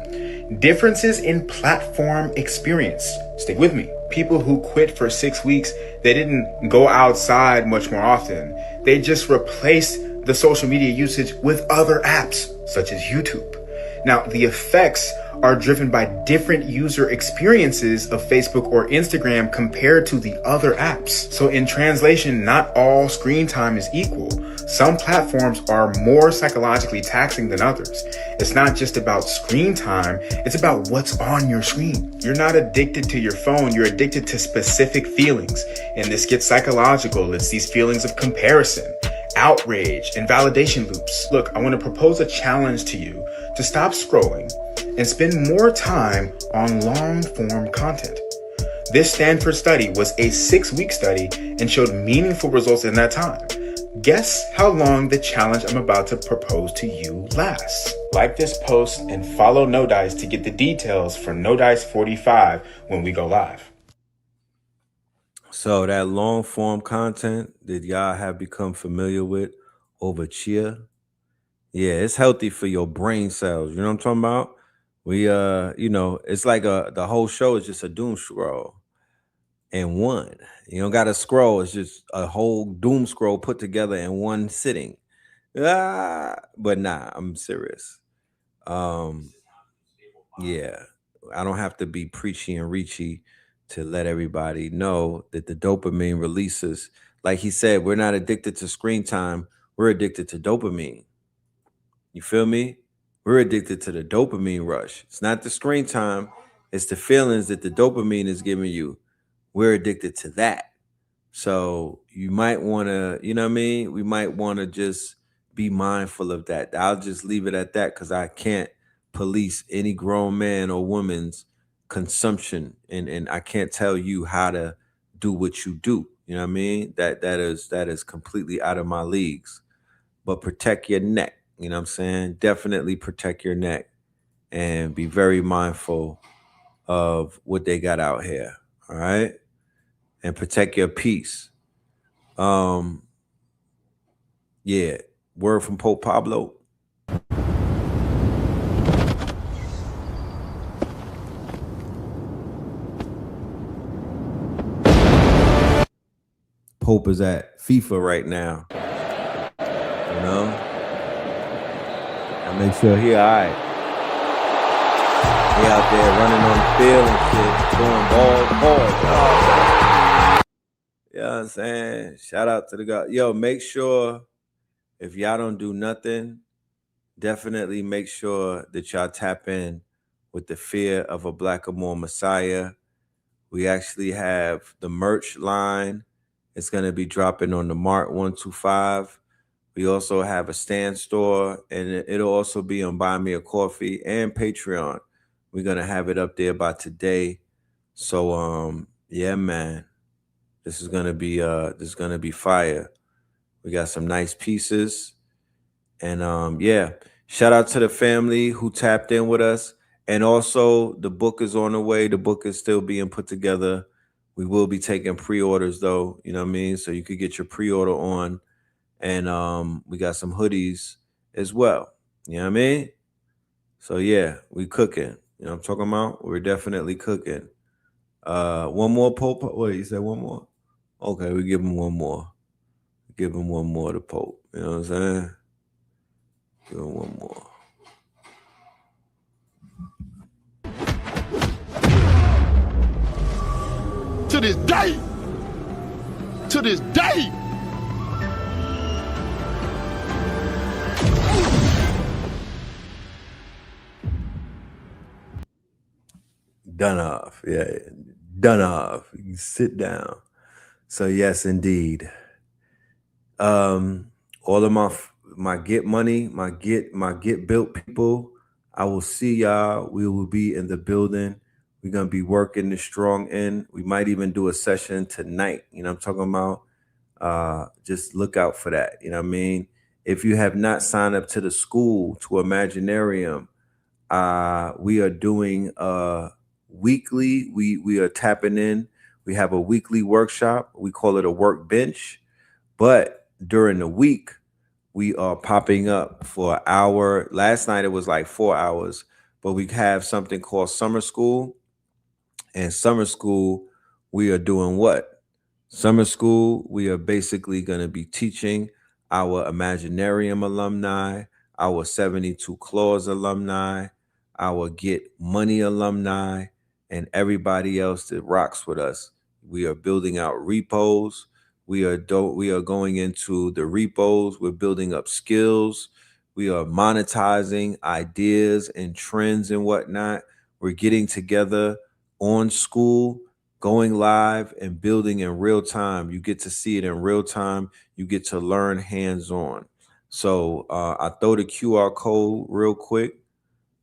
differences in platform experience. Stick with me. People who quit for 6 weeks, they didn't go outside much more often. They just replaced the social media usage with other apps, such as YouTube. Now, the effects are driven by different user experiences of Facebook or Instagram compared to the other apps. So in translation, not all screen time is equal. Some platforms are more psychologically taxing than others. It's not just about screen time, it's about what's on your screen. You're not addicted to your phone, you're addicted to specific feelings. And this gets psychological. It's these feelings of comparison, outrage, and validation loops. Look, I want to propose a challenge to you to stop scrolling and spend more time on long-form content. This Stanford study was a 6-week study and showed meaningful results in that time. Guess how long the challenge I'm about to propose to you lasts. Like this post and follow No Dice to get the details for No Dice 45 when we go live. So that long form content that y'all have become familiar with over chia, yeah, it's healthy for your brain cells. You know what I'm talking about? We it's like the whole show is just a doom scroll in one. You don't got to scroll. It's just a whole doom scroll put together in one sitting. But nah, I'm serious. Yeah, I don't have to be preachy and reachy to let everybody know that the dopamine releases, like he said, we're not addicted to screen time. We're addicted to dopamine. You feel me? We're addicted to the dopamine rush. It's not the screen time. It's the feelings that the dopamine is giving you. We're addicted to that. So you might want to, you know what I mean? We might want to just be mindful of that. I'll just leave it at that because I can't police any grown man or woman's consumption. And I can't tell you how to do what you do. You know what I mean? That is completely out of my leagues. But protect your neck. You know what I'm saying? Definitely protect your neck and be very mindful of what they got out here. All right? And protect your peace. Yeah. Word from Pope Pablo. Pope is at FIFA right now. You know? I make sure he all right. He out there running on the field and shit, throwing balls hard. You know what I'm saying? Shout out to the guy. Yo, make sure if y'all don't do nothing, definitely make sure that y'all tap in with the Fear of a Black or More Messiah. We actually have the merch line. It's going to be dropping on the Mart 125. We also have a stand store, and it'll also be on Buy Me a Coffee and Patreon. We're going to have it up there by today. So, yeah, man, this is going to be fire. We got some nice pieces. And yeah, shout out to the family who tapped in with us. And also the book is on the way. The book is still being put together. We will be taking pre-orders though, you know what I mean? So you could get your pre-order on. And we got some hoodies as well. You know what I mean? So yeah, we cooking. You know what I'm talking about? We're definitely cooking. One more Pope. Wait, you said one more? Okay, we give him one more. Give him one more to Pope. You know what I'm saying? Give him one more. To this day, Done off. Yeah, done off. You can sit down. So yes, indeed. All of my get money, my get built people. I will see y'all. We will be in the building. We're gonna be working the strong end. We might even do a session tonight. You know what I'm talking about? Just look out for that. You know what I mean? If you have not signed up to the school, to Imaginarium, we are doing weekly. We are tapping in. We have a weekly workshop. We call it a workbench. But during the week, we are popping up for an hour. Last night it was like 4 hours, but we have something called summer school. And summer school, we are doing what? Summer school, we are basically going to be teaching our Imaginarium alumni, our 72 Claws alumni, our Get Money alumni, and everybody else that rocks with us. We are building out repos. We are going into the repos. We're building up skills. We are monetizing ideas and trends and whatnot. We're getting together on school, going live and building in real time. You get to see it in real time. You get to learn hands-on. So I throw the QR code real quick.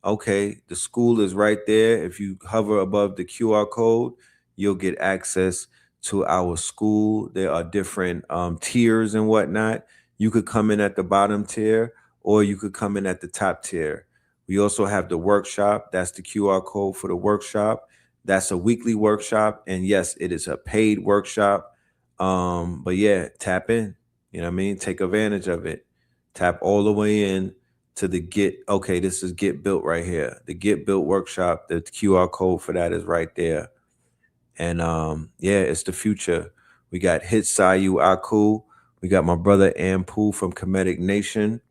Okay, the school is right there. If you hover above the QR code, you'll get access to our school. There are different tiers and whatnot. You could come in at the bottom tier, or you could come in at the top tier. We also have the workshop. That's the QR code for the workshop. That's a weekly workshop. And yes, it is a paid workshop. But yeah, tap in. You know what I mean? Take advantage of it. Tap all the way in to the this is Get Built right here. The Get Built workshop, the QR code for that is right there. And yeah, it's the future. We got Hitsayu Aku. We got my brother Ampu from Comedic Nation.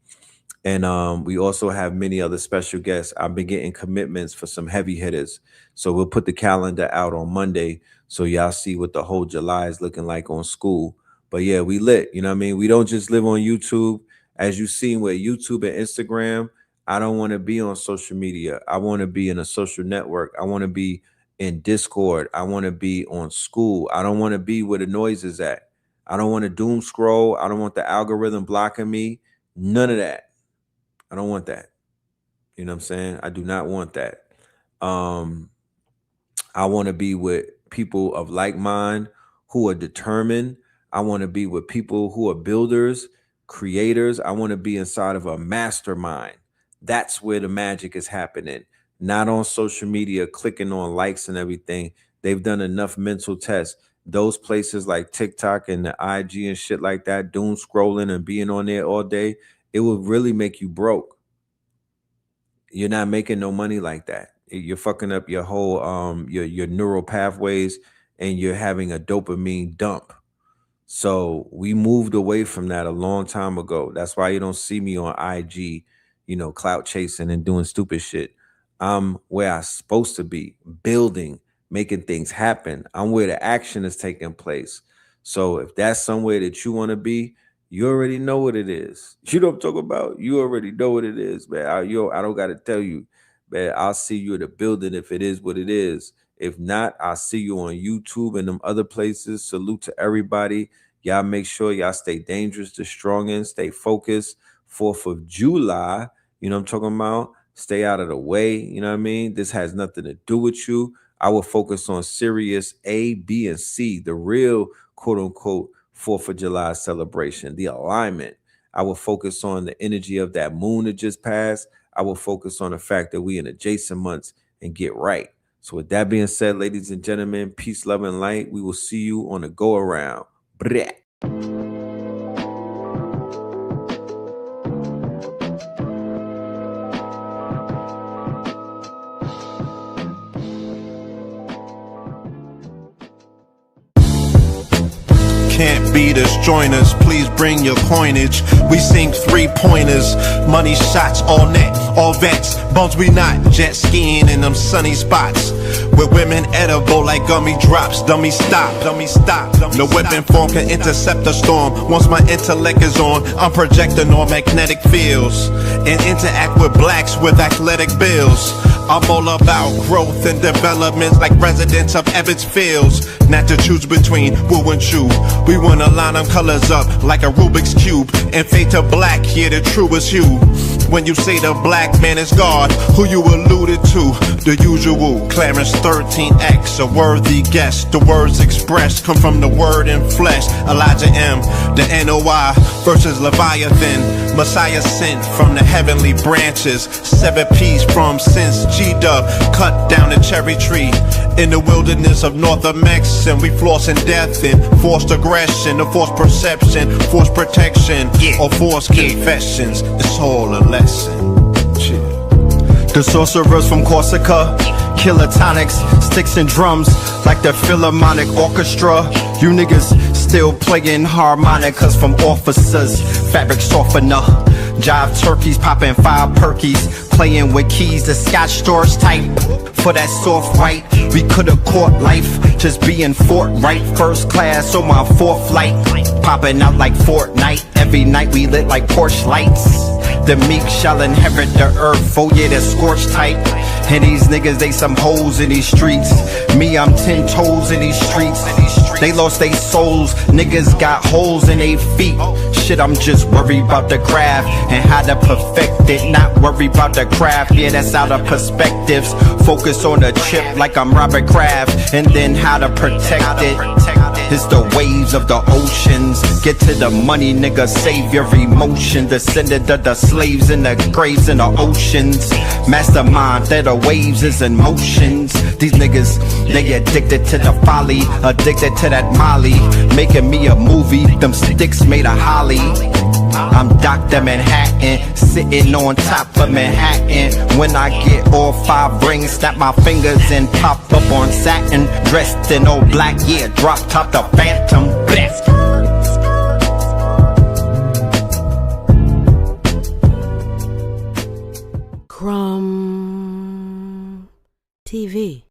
And we also have many other special guests. I've been getting commitments for some heavy hitters. So we'll put the calendar out on Monday so y'all see what the whole July is looking like on school. But yeah, we lit. You know what I mean? We don't just live on YouTube. As you've seen with YouTube and Instagram, I don't want to be on social media. I want to be in a social network. I want to be in Discord. I want to be on school. I don't want to be where the noise is at. I don't want to doom scroll. I don't want the algorithm blocking me. None of that. I don't want that. You know what I'm saying? I do not want that. I want to be with people of like mind who are determined. I want to be with people who are builders, creators. I want to be inside of a mastermind. That's where the magic is happening. Not on social media, clicking on likes and everything. They've done enough mental tests. Those places like TikTok and the IG and shit like that, doom scrolling and being on there all day, it will really make you broke. You're not making no money like that. You're fucking up your whole your neural pathways, and you're having a dopamine dump. So we moved away from that a long time ago. That's why you don't see me on IG, clout chasing and doing stupid shit. I'm where I'm supposed to be, building, making things happen. I'm where the action is taking place. So if that's somewhere that you want to be, you already know what it is. You know what I'm talking about? You already know what it is, man. I don't got to tell you, man. I'll see you in the building if it is what it is. If not, I'll see you on YouTube and them other places. Salute to everybody. Y'all make sure y'all stay dangerous, to strong in, stay focused. 4th of July, you know what I'm talking about? Stay out of the way, you know what I mean? This has nothing to do with you. I will focus on serious A, B, and C, the real quote-unquote 4th of July celebration, the alignment. I will focus on the energy of that moon that just passed. I will focus on the fact that we in adjacent months and get right. So with that being said, ladies and gentlemen, peace, love, and light. We will see you on the go around. Brah. Can't beat us, join us, please bring your coinage. We sing 3-pointers, money shots, all net, all vets. Bumps we not, jet skiing in them sunny spots. With women edible like gummy drops. Dummy stop, dummy stop. No weapon form can intercept the storm. Once my intellect is on, I'm projecting on magnetic fields. And interact with blacks with athletic bills. I'm all about growth and development like residents of Ebbets Fields. Not to choose between woo and chew. We wanna line them colors up like a Rubik's Cube. And fade to black, yeah, the truest hue. When you say the black man is God, who you alluded to? The usual, Clarence 13X, a worthy guess. The words expressed come from the word in flesh. Elijah M, the NOI versus Leviathan. Messiah sent from the heavenly branches. 7 P's from since G-Dub cut down the cherry tree. In the wilderness of North Mex, and we flossing death and forced aggression, or forced perception, forced protection, or forced confessions. It's all a lesson. The sorcerers from Corsica, killer tonics, sticks and drums like the Philharmonic Orchestra. You niggas still playing harmonicas from officers, fabric softener. Jive turkeys popping 5 perkies, playing with keys, the Scotch storage type. For that soft white, we could've caught life, just being forthright. First class on my 4th flight, popping out like Fortnite. Every night we lit like Porsche lights. The meek shall inherit the earth, oh yeah, the scorched type. And these niggas, they some hoes in these streets. Me, I'm 10 toes in these streets. They lost their souls, niggas got holes in their feet. Shit, I'm just worried about the craft and how to perfect it. Not worried about the craft, yeah, that's out of perspectives. Focus on the chip like I'm Robert Kraft, and then how to protect it. It's the waves of the oceans. Get to the money, nigga, save your emotion. Descendant of the slaves in the graves in the oceans. Mastermind that the waves is in motions. These niggas, they addicted to the folly, addicted to that molly. Making me a movie, them sticks made of holly. I'm Dr. Manhattan, sitting on top of Manhattan. When I get all 5 rings, snap my fingers and pop up on satin. Dressed in all black, yeah, drop top the Phantom. Bless. Crumb TV.